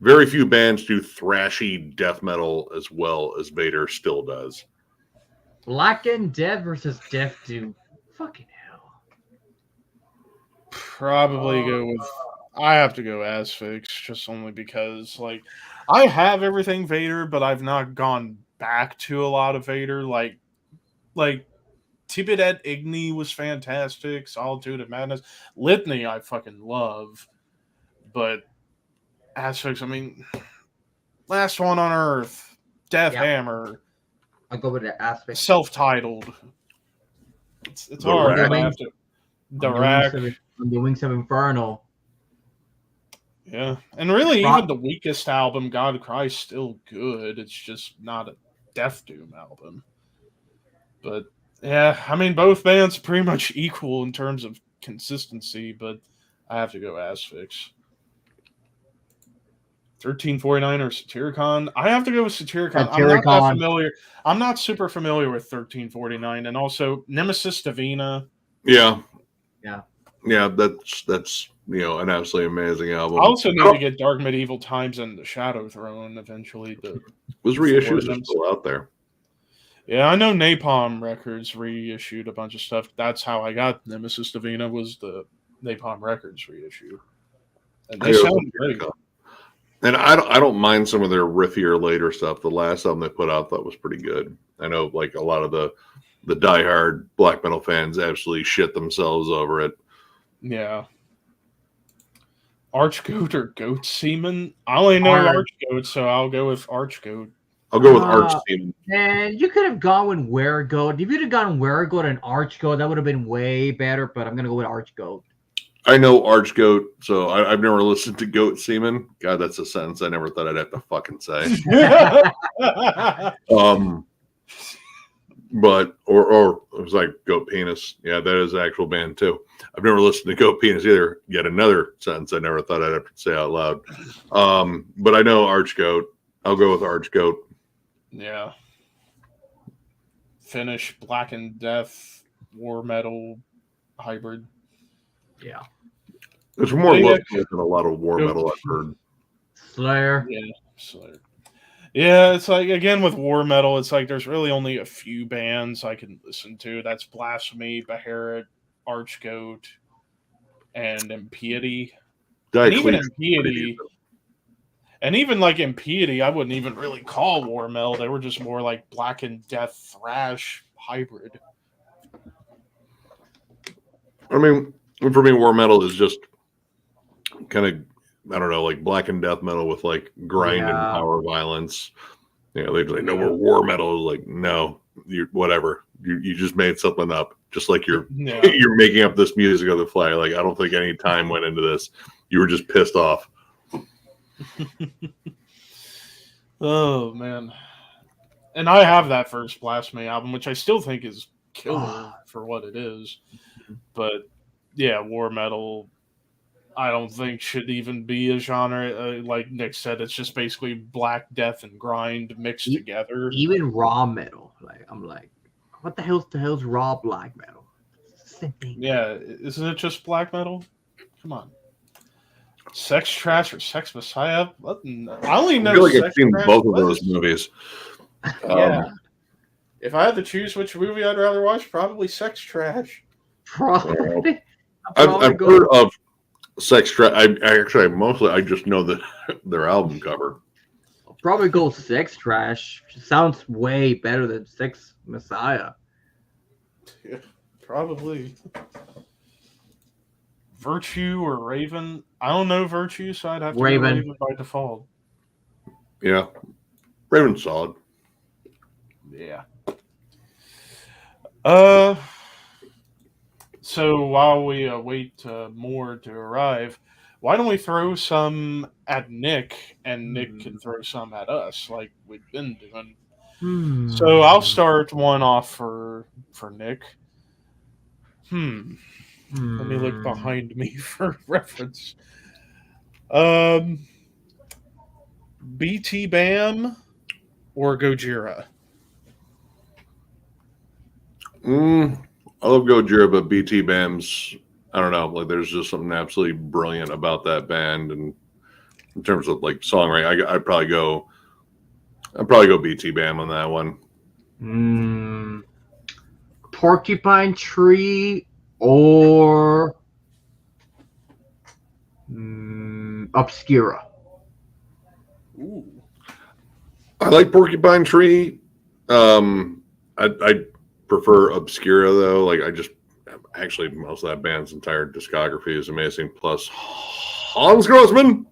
Very few bands do thrashy death metal as well as Vader still does. Black and Death versus Death Doom. Fucking hell. Probably go with. I have to go Asphyx, just only because, like, I have everything Vader, but I've not gone back to a lot of Vader. Like Tibet et Igni was fantastic. Solitude of Madness. Litany, I fucking love. But Asphyx, I mean, Last One on Earth, Death Yeah. Hammer, I'll go with the Aspect. self-titled. It's The hard. Rack. I have to. The Rack. On the Wings of Inferno. Yeah, and really, Rock- even the weakest album, God Cry, still good. It's just not a Death Doom album. But yeah, I mean, both bands pretty much equal in terms of consistency. But I have to go Asphyx. 1349 or Satyricon. I have to go with Satyricon. I'm not that Satyricon. familiar. I'm not super familiar with 1349, and also Nemesis Divina. Yeah. Yeah. Yeah, that's an absolutely amazing album. I also need to get Dark Medieval Times and the Shadow Throne eventually. Those reissues are them. still out there. Yeah, I know Napalm Records reissued a bunch of stuff. That's how I got Nemesis Divina, was the Napalm Records reissue. And they sound great. And I don't mind some of their riffier later stuff. The last album they put out I thought was pretty good. I know like a lot of the diehard black metal fans absolutely shit themselves over it. Yeah. Archgoat or Goat Seaman? I only know Archgoat, so I'll go with Archgoat. I'll go with Arch Team. Man, you could have gone with Weregoat. If you'd have gone Weregoat and Archgoat, that would have been way better, but I'm going to go with Archgoat. I know Archgoat, so I've never listened to Goat Seaman. God, that's a sentence I never thought I'd have to fucking say. But or it was like Goat Penis. Yeah, that is an actual band too. I've never listened to Goat Penis either. Yet another sentence I never thought I'd have to say out loud. But I know Archgoat. I'll go with Archgoat. Yeah. Finnish Black and Death war metal hybrid. Yeah. There's more love than a lot of war metal I've heard. Slayer. Yeah, Slayer. Yeah, it's like, again, with war metal, it's like there's really only a few bands I can listen to. That's Blasphemy, Beharit, Archgoat, and Impiety. And even Impiety, and even like Impiety, I wouldn't even really call war metal. They were just more like Black and Death thrash hybrid. I mean, for me, war metal is just kind of, I don't know, like black and death metal with like grind and power violence. They're like, no, we're war metal. Like, no, you whatever. You just made something up. Just like you're making up this music on the fly. Like, I don't think any time went into this. You were just pissed off. Oh man. And I have that first Blasphemy album, which I still think is killer for what it is. But yeah, war metal, I don't think should even be a genre. Like Nick said, it's just basically black death and grind mixed together. Even raw metal, like I'm like, what the hell's raw black metal? It's the same thing. Yeah, isn't it just black metal? Come on. Sex Trash or Sex Messiah? What? I only know. I feel like Sex I've seen Trash. both of those movies. Yeah. If I had to choose which movie I'd rather watch, probably Sex Trash. Probably. I've heard of Sex Trash. I just know that their album cover. Probably go Sex Trash. Sounds way better than Sex Messiah. Yeah, probably. Virtue or Raven? I don't know Virtue, so I'd have to Raven. go Raven by default. Yeah, Raven's solid. Yeah. So while we wait more to arrive, why don't we throw some at Nick, and Nick can throw some at us, like we've been doing. So I'll start one off for Nick. Let me look behind me for reference. BT Bam or Gojira? I love Gojira, but BT Bam's, I don't know, like there's just something absolutely brilliant about that band, and in terms of like songwriting, I'd probably go BT Bam on that one. Porcupine Tree or Obscura. Ooh. I like Porcupine Tree. I prefer Obscura though. Like actually most of that band's entire discography is amazing. Plus Hans Grossman.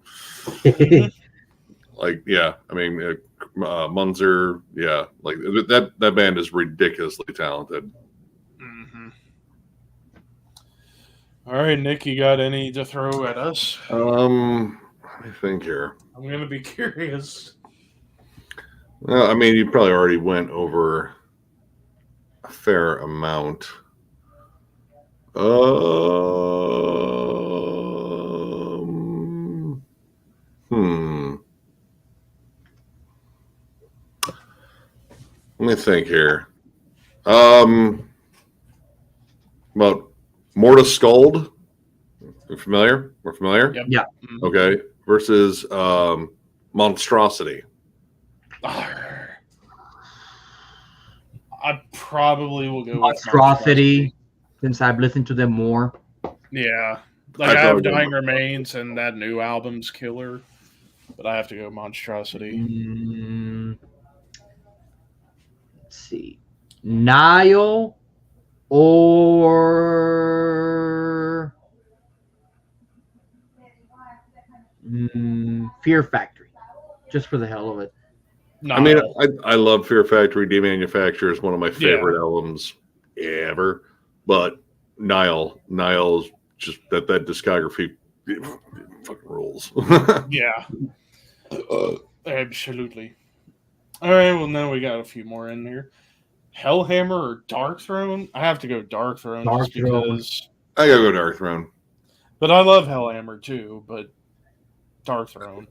Like yeah, I mean Munzer. Yeah, like that band is ridiculously talented. Mm-hmm. All right, Nick, you got any to throw at us? I think here. I'm gonna be curious. I mean, you probably already went over a fair amount. Let me think here. About Mortis Scald. You familiar? We're familiar? Yep. Yeah. Okay. Versus Monstrosity. I probably will go with Monstrosity, since I've listened to them more. Yeah. Like I have Dying Remains and that new album's killer, but I have to go Monstrosity. Let's see. Nile or Fear Factory, just for the hell of it. No. I mean, I love Fear Factory. Demanufacture is one of my favorite albums ever. But Nile's just that discography fucking rules. Yeah. Absolutely. All right, well, now we got a few more in here. Hellhammer or Dark Throne? I have to go Dark Throne because I gotta go Dark Throne. But I love Hellhammer too, but Dark Throne.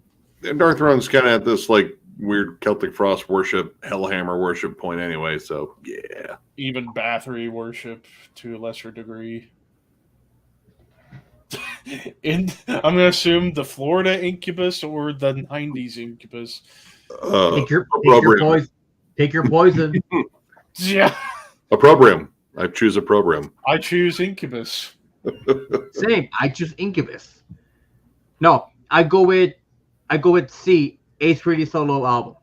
Dark Throne's kind of at this like weird Celtic Frost worship, Hellhammer worship point anyway, so yeah. Even Bathory worship to a lesser degree. I'm going to assume the Florida Incubus or the 90s Incubus. Take your poison. Yeah. Opprobrium. I choose Opprobrium. I choose Incubus. Same. I choose Incubus. No, I go with C. Ace Frehley solo album.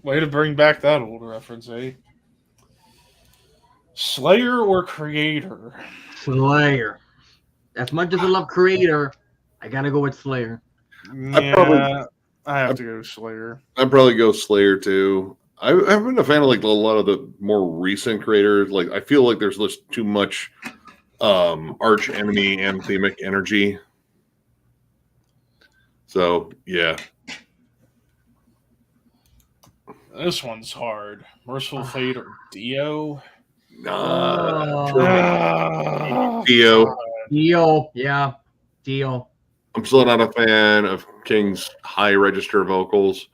Way to bring back that old reference, eh? Slayer or Creator? Slayer. As much as I love Creator, I gotta go with Slayer. Yeah, I have to go Slayer. I'd probably go Slayer too. I've been a fan of like a lot of the more recent creators. Like I feel like there's just too much arch enemy anthemic energy. So yeah. This one's hard. Merciful Fate or Dio? Dio. Dio, yeah. Dio. I'm still not a fan of King's high register vocals.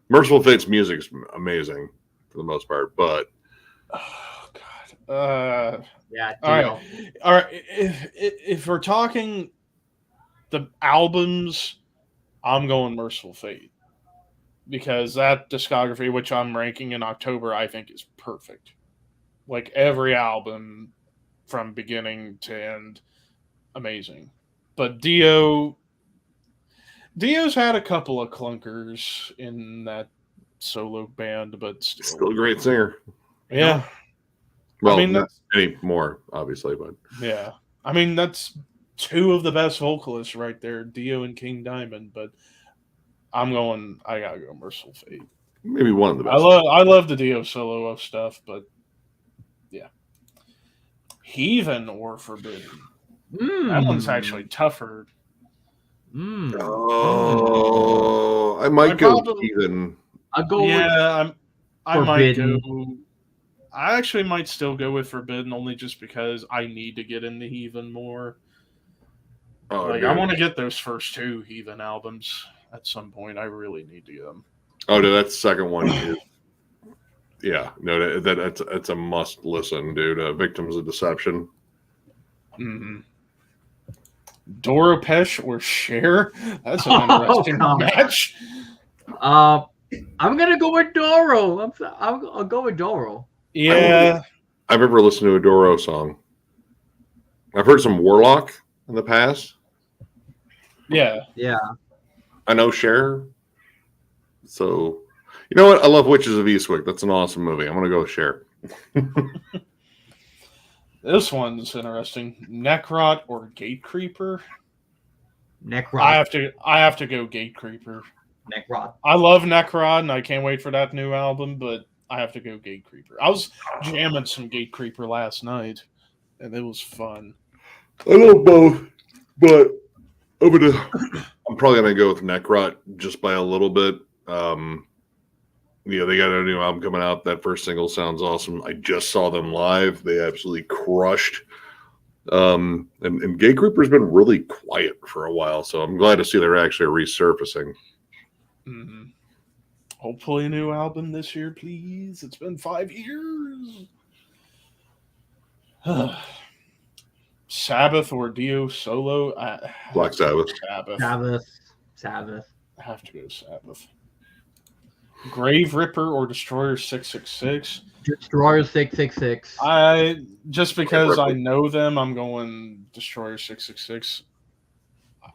Merciful Fate's music's amazing for the most part, but oh god. Yeah, Dio. All right. If we're talking the albums, I'm going Merciful Fate. because that discography, which I'm ranking in October, I think is perfect. Like every album from beginning to end, amazing. But Dio's had a couple of clunkers in that solo band, but Still still, a great singer. yeah. Well, I mean, not that's anymore, obviously, but yeah. I mean, that's two of the best vocalists right there, Dio and King Diamond. But I'm going. I gotta go Merciful Fate. maybe one of the I best. love the Dio solo stuff, but yeah, Heathen or Forbidden. That one's actually tougher. Oh, I might I go probably Heathen. I'll go with Yeah, I might go. Forbidden. I actually might still go with Forbidden only just because I need to get into Heathen more. Oh, Like dude. I want to get those first two Heathen albums at some point. I really need to get them. Oh, dude, that second one is. Yeah, no, that's a must listen, dude. Victims of Deception. Mm-hmm. Doro Pesh or Cher? That's an Oh, interesting come match. I'm gonna go with Doro. I'll go with Doro. Yeah, I've ever listened to a Doro song. I've heard some Warlock in the past. yeah. Yeah. I know Cher. So, you know what? I love Witches of Eastwick. That's an awesome movie. I'm gonna go with Cher. This one's interesting. Necrot or Gatecreeper? Necrot. I have to go Gatecreeper. Necrot. I love Necrot and I can't wait for that new album, but I have to go Gatecreeper. I was jamming some Gatecreeper last night, and it was fun. I love both, but I'm probably gonna go with Necrot just by a little bit. They got a new album coming out. That first single sounds awesome. I just saw them live. They absolutely crushed. And Gatecreeper's been really quiet for a while, so I'm glad to see they're actually resurfacing. Mm-hmm. Hopefully, a new album this year, please. It's been 5 years. Sabbath or Dio solo? Black Sabbath. Sabbath. I have to go Sabbath. Grave Ripper or Destroyer 666? Destroyer 666. Just because I know them, I'm going Destroyer 666.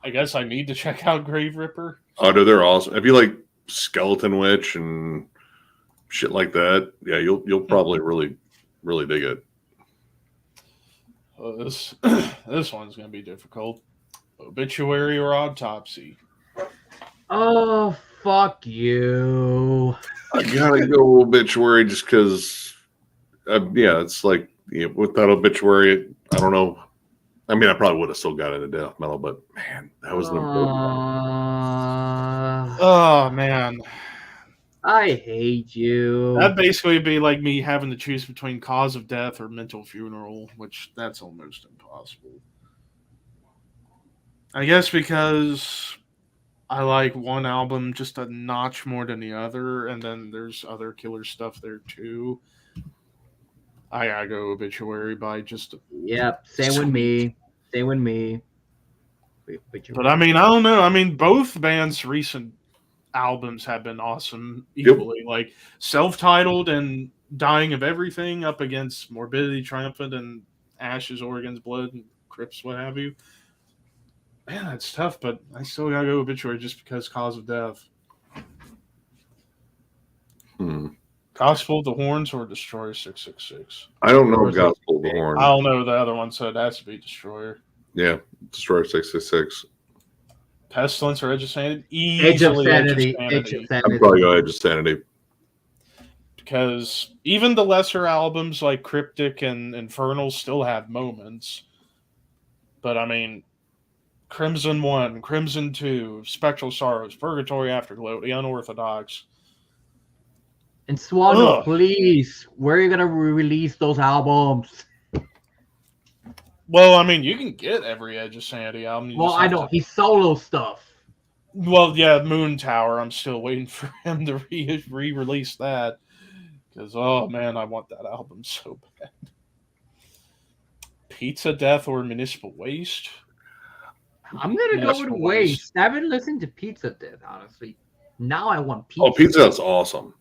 I guess I need to check out Grave Ripper. Oh, dude, they're awesome. If you like Skeleton Witch and shit like that, yeah, you'll probably really dig it. This one's gonna be difficult. Obituary or Autopsy? Oh, fuck you. I gotta go Obituary just because, it's like with that Obituary, I don't know. I mean, I probably would have still got into death metal, but man, that was an important one. Oh man, I hate you. that'd basically be like me having to choose between Cause of Death or Mental Funeral, which that's almost impossible. I guess because I like one album just a notch more than the other, and then there's other killer stuff there too. I gotta go Obituary by just. Yep, same with me. But I mean, I don't know. I mean, both bands' recent albums have been awesome equally. Like Self-Titled and Dying of Everything up against Morbidity Triumphant and Ashes, Organs, Blood, and Crips, what have you. Man, that's tough, but I still gotta go Obituary just because Cause of Death. Gospel of the Horns or Destroyer 666? I don't know Gospel of the Horn. I don't know the other one, so it has to be Destroyer. Yeah, Destroyer 666. Pestilence or Edge of Sanity? Edge of Easily Sanity. I'm probably going Edge of Sanity. Because even the lesser albums like Cryptic and Infernal still have moments. But I mean, Crimson 1, Crimson 2, Spectral Sorrows, Purgatory Afterglow, The Unorthodox. And Swallow, Ugh. please, where are you gonna release those albums? Well, I mean, you can get every Edge of Sanity album. Well, I know he's solo stuff. Well, yeah, Moon Tower. I'm still waiting for him to re-release that. Because, oh man, I want that album so bad. Pizza Death or Municipal Waste? I'm gonna go with Waste. I haven't listened to Pizza Death, honestly. Now I want pizza. Oh, Pizza Hut's awesome.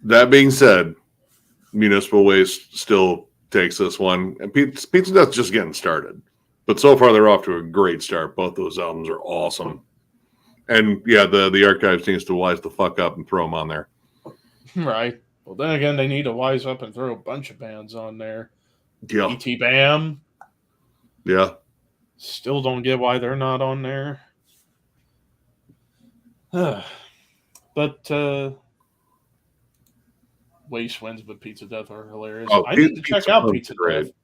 That being said, Municipal Waste still takes this one. And Pizza Hut's just getting started. But so far, they're off to a great start. Both those albums are awesome. And yeah, the archives needs to wise the fuck up and throw them on there. Right. Well, then again, they need to wise up and throw a bunch of bands on there. Yeah. E.T. Bam. Yeah. Still don't get why they're not on there. But Waste wins, but Pizza Death are hilarious. Oh, I need to check out Pizza great. Death.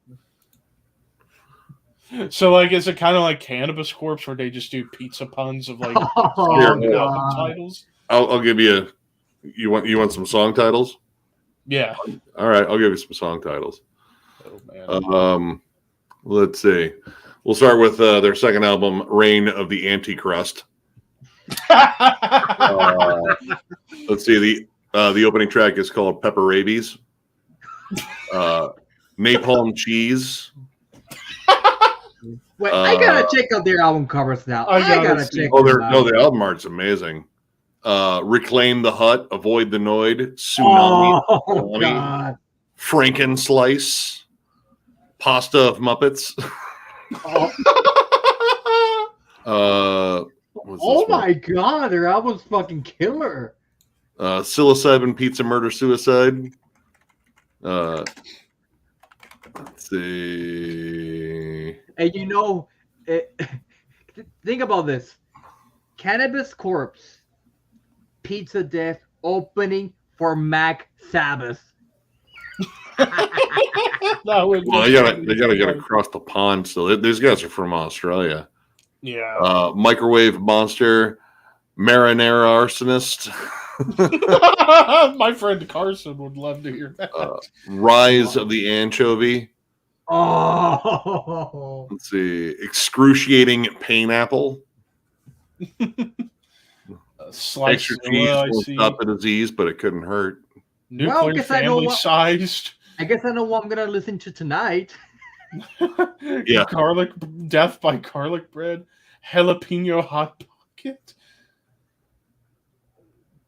So, like, is it kind of like Cannabis Corpse where they just do pizza puns of like song and album titles? I'll give you. You want some song titles? Yeah. All right, I'll give you some song titles. Oh man. Let's see. We'll start with their second album, Reign of the Antichrist. Let's see. The opening track is called Pepper Rabies. Napalm Cheese. Wait, I gotta check out their album covers now. I gotta check. Oh, the album art's amazing. Reclaim the Hut, Avoid the Noid, Tsunami, God. Franken Slice, Pasta of Muppets. Oh my God, their album's fucking killer. Psilocybin, Pizza, Murder, Suicide. Let's see. And think about this. Cannabis Corpse, Pizza Death opening for Mac Sabbath. Well, they gotta get across the pond still. These guys are from Australia. Yeah. Microwave Monster, Marinara Arsonist. My friend Carson would love to hear that. Rise of the Anchovy. Oh. Let's see. Excruciating Painapple. Extra cheese won't stop the disease, but it couldn't hurt. Nuclear family sized. I guess I know what I'm gonna listen to tonight. Yeah. Garlic Death by Garlic Bread. Jalapeno Hot Pocket.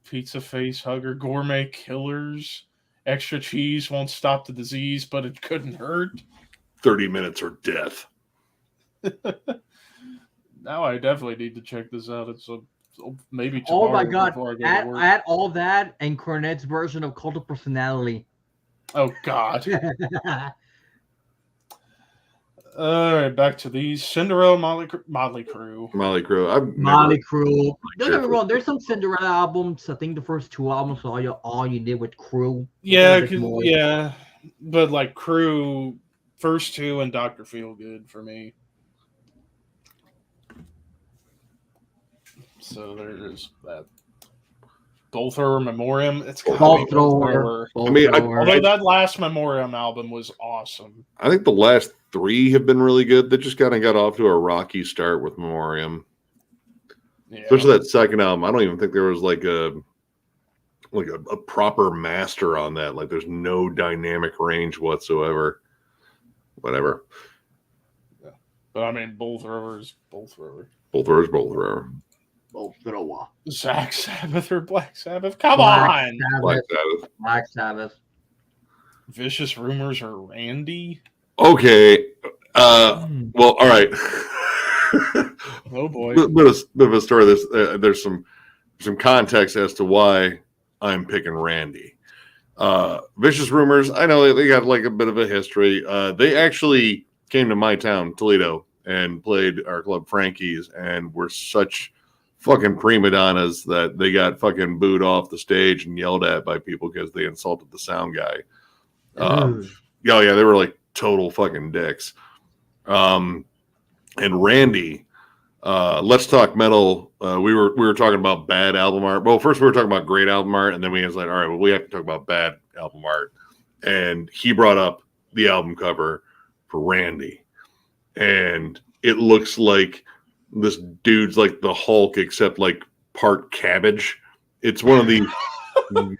Pizza Face Hugger. Gourmet Killers. Extra cheese won't stop the disease, but it couldn't hurt. 30 minutes or death. Now I definitely need to check this out. It's maybe Oh my tomorrow God! before I go to work. Add all that and Cornette's version of Cult of Personality. Oh God! All right, back to these Cinderella Motley Crue. Motley Crue. Motley Crue. Don't get me wrong. There's some Cinderella albums. I think the first two albums are all you did with Crue. Yeah, yeah, but like Crue, first two and Dr. Feelgood for me. So there's that. Bolt Thrower Memoriam. It's Bolt Thrower. Although that last Memoriam album was awesome. I think the last three have been really good. They just kind of got off to a rocky start with Memoriam. Yeah. Especially that second album. I don't even think there was like a proper master on that. Like there's no dynamic range whatsoever. Whatever. Yeah. But I mean, Bolt Thrower's Bolt Thrower. Bolt Thrower's Bolt Thrower. Bolt Thrower. Black Sabbath or Black Sabbath? Come on! Black Sabbath. Black Sabbath. Vicious Rumors or Randy? Okay. Well, all right. Oh boy. Bit of a story. There's some context as to why I'm picking Randy. Vicious Rumors. I know they got like a bit of a history. They actually came to my town, Toledo, and played our club Frankie's, and were such fucking prima donnas that they got fucking booed off the stage and yelled at by people because they insulted the sound guy. Yeah, they were like total fucking dicks. And Randy, Let's Talk Metal. We were talking about bad album art. Well, first we were talking about great album art, and then we was like, all right, well, we have to talk about bad album art. And he brought up the album cover for Randy, and it looks like this dude's like the Hulk, except like part cabbage. It's one of the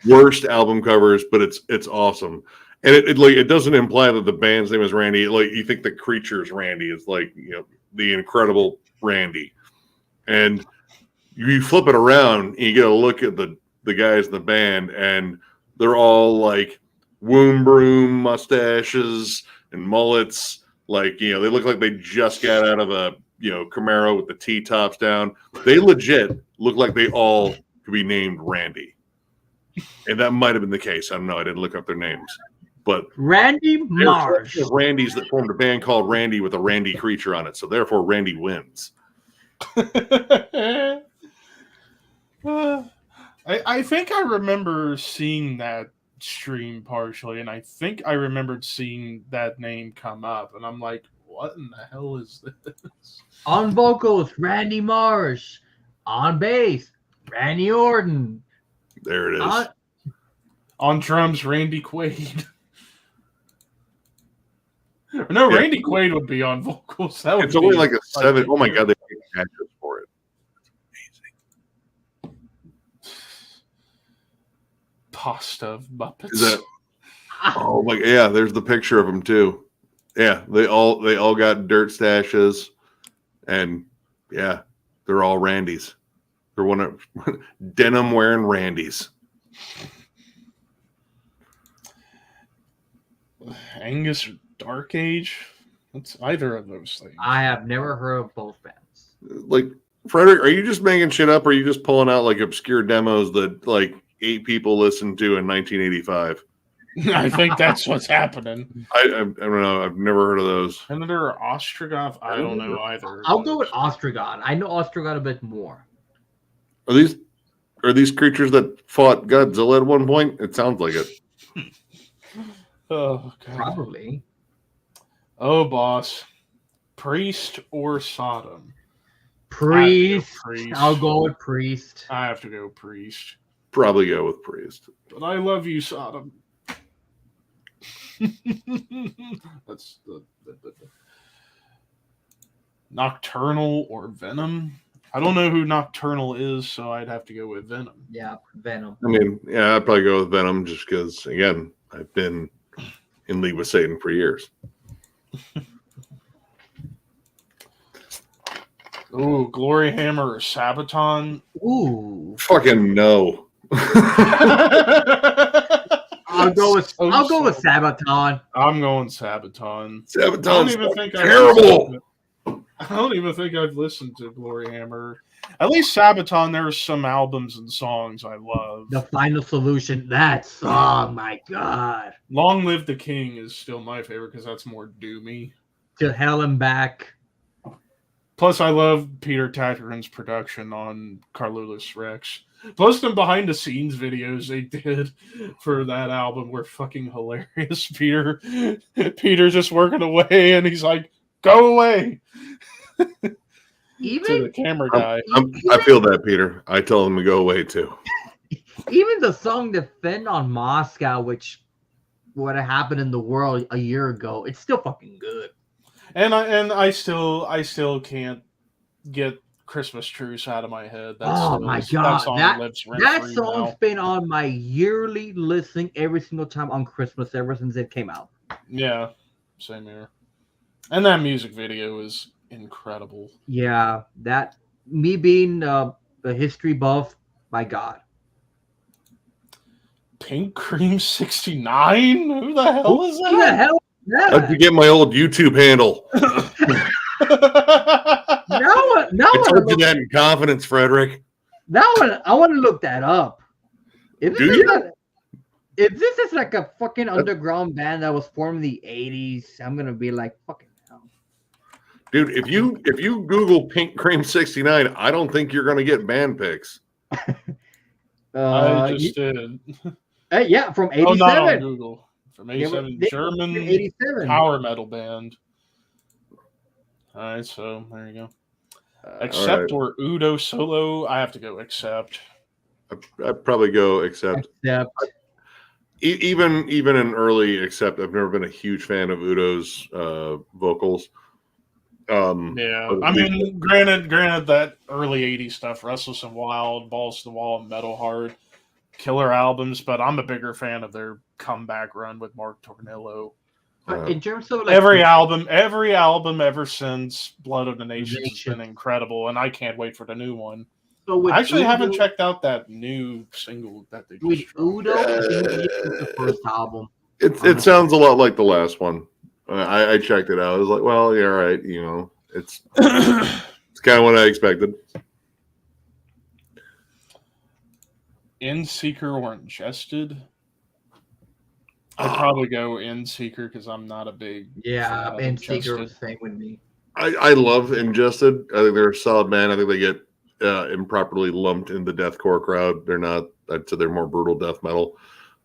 worst album covers, but it's awesome. And it doesn't imply that the band's name is Randy. Like you think the Creature's Randy is like, the incredible Randy. And you flip it around and you get a look at the guys in the band, and they're all like womb broom mustaches and mullets. Like, they look like they just got out of a, Camaro with the T-tops down. They legit look like they all could be named Randy. And that might have been the case. I don't know. I didn't look up their names. But Randy Marsh. there's Randys that formed a band called Randy with a Randy creature on it. So therefore, Randy wins. I think I remember seeing that stream partially, and I think I remembered seeing that name come up, and I'm like, what in the hell is this? On vocals, Randy Marsh. On bass, Randy Orton. There it is. On drums, Randy Quaid. No, Yeah. Randy Quaid would be on vocals. That would It's only be like a 7. Oh my God, they make patches for it. pasta of Muppets. Is that? Oh my, yeah. There's the picture of them too. Yeah, they all got dirt stashes, and yeah, they're all Randys. They're one of denim wearing Randys. Angus Dark Age? What's either of those things? I have never heard of both bands. Like, Frederick, are you just making shit up, or are you just pulling out like obscure demos that like 8 people listened to in 1985? I think that's what's happening. I don't know. I've never heard of those. Senator Ostrogoth? I don't know either. I'll go with Ostrogoth. I know Ostrogoth a bit more. Are these creatures that fought Godzilla at one point? It sounds like it. Oh, God. Probably. Oh, boss. Priest or Sodom? Priest. Priest. I'll go with Priest. I have to go Priest. Probably go with Priest. But I love you, Sodom. That's the Nocturnal or Venom. I don't know who Nocturnal is, so I'd have to go with Venom. Yeah, Venom. I mean, yeah, I'd probably go with Venom just because, again, I've been in league with Satan for years. Oh, Glory Hammer or Sabaton? Ooh. Fucking no. I'll go with Sabaton. I'm going Sabaton. Sabaton's I've terrible. I don't even think I've listened to Glory Hammer. At least Sabaton, there are some albums and songs I love. The Final Solution. That song, my God. Long Live the King is still my favorite because that's more doomy. To Hell and Back. Plus, I love Peter Tatteran's production on Carlulus Rex. Plus, the behind-the-scenes videos they did for that album were fucking hilarious. Peter just working away, and he's like, "Go away!" To the Even camera guy. I feel that, Peter. I tell him to go away too. even the song Defend on Moscow, which would have happened in the world a year ago, it's still fucking good. And I still can't get Christmas Truce out of my head. My God. That song lives That rent-free song's now. been on my yearly listening every single time on Christmas ever since it came out. Yeah, same here. And that music video is incredible. Yeah, that me being a history buff, my God. Pink Cream 69? Who the hell is Who the that? hell is I'd that? forget my old YouTube handle. Now I told you that in confidence, Frederick. I want to look that up. If Do this, you? if this is like a fucking underground band that was formed in the 80s, I'm gonna be like, fucking hell. Dude, if you Google Pink Cream 69, I don't think you're gonna get band pics. I just did. Yeah, from Oh, not on 87. Google. From Yeah, 87. they- German 87. power metal band. All right, so there you go. Accept all or Udo solo? I have to go accept. I'd probably go accept. Except, Even in early accept, I've never been a huge fan of Udo's vocals. Yeah, but I mean, granted, that early '80s stuff, Restless and Wild, Balls to the Wall, and Metal Hard, killer albums. But I'm a bigger fan of their comeback run with Mark Tornillo. but in terms of like Every album ever since Blood of the Nations has been incredible, and I can't wait for the new one. So with I actually haven't Udo, checked out that new single that they with just dropped. Udo, I think it was the first album. It sounds a lot like the last one. I checked it out. I was like, well, yeah, all right. You know, it's kind of what I expected. Seeker or Ingested? I'd probably go Seeker because I'm not a big Yeah, fan of Ben Seeker Ingested. was the same with me. I love Ingested. I think they're a solid band. I think they get improperly lumped in the deathcore crowd. They're not. I'd say they're more brutal death metal.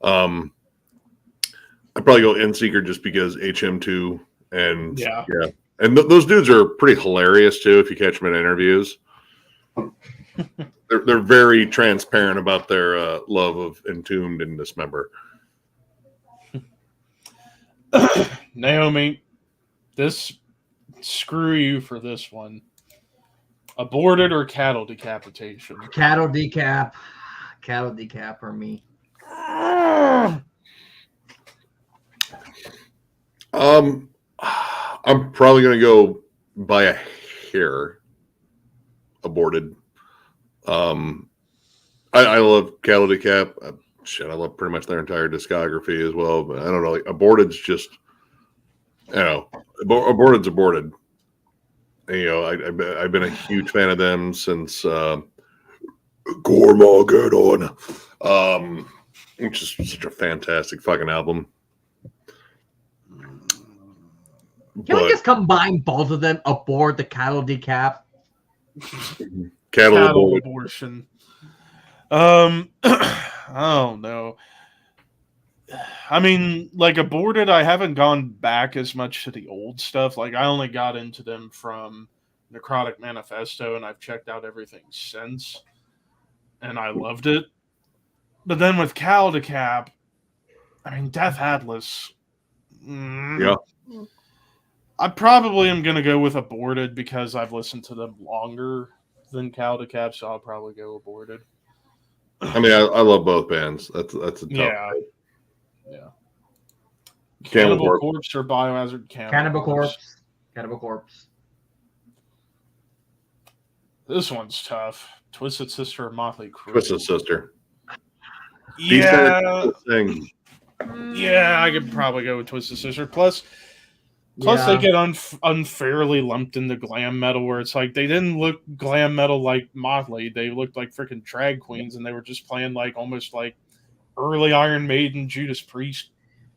I'd probably go Seeker just because HM2 and Yeah. and those dudes are pretty hilarious too. If you catch them in interviews, they're very transparent about their love of Entombed and Dismember. Naomi, screw you for this one. Aborted or cattle decapitation? Cattle decap for me. I'm probably gonna go by a hair. Aborted. I love Cattle Decap. I love pretty much their entire discography as well. But I don't know, like Aborted's just, Aborted's aborted. And, I've been a huge fan of them since Gormageddon, which is such a fantastic fucking album. Can we just combine both of them aboard the cattle decap? Cattle abortion. Oh no. I mean, like Aborted, I haven't gone back as much to the old stuff. Like I only got into them from Necrotic Manifesto, and I've checked out everything since, and I loved it. But then with Caldecap, I mean, Death Atlas. Yeah. I probably am going to go with Aborted because I've listened to them longer than Caldecap, so I'll probably go Aborted. I mean, I love both bands. That's a tough Yeah. Cannibal Cannibal Corpse. Corpse or Biohazard Cannibal Corpse. Cannibal Corpse. This one's tough. Twisted Sister or Motley Crue? Twisted Sister. Yeah. Thing. Yeah, I could probably go with Twisted Sister. Plus they get unfairly lumped into glam metal, where it's like they didn't look glam metal like Motley. They looked like freaking drag queens, and they were just playing like almost like early Iron Maiden, Judas Priest.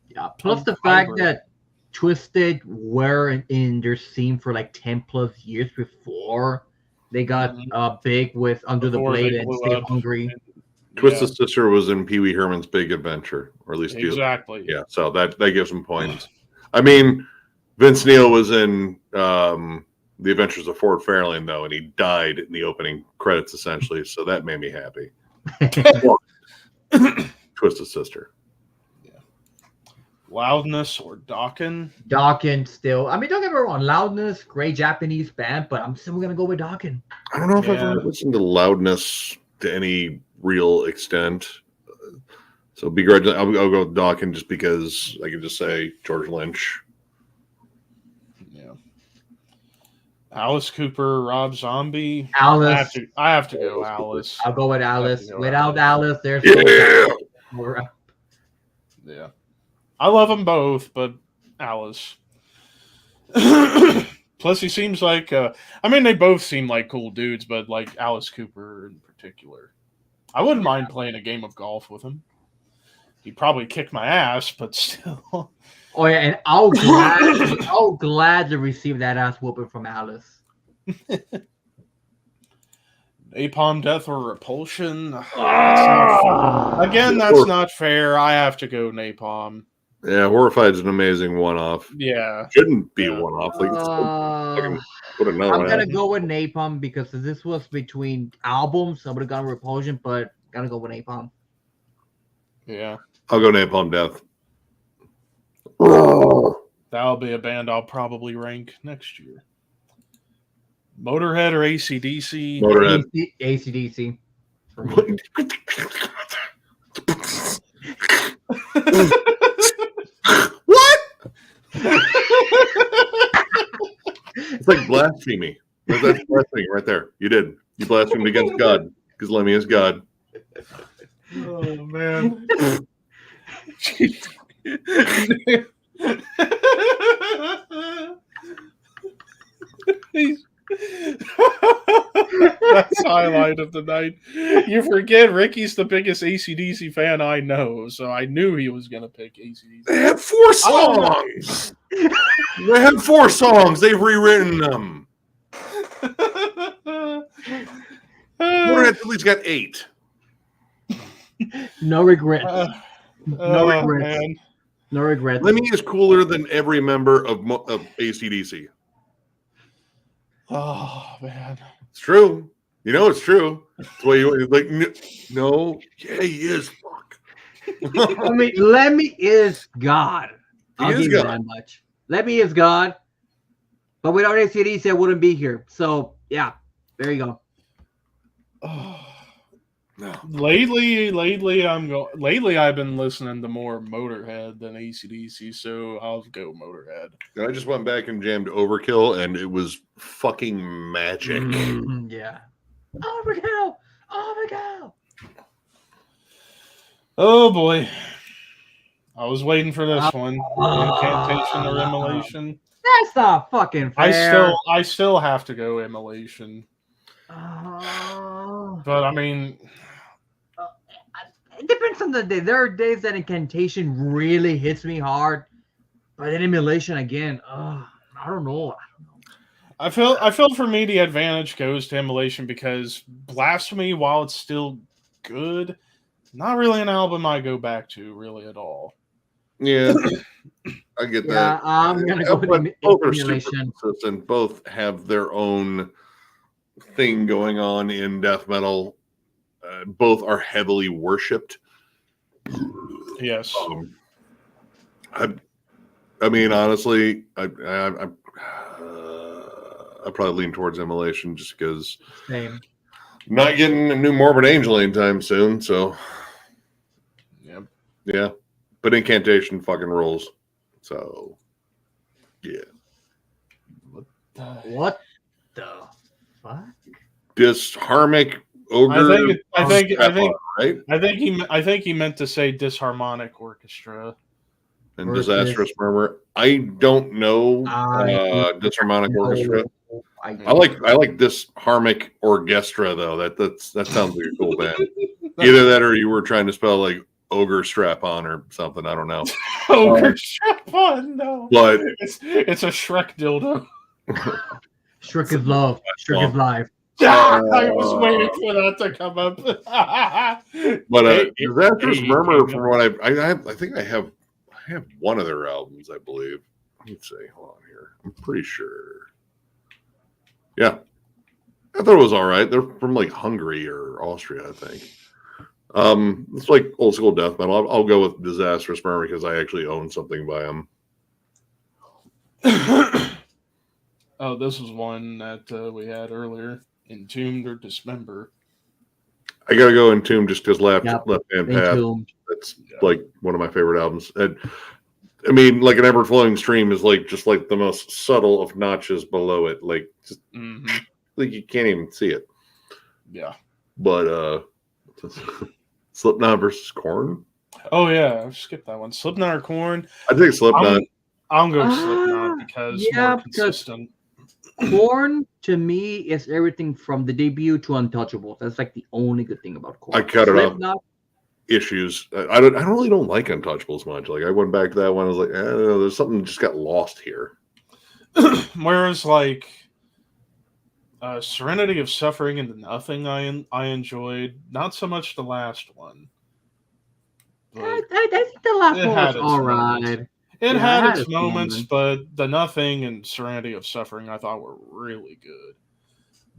Yeah. Plus the fact that Twisted were in their scene for like 10 plus years before they got big with Under Before the Blade they and blew Stay up. Hungry. Twisted Sister was in Pee Wee Herman's Big Adventure, or at least Exactly. Yeah, so that gives him points. I mean, Vince Neil was in The Adventures of Ford Fairlane, though, and he died in the opening credits, essentially, so that made me happy. Twisted Sister. Yeah. Loudness or Dokken? Dokken still. I mean, don't get me wrong. Loudness, great Japanese band, but I'm still going to go with Dokken. I don't know if I've ever listened to Loudness to any real extent. So begrudgingly, I'll go with Dokken just because I can just say George Lynch. Yeah. Alice Cooper, Rob Zombie. Alice. I have to go Alice. I'll go with Alice. Go Without Alice. Alice, there's Yeah. I love them both, but Alice. Plus, he seems like, I mean, they both seem like cool dudes, but like Alice Cooper in particular. I wouldn't mind playing a game of golf with him. He'd probably kick my ass, but still. Oh yeah, and I'll gladly receive that ass whooping from Alice. Napalm Death or Repulsion? That's not fair. I have to go Napalm. Yeah, Horrified's an amazing one-off. Yeah. Shouldn't be a one-off. Like, put another I'm one gonna out. go with Napalm because this was between albums. I would have gone Repulsion, but gotta go with Napalm. Yeah. I'll go Napalm Death. That'll be a band I'll probably rank next year. Motorhead or AC/DC? Motorhead. AC/DC. For me. What? It's like blasphemy. That's blasphemy right there. You did You blasphemed against God because Lemmy is God. Oh man. That's highlight of the night. You forget Ricky's the biggest AC/DC fan I know, so I knew he was gonna pick AC/DC. They had 4 songs. They had 4 songs. They've rewritten them. Motorhead's at least got 8. No regrets. No regrets. Man. No regrets. Lemmy is cooler than every member of AC/DC. Oh man. It's true. You know it's true. That's why you like. No, yeah, he is. Fuck. I mean, Lemmy is God. He I'll is give you God. that much. Lemmy is God. But without AC/DC, I wouldn't be here. So, yeah, there you go. Oh. No. Lately, I've been listening to more Motorhead than AC/DC, so I'll go Motorhead. And I just went back and jammed Overkill, and it was fucking magic. Yeah. Overkill! Overkill! Oh boy. I was waiting for this one. Incantation or Immolation. That's not fucking fair. I still have to go Immolation. Oh. But I mean, It depends on the day. There are days that Incantation really hits me hard. But then Immolation again, I don't know. I feel for me the advantage goes to Immolation because Blasphemy, while it's still good, not really an album I go back to really at all. Yeah, I get Yeah, that. I'm gonna go with Both are super Immolation. consistent. Both have their own thing going on in death metal. Both are heavily worshipped. Yes. I mean, honestly, I probably lean towards Immolation just because Same. not getting a new Morbid Angel anytime soon. So, Yep. yeah, but Incantation fucking rules. So, yeah. What the fuck? Disharmonic ogre. I think right? I think he meant to say disharmonic orchestra. And Versus- Disastrous Murmur. I don't know disharmonic orchestra. I like disharmonic orchestra though. That sounds like a cool band. Either that or you were trying to spell like ogre strap on or something. I don't know. Ogre strap on, no. But it's a Shrek dildo. Shrek is love. Shrek is life. I was waiting for that to come up. But Disastrous Murmur, from what I think I have one of their albums, I believe. Let's see. Hold on here. I'm pretty sure. Yeah. I thought it was all right. They're from like Hungary or Austria, I think. It's like old school death metal. I'll go with Disastrous Murmur because I actually own something by them. Oh, this was one that we had earlier. Entombed or Dismember. I gotta go Entombed just because Left Hand Path. Entombed. That's like one of my favorite albums. And I mean, like an ever flowing stream is like just like the most subtle of notches below it. Like just like you can't even see it. Yeah. But Slipknot versus Korn. Oh yeah, I skipped that one. Slipknot or Korn. I think Slipknot. I'm going Slipknot because more consistent. Korn to me is everything from the debut to Untouchables. That's like the only good thing about Korn. I cut it off. Slipknot, Issues. I really don't like Untouchables much. Like I went back to that one. I was like, I don't know. There's something that just got lost here. Whereas like Serenity of Suffering and the Nothing, I enjoyed. Not so much the last one. I think the last It one had was its all moments. right. It Yeah, had its moments, but the Nothing and Serenity of Suffering I thought were really good.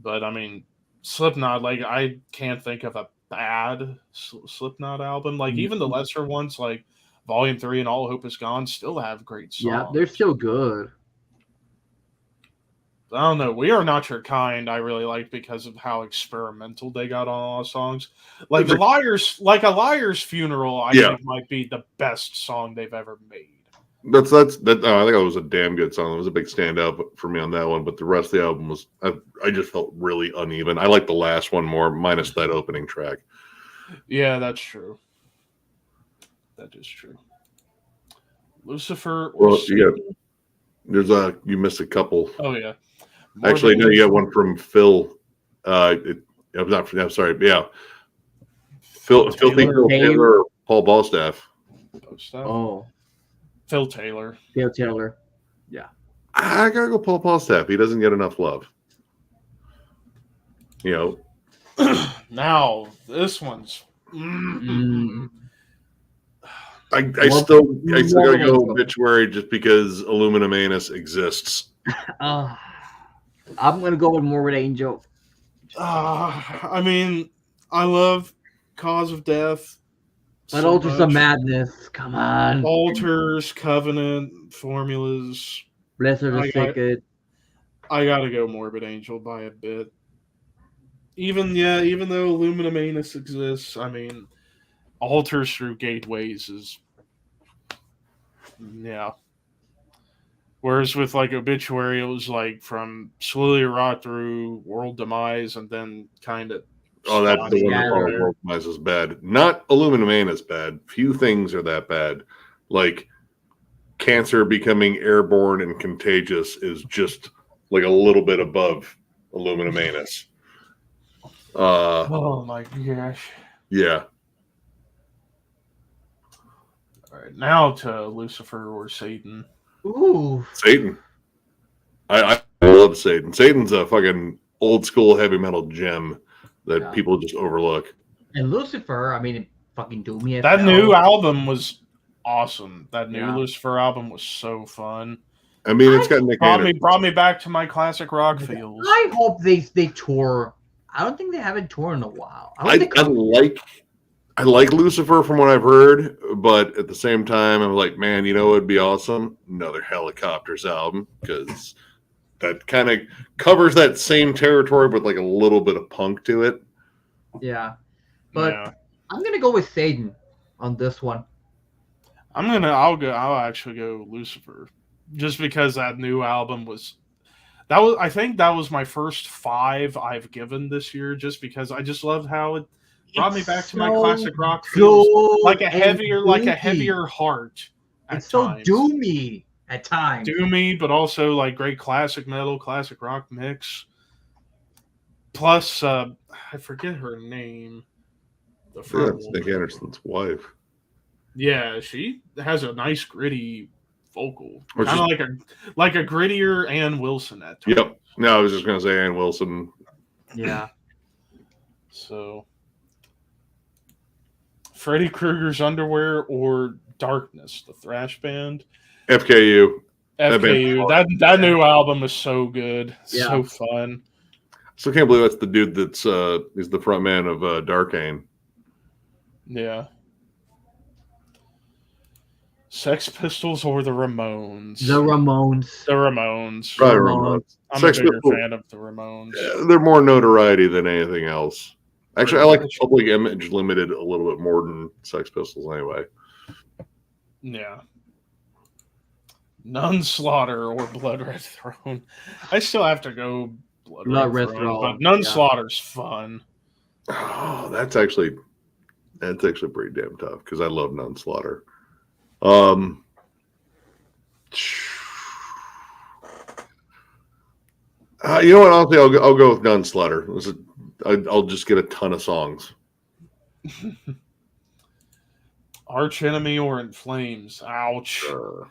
But I mean, Slipknot, like I can't think of a bad Slipknot album. Like even the lesser ones, like Volume 3 and All Hope Is Gone, still have great songs. Yeah, they're still good. I don't know. We Are Not Your Kind, I really liked because of how experimental they got on all the songs. Like A Liar's Funeral, I think might be the best song they've ever made. That's that. I think it was a damn good song. It was a big standout for me on that one. But the rest of the album was, I just felt really uneven. I like the last one more, minus that opening track. Yeah, that's true. That is true. Lucifer. Well, you missed a couple. Oh yeah. Actually, no, you got one from Phil. I'm not. I'm sorry. Yeah, Filthy Phil Taylor or Paul Ballstaff. Oh, Phil Taylor. Phil Taylor. Yeah. I gotta go Paul Ballstaff. He doesn't get enough love. You know. Now this one's. I still gotta go Obituary just because Aluminum Anus exists. I'm gonna go with Morbid Angel. I mean, I love Cause of Death. But Altars of Madness, come on. Altars, Covenant, Formulas. Blessed of the Sacred. I gotta go Morbid Angel by a bit. Even though Aluminum Anus exists, I mean, Altars through Gateways is Whereas with like Obituary, it was like from Slowly Rot through World Demise and then kind of. Oh, that's the one that called World Demise is bad. Not Aluminum Anus bad. Few things are that bad. Like Cancer becoming airborne and contagious is just like a little bit above Aluminum Anus. Oh my gosh. Yeah. All right, now to Lucifer or Satan. Ooh. Satan. I love Satan. Satan's a fucking old school heavy metal gem that people just overlook. And Lucifer, I mean, it fucking do me. That new album was awesome. That new Lucifer album was so fun. I mean, it's got Nick brought me back to my classic rock feels. I hope they tour. I don't think they haven't toured in a while. I like Lucifer from what I've heard, but at the same time, I'm like, man, you know what would be awesome? Another Helicopters album, because that kind of covers that same territory with like a little bit of punk to it. Yeah, but I'm gonna go with Satan on this one. I'll actually go Lucifer, just because that new album was. I think that was my first 5 I've given this year, just because I just loved how it brought me back to my classic rock feels, like a heavier heart. It's so doomy at times. Doomy, but also like great classic metal, classic rock mix. Plus, I forget her name. It's Nick Anderson's wife. Yeah, she has a nice gritty vocal, kind of like a grittier Ann Wilson at times. Yep. No, I was just gonna say Ann Wilson. Yeah. So, Freddy Krueger's Underwear or Darkness, the thrash band. FKU. That new album is so good, so fun. So I can't believe that's the dude that's is the front man of Darkane. Yeah. Sex Pistols or the Ramones? The Ramones. Probably Ramones. I'm a bigger fan of the Ramones. Yeah, they're more notoriety than anything else. Actually, I like Public Image Limited a little bit more than Sex Pistols anyway. Yeah. Nun Slaughter or Blood Red Throne. I still have to go Blood Red Throne, but Nun Slaughter's fun. Oh, that's actually pretty damn tough because I love Nun Slaughter. You know what? Honestly, I'll go with Nun Slaughter. I'll just get a ton of songs. Arch Enemy or In Flames? Ouch!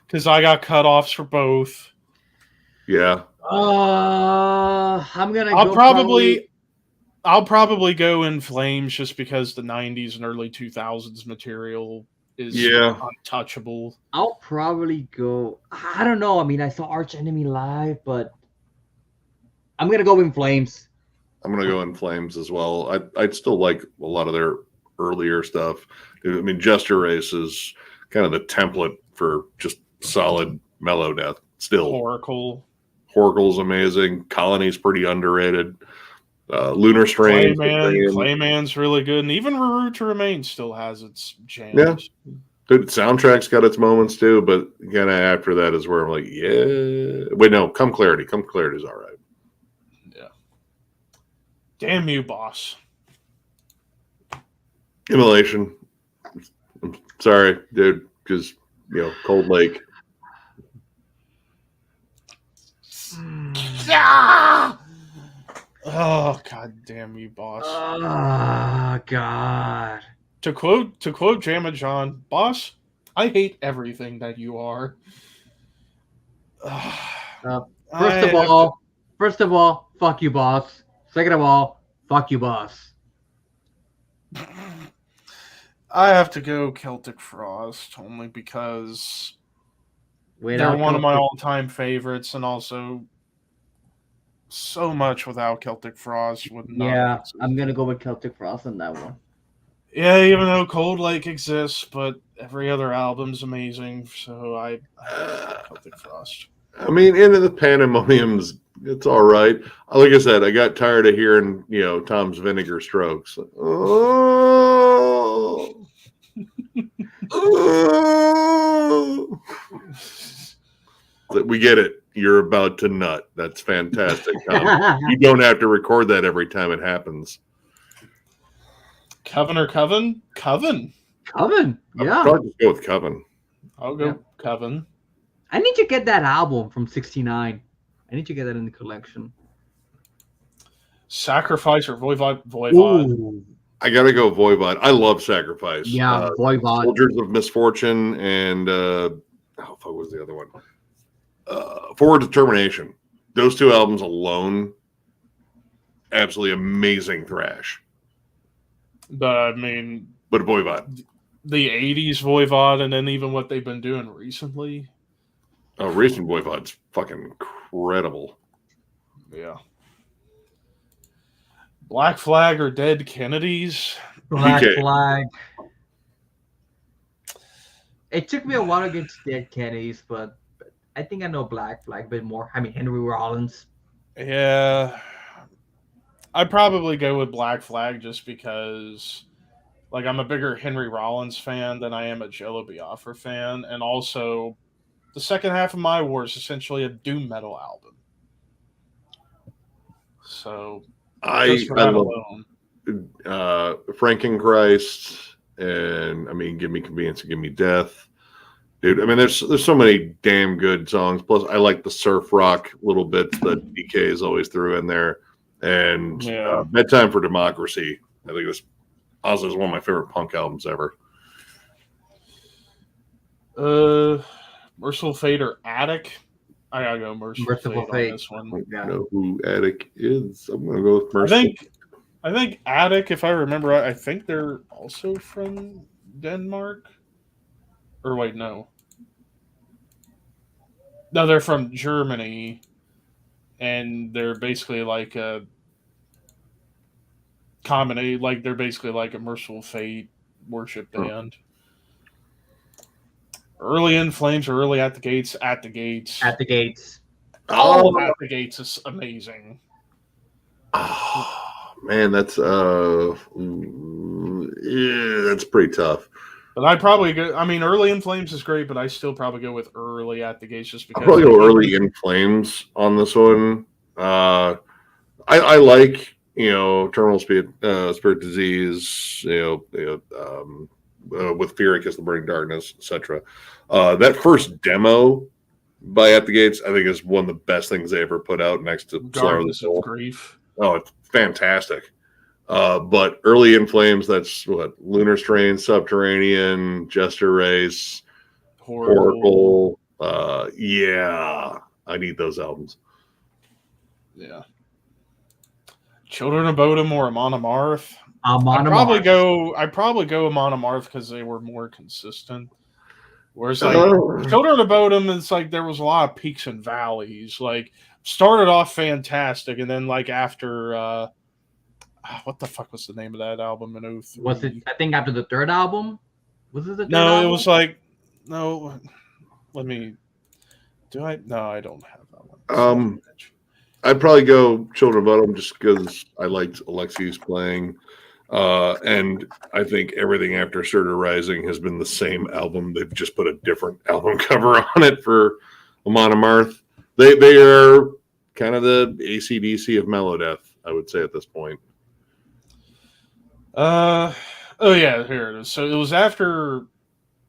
Because I got cutoffs for both. Yeah. I'm gonna. I'll probably go In Flames just because the '90s and early 2000s material is untouchable. I'll probably go. I don't know. I mean, I saw Arch Enemy live, but I'm gonna go In Flames. I'm gonna go In Flames as well. I'd still like a lot of their earlier stuff. I mean, Jester Race is kind of the template for just solid mellow death. Still, Horacle's amazing. Colony's pretty underrated. Lunar Strain, Clayman's really good, and even Ruru to Remain still has its jams. Yeah, Dude, soundtrack's got its moments too, but kind of after that is where I'm like, yeah. Wait, no, Come Clarity. Come Clarity's all right. Yeah. Damn you, boss. Immolation. I'm sorry, dude, because Cold Lake. Ah! Oh, god damn you, boss. Oh God. To quote Jamma John, boss, I hate everything that you are. First of all, fuck you, boss. Second of all, fuck you, boss. I have to go Celtic Frost only because they're one of my all-time favorites, and also so much without Celtic Frost would not. Yeah, I'm gonna go with Celtic Frost on that one. Yeah, even though Cold Lake exists, but every other album's amazing, so I Celtic Frost. I mean, Into the Pandemonium's, it's all right. Like I said, I got tired of hearing, Tom's Vinegar Strokes. Oh. Oh. We get it. You're about to nut. That's fantastic, Tom. You don't have to record that every time it happens. Coven or Coven? Coven. Coven. Yeah. I'll probably just go with Coven. I'll go Coven. I need to get that album from '69. I need to get that in the collection. Sacrifice or Voivod? Voivod. Ooh. I gotta go Voivod. I love Sacrifice. Yeah, Voivod. Soldiers of Misfortune and what was the other one? Forward Determination. Those two albums alone, absolutely amazing thrash. But I mean, Voivod. The 80s Voivod, and then even what they've been doing recently. Oh, recent Voivod's fucking incredible. Yeah. Black Flag or Dead Kennedys? Black DK. Flag. It took me a while to get to Dead Kennedys, but I think I know Black Flag a bit more. I mean, Henry Rollins. Yeah. I'd probably go with Black Flag just because, I'm a bigger Henry Rollins fan than I am a Jello Biafra fan. And also, the second half of My War is essentially a doom metal album. So, I love Frankenchrist, and I mean, Give Me Convenience and Give Me Death. Dude, I mean, there's so many damn good songs. Plus, I like the surf rock little bits that DK is always threw in there. And Bedtime for Democracy, I think this also is one of my favorite punk albums ever. Merciful Fate or Attic? I gotta go Merciful Fate on this one. I don't know who Attic is. I'm gonna go with Merciful. I think Attic, if I remember right, I think they're also from Denmark. Or wait, no. No, they're from Germany, and they're basically like a comedy, they're basically like a Merciful Fate worship band. Early In Flames or Early At the Gates? At the Gates. At the Gates. Oh, At the Gates is amazing. Oh, man, that's that's pretty tough. But I'd probably go. I mean, Early In Flames is great, but I still probably go with Early At the Gates just because. I'll probably go Early In Flames on this one. I like Terminal Spirit Disease. With Fear, I Kiss the Burning Darkness, etc. That first demo by At the Gates, I think, is one of the best things they ever put out next to Darkness of Grief. Oh, it's fantastic. But Early In Flames, that's what? Lunar Strain, Subterranean, Jester Race, Oracle. Yeah, I need those albums. Yeah. Children of Bodom or Amon Amarth? I'd probably go Amon Amarth because they were more consistent. Whereas Children of Bodom, it's there was a lot of peaks and valleys. Started off fantastic, and then after what the fuck was the name of that album in 03? Was it? I think after the third album. Was it the third No, album? it was no. Let me. Do I? No, I don't have that one. I'd probably go Children of Bodom just because I liked Alexi's playing. And I think everything after Surtur Rising has been the same album. They've just put a different album cover on it for Amon Amarth. They are kind of the AC/DC of Melodeath, I would say at this point. Oh yeah, here it is. So it was after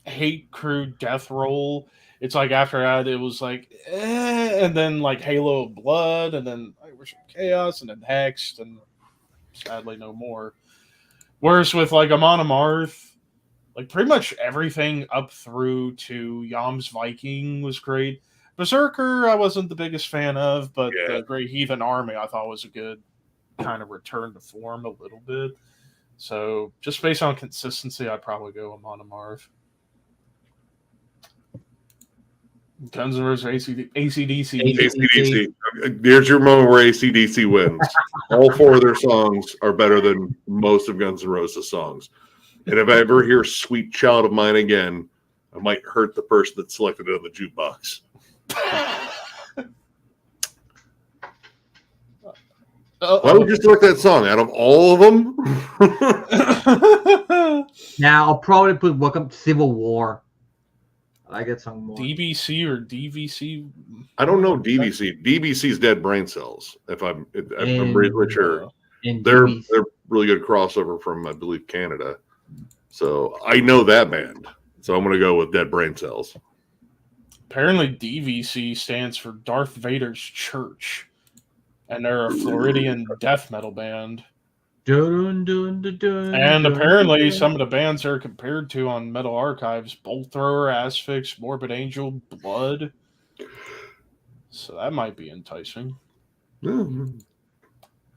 Hate Crew Death Roll. It's like after that, it was like, and then like Halo of Blood, and then Worship Chaos, and then Hexed, and sadly no more. Whereas with like Amon Amarth, like pretty much everything up through to Yam's Viking was great. Berserker, I wasn't the biggest fan of, but the Great Heathen Army I thought was a good kind of return to form a little bit. So just based on consistency, I'd probably go Amon Amarth. Guns N' Roses, AC/DC. AC/DC. Here's your moment where AC/DC wins. All 4 of their songs are better than most of Guns N' Roses' songs. And if I ever hear Sweet Child of Mine again, I might hurt the person that selected it on the jukebox. Why would you select that song out of all of them? Now I'll probably put Welcome to Civil War. I get some more. DBC or DVC? I don't know DBC. DBC's Dead Brain Cells. I'm really sure. They're really good crossover from, I believe, Canada. So I know that band. So I'm going to go with Dead Brain Cells. Apparently DVC stands for Darth Vader's Church. And they're a Floridian death metal band. And apparently some of the bands they're compared to on Metal Archives, Bolt Thrower, Asphyx, Morbid Angel, Blood. So that might be enticing.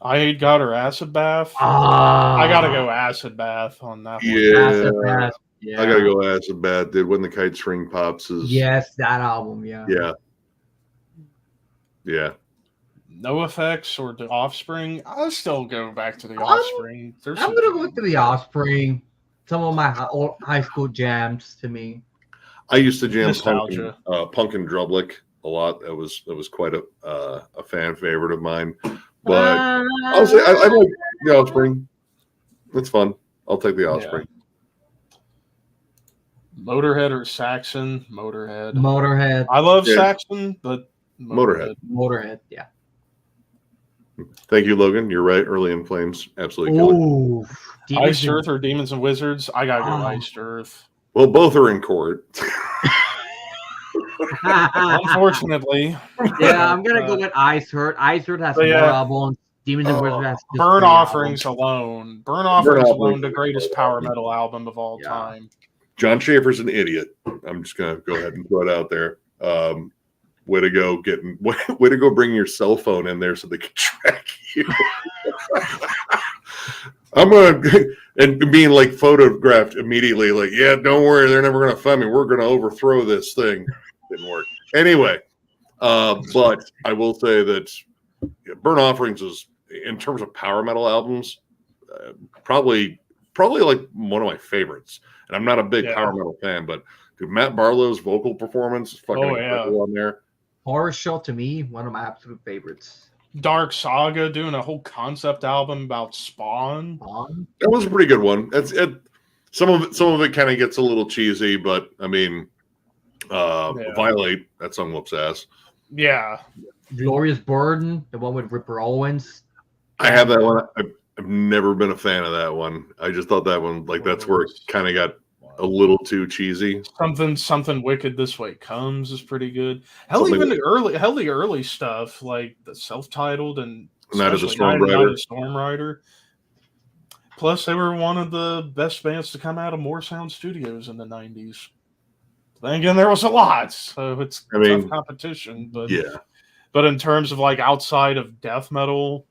I Hate God or Acid Bath. I gotta go Acid Bath on that one. Acid Bath. Yeah. I gotta go Acid Bath. Did When the Kite String Pops is that album, Yeah. No Effects or The Offspring. I'll still go back to The Offspring. I'm gonna go to The Offspring. Some of my high school jams to me. I used to jam Nostalgia. Punk and Drublick a lot. That was quite a fan favorite of mine. But I'll say I like The Offspring. It's fun. I'll take The Offspring. Motorhead or Saxon? Motorhead. I love Saxon, but Motorhead, yeah. Thank you, Logan. You're right. Early in Flames. Absolutely killer. Iced Earth or Demons and Wizards? I gotta go Iced Earth. Well, both are in court. Unfortunately. Yeah, I'm gonna go with Iced Earth. Iced Earth has more albums. Demons and Wizards has Burn Offerings alone. Burn Offerings alone, the greatest power metal album of all time. John Schaefer's an idiot. I'm just gonna go ahead and throw it out there. Way to go bring your cell phone in there so they can track you. I'm and being like photographed immediately, like, yeah, don't worry, they're never gonna find me. We're gonna overthrow this thing. Didn't work. Anyway, but I will say that Burn Offerings is, in terms of power metal albums, probably like one of my favorites. And I'm not a big power metal fan, but dude, Matt Barlow's vocal performance is fucking incredible on there. Horror Show, to me, one of my absolute favorites. Dark Saga doing a whole concept album about Spawn. That was a pretty good one. Some of it kind of gets a little cheesy, but I mean, Violate, that song whoops ass. Yeah. Glorious Burden, the one with Ripper Owens. I have that one. I've never been a fan of that one. I just thought that one, like, that's where it kind of got a little too cheesy. Something Wicked This Way Comes is pretty good. The early stuff, like the self-titled and Night of the Storm Rider. Plus, they were one of the best bands to come out of More Sound Studios in the 90s. Then again, there was a lot, so it's tough competition. But but in terms of like outside of death metal,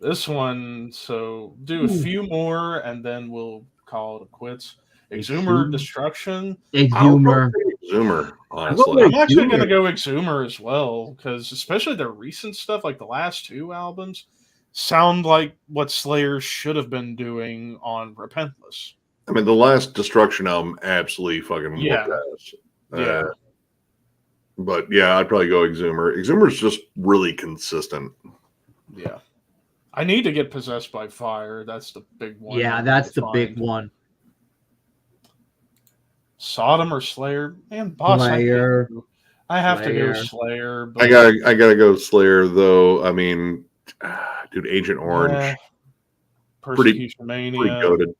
this one. So do a few more, and then we'll call it quits. Exhumer Destruction. Exhumer. Honestly, I'm actually going to go Exhumer as well, because especially their recent stuff, like the last 2 albums, sound like what Slayer should have been doing on Repentless. I mean, the last Destruction album absolutely fucking whooped ass. But yeah, I'd probably go Exhumer. Exhumer's just really consistent. Yeah. I need to get Possessed by Fire. That's the big one. Yeah, I need that's to the big find. one. Sodom or Slayer? Man, boss, Slayer. I have to go Slayer. Slayer. But I gotta go Slayer though. I mean, dude, Agent Orange, yeah, pretty Persecution pretty Mania, goated. Sign of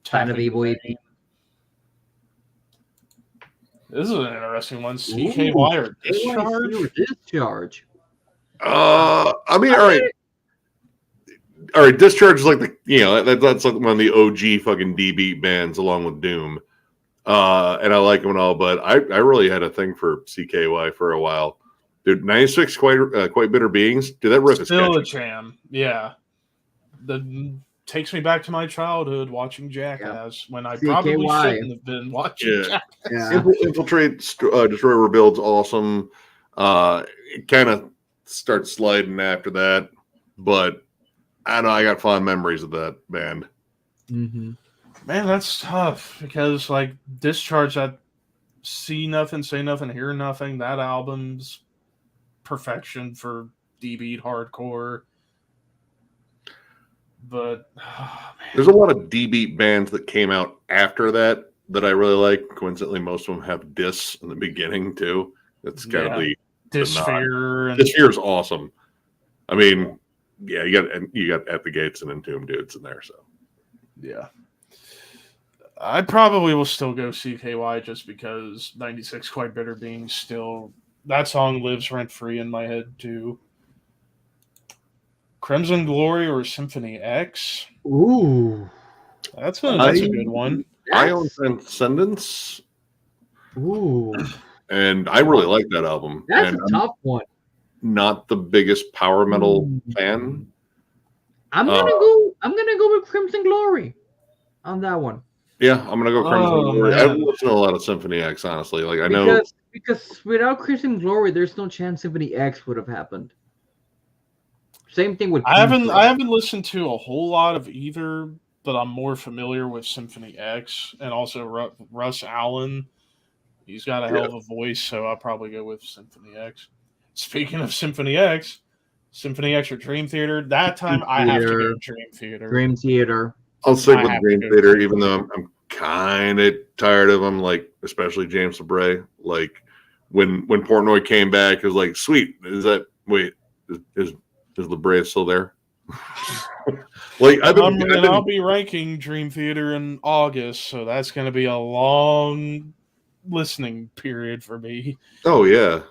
Tapping Evil Pain. EP. This is an interesting one. Ooh, CKY or KYC or Discharge? Discharge. I mean, all right. Discharge is like that's like one of the OG fucking D beat bands along with Doom. And I like them and all, but I really had a thing for CKY for a while. Dude, 96 quite bitter beings. Dude, that riff is Still a catchy. jam. Yeah. Takes me back to my childhood watching Jackass when I probably CKY. shouldn't have been watching Yeah. Jackass. Yeah. Infiltrate, Destroy, Rebuild's awesome. It kind of starts sliding after that, but I don't know. I got fond memories of that band. Mm-hmm. Man, that's tough because like Discharge, that See Nothing, Say Nothing, Hear Nothing, that album's perfection for D-beat hardcore. But There's a lot of D beat bands that came out after that I really like. Coincidentally, most of them have Dis in the beginning too. That's kind of the Dysphere and Dysphere is awesome. I mean, yeah, you got At the Gates and Entomb dudes in there, so yeah. I probably will still go CKY just because 96 Quite Bitter being still that song lives rent free in my head too. Crimson Glory or Symphony X? Ooh. That's a good one. Ion Transcendence, Ooh. and I really like that album. That's and a tough one. Not the biggest power metal fan. I'm gonna go with Crimson Glory on that one. Yeah, I'm gonna go Crimson Glory. I man. don't listen to a lot of Symphony X, honestly. Like I know Because without Crimson Glory, there's no chance Symphony X would have happened. Same thing with I haven't listened to a whole lot of either, but I'm more familiar with Symphony X and also Russ Allen. He's got a hell of a voice, so I'll probably go with Symphony X. Speaking of Symphony X or Dream Theater, that time I have to go Dream Theater. Dream Theater. I'll stick with Dream Theater, even though I'm kind of tired of them. Like especially James LeBray. Like when Portnoy came back, it was like, sweet. Is LeBray still there? Like I'll be ranking Dream Theater in August, so that's going to be a long listening period for me. Oh yeah,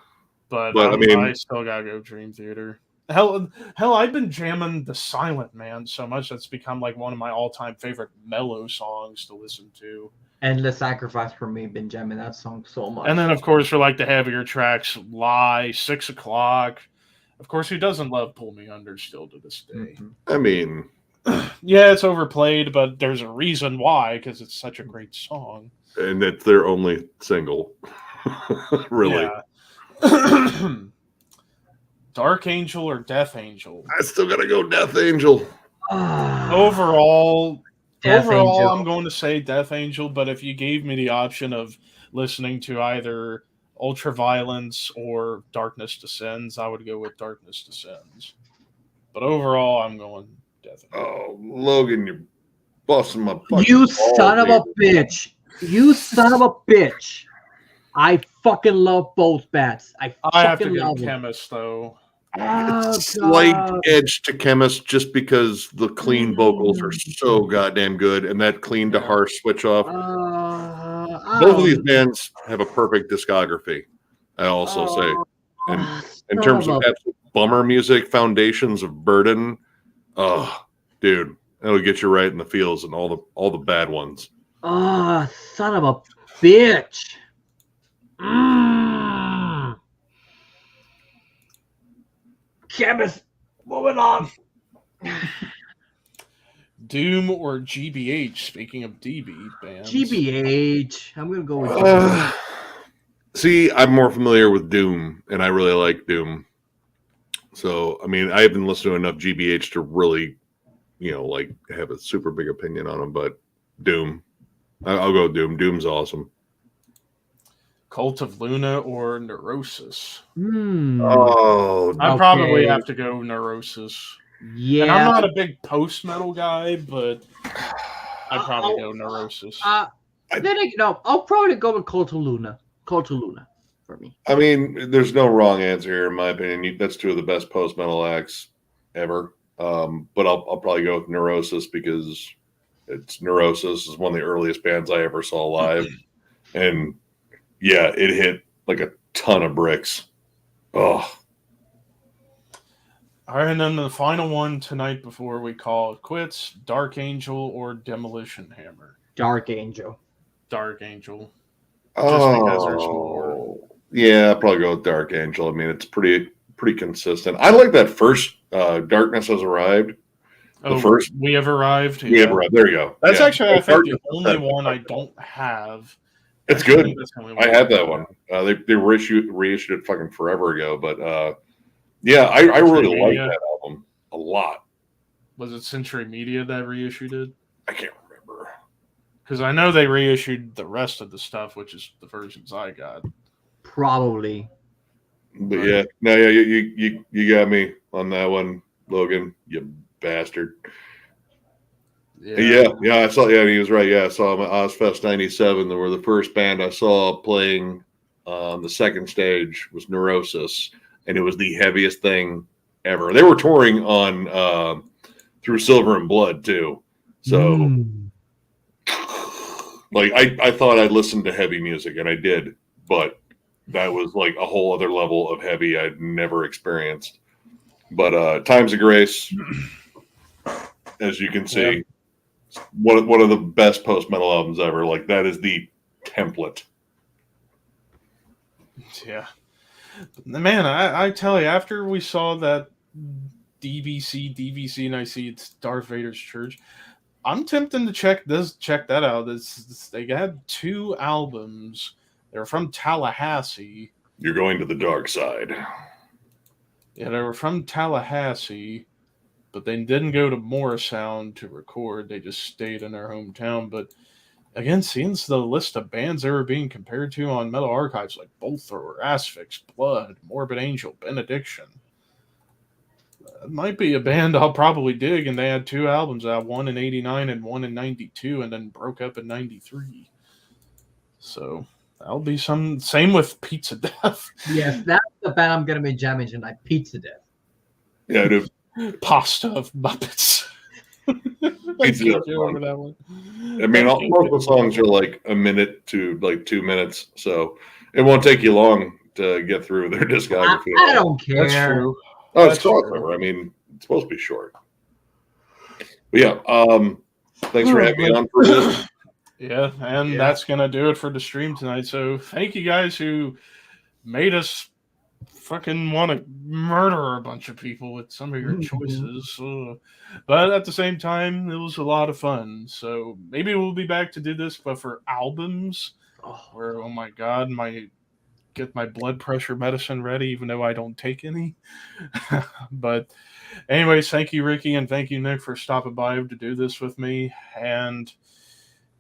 but I mean, I still gotta go Dream Theater. Hell, I've been jamming The Silent Man so much that's become like one of my all-time favorite mellow songs to listen to. Endless Sacrifice for me, been jamming that song so much. And then, of course, for like the heavier tracks, Lie, 6 O'Clock. Of course, who doesn't love Pull Me Under still to this day? Mm-hmm. I mean, yeah, it's overplayed, but there's a reason why, because it's such a great song. And it's their only single. Really. Yeah. Dark Angel or Death Angel? I still gotta go Death Angel. Overall, Angel. I'm going to say Death Angel, but if you gave me the option of listening to either Ultraviolence or Darkness Descends, I would go with Darkness Descends. But overall, I'm going Death Angel. Oh, Logan, you're busting my fucking You balls, son of a dude. bitch. You son of a bitch. I fucking love both bats. I have to fucking go love them. Chemist, though. Oh, Slight God. edge to Chemist just because the clean vocals are so goddamn good and that clean to harsh switch off. Both of these bands have a perfect discography, I also say. And in terms of absolute bummer music, Foundations of Burden, oh, dude, that'll get you right in the feels and all the bad ones. Oh, son of a bitch. Chemist, moving on. Doom or GBH? Speaking of DB bands, GBH. I'm gonna go with GBH. See, I'm more familiar with Doom, and I really like Doom. So, I mean, I haven't listened to enough GBH to really, like have a super big opinion on them. But Doom, I'll go Doom. Doom's awesome. Cult of Luna or Neurosis? Oh, I probably have to go Neurosis. Yeah. And I'm not a big post metal guy, but I'd probably go Neurosis. I'll probably go with Cult to Luna. Cult to Luna for me. I mean, there's no wrong answer here, in my opinion. That's two of the best post metal acts ever. But I'll probably go with Neurosis because it's Neurosis is one of the earliest bands I ever saw live, and yeah, it hit like a ton of bricks. Oh, All right, and then the final one tonight before we call it quits: Dark Angel or Demolition Hammer. Dark Angel. Dark Angel. Just because there's more. Yeah, I'll probably go with Dark Angel. I mean, it's pretty consistent. I like that first Darkness Has Arrived. The first We Have Arrived. We Have Arrived. There you go. That's actually, I think, the Darkness only one I don't have. It's good. I had that one. They reissued it fucking forever ago, but yeah, I really like that album a lot. Was it Century Media that reissued it? I can't remember. Because I know they reissued the rest of the stuff, which is the versions I got. Probably. But yeah, no, yeah, you got me on that one, Logan. You bastard. Yeah, I saw. Yeah, he was right. Yeah, I saw him at Ozfest '97. They were the first band I saw playing on the second stage was Neurosis, and it was the heaviest thing ever. They were touring on Through Silver and Blood too, so like I thought I'd listened to heavy music, and I did, but that was like a whole other level of heavy I'd never experienced. But Times of Grace, as you can see. One of the best post metal albums ever. Like that is the template. Yeah, man. I tell you, after we saw that DVC, and I see it's Darth Vader's church, I'm tempted to check that out. They had 2 albums. They're from Tallahassee. You're going to the dark side. Yeah, they were from Tallahassee. But they didn't go to Morrisound to record. They just stayed in their hometown. But again, seeing the list of bands they were being compared to on Metal Archives, like Bolt Thrower, Asphyx, Blood, Morbid Angel, Benediction. It might be a band I'll probably dig. And they had 2 albums out, one in '89 and one in '92, and then broke up in '93. So that'll be same with Pizza Death. Yes, that's the band I'm gonna be jamming tonight. Pizza Death. Yeah, dude. Pasta of Muppets. Pizza Death. Over that one. I mean, most of the songs are like a minute to like 2 minutes, so it won't take you long to get through their discography. I don't care. That's true. Oh, it's crossover. I mean, it's supposed to be short. But yeah, thanks for having me on for this. Yeah, and that's going to do it for the stream tonight. So thank you guys who made us fucking want to murder a bunch of people with some of your choices. But at the same time, it was a lot of fun. So maybe we'll be back to do this, but for albums, where, oh my God, get my blood pressure medicine ready, even though I don't take any. But anyways, thank you, Ricky, and thank you, Nick, for stopping by to do this with me. And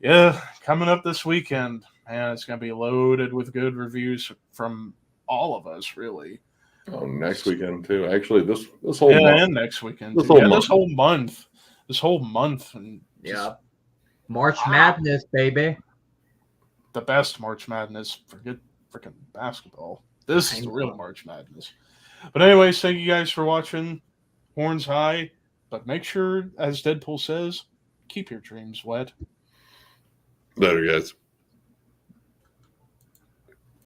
yeah, coming up this weekend, man, it's going to be loaded with good reviews from all of us, really. Oh, next weekend too. Actually, this whole month. And next weekend. This whole month. And March Madness, baby. The best March Madness. Forget freaking basketball. This is the real March Madness. But anyways, thank you guys for watching. Horns high, but make sure, as Deadpool says, keep your dreams wet. Later, guys.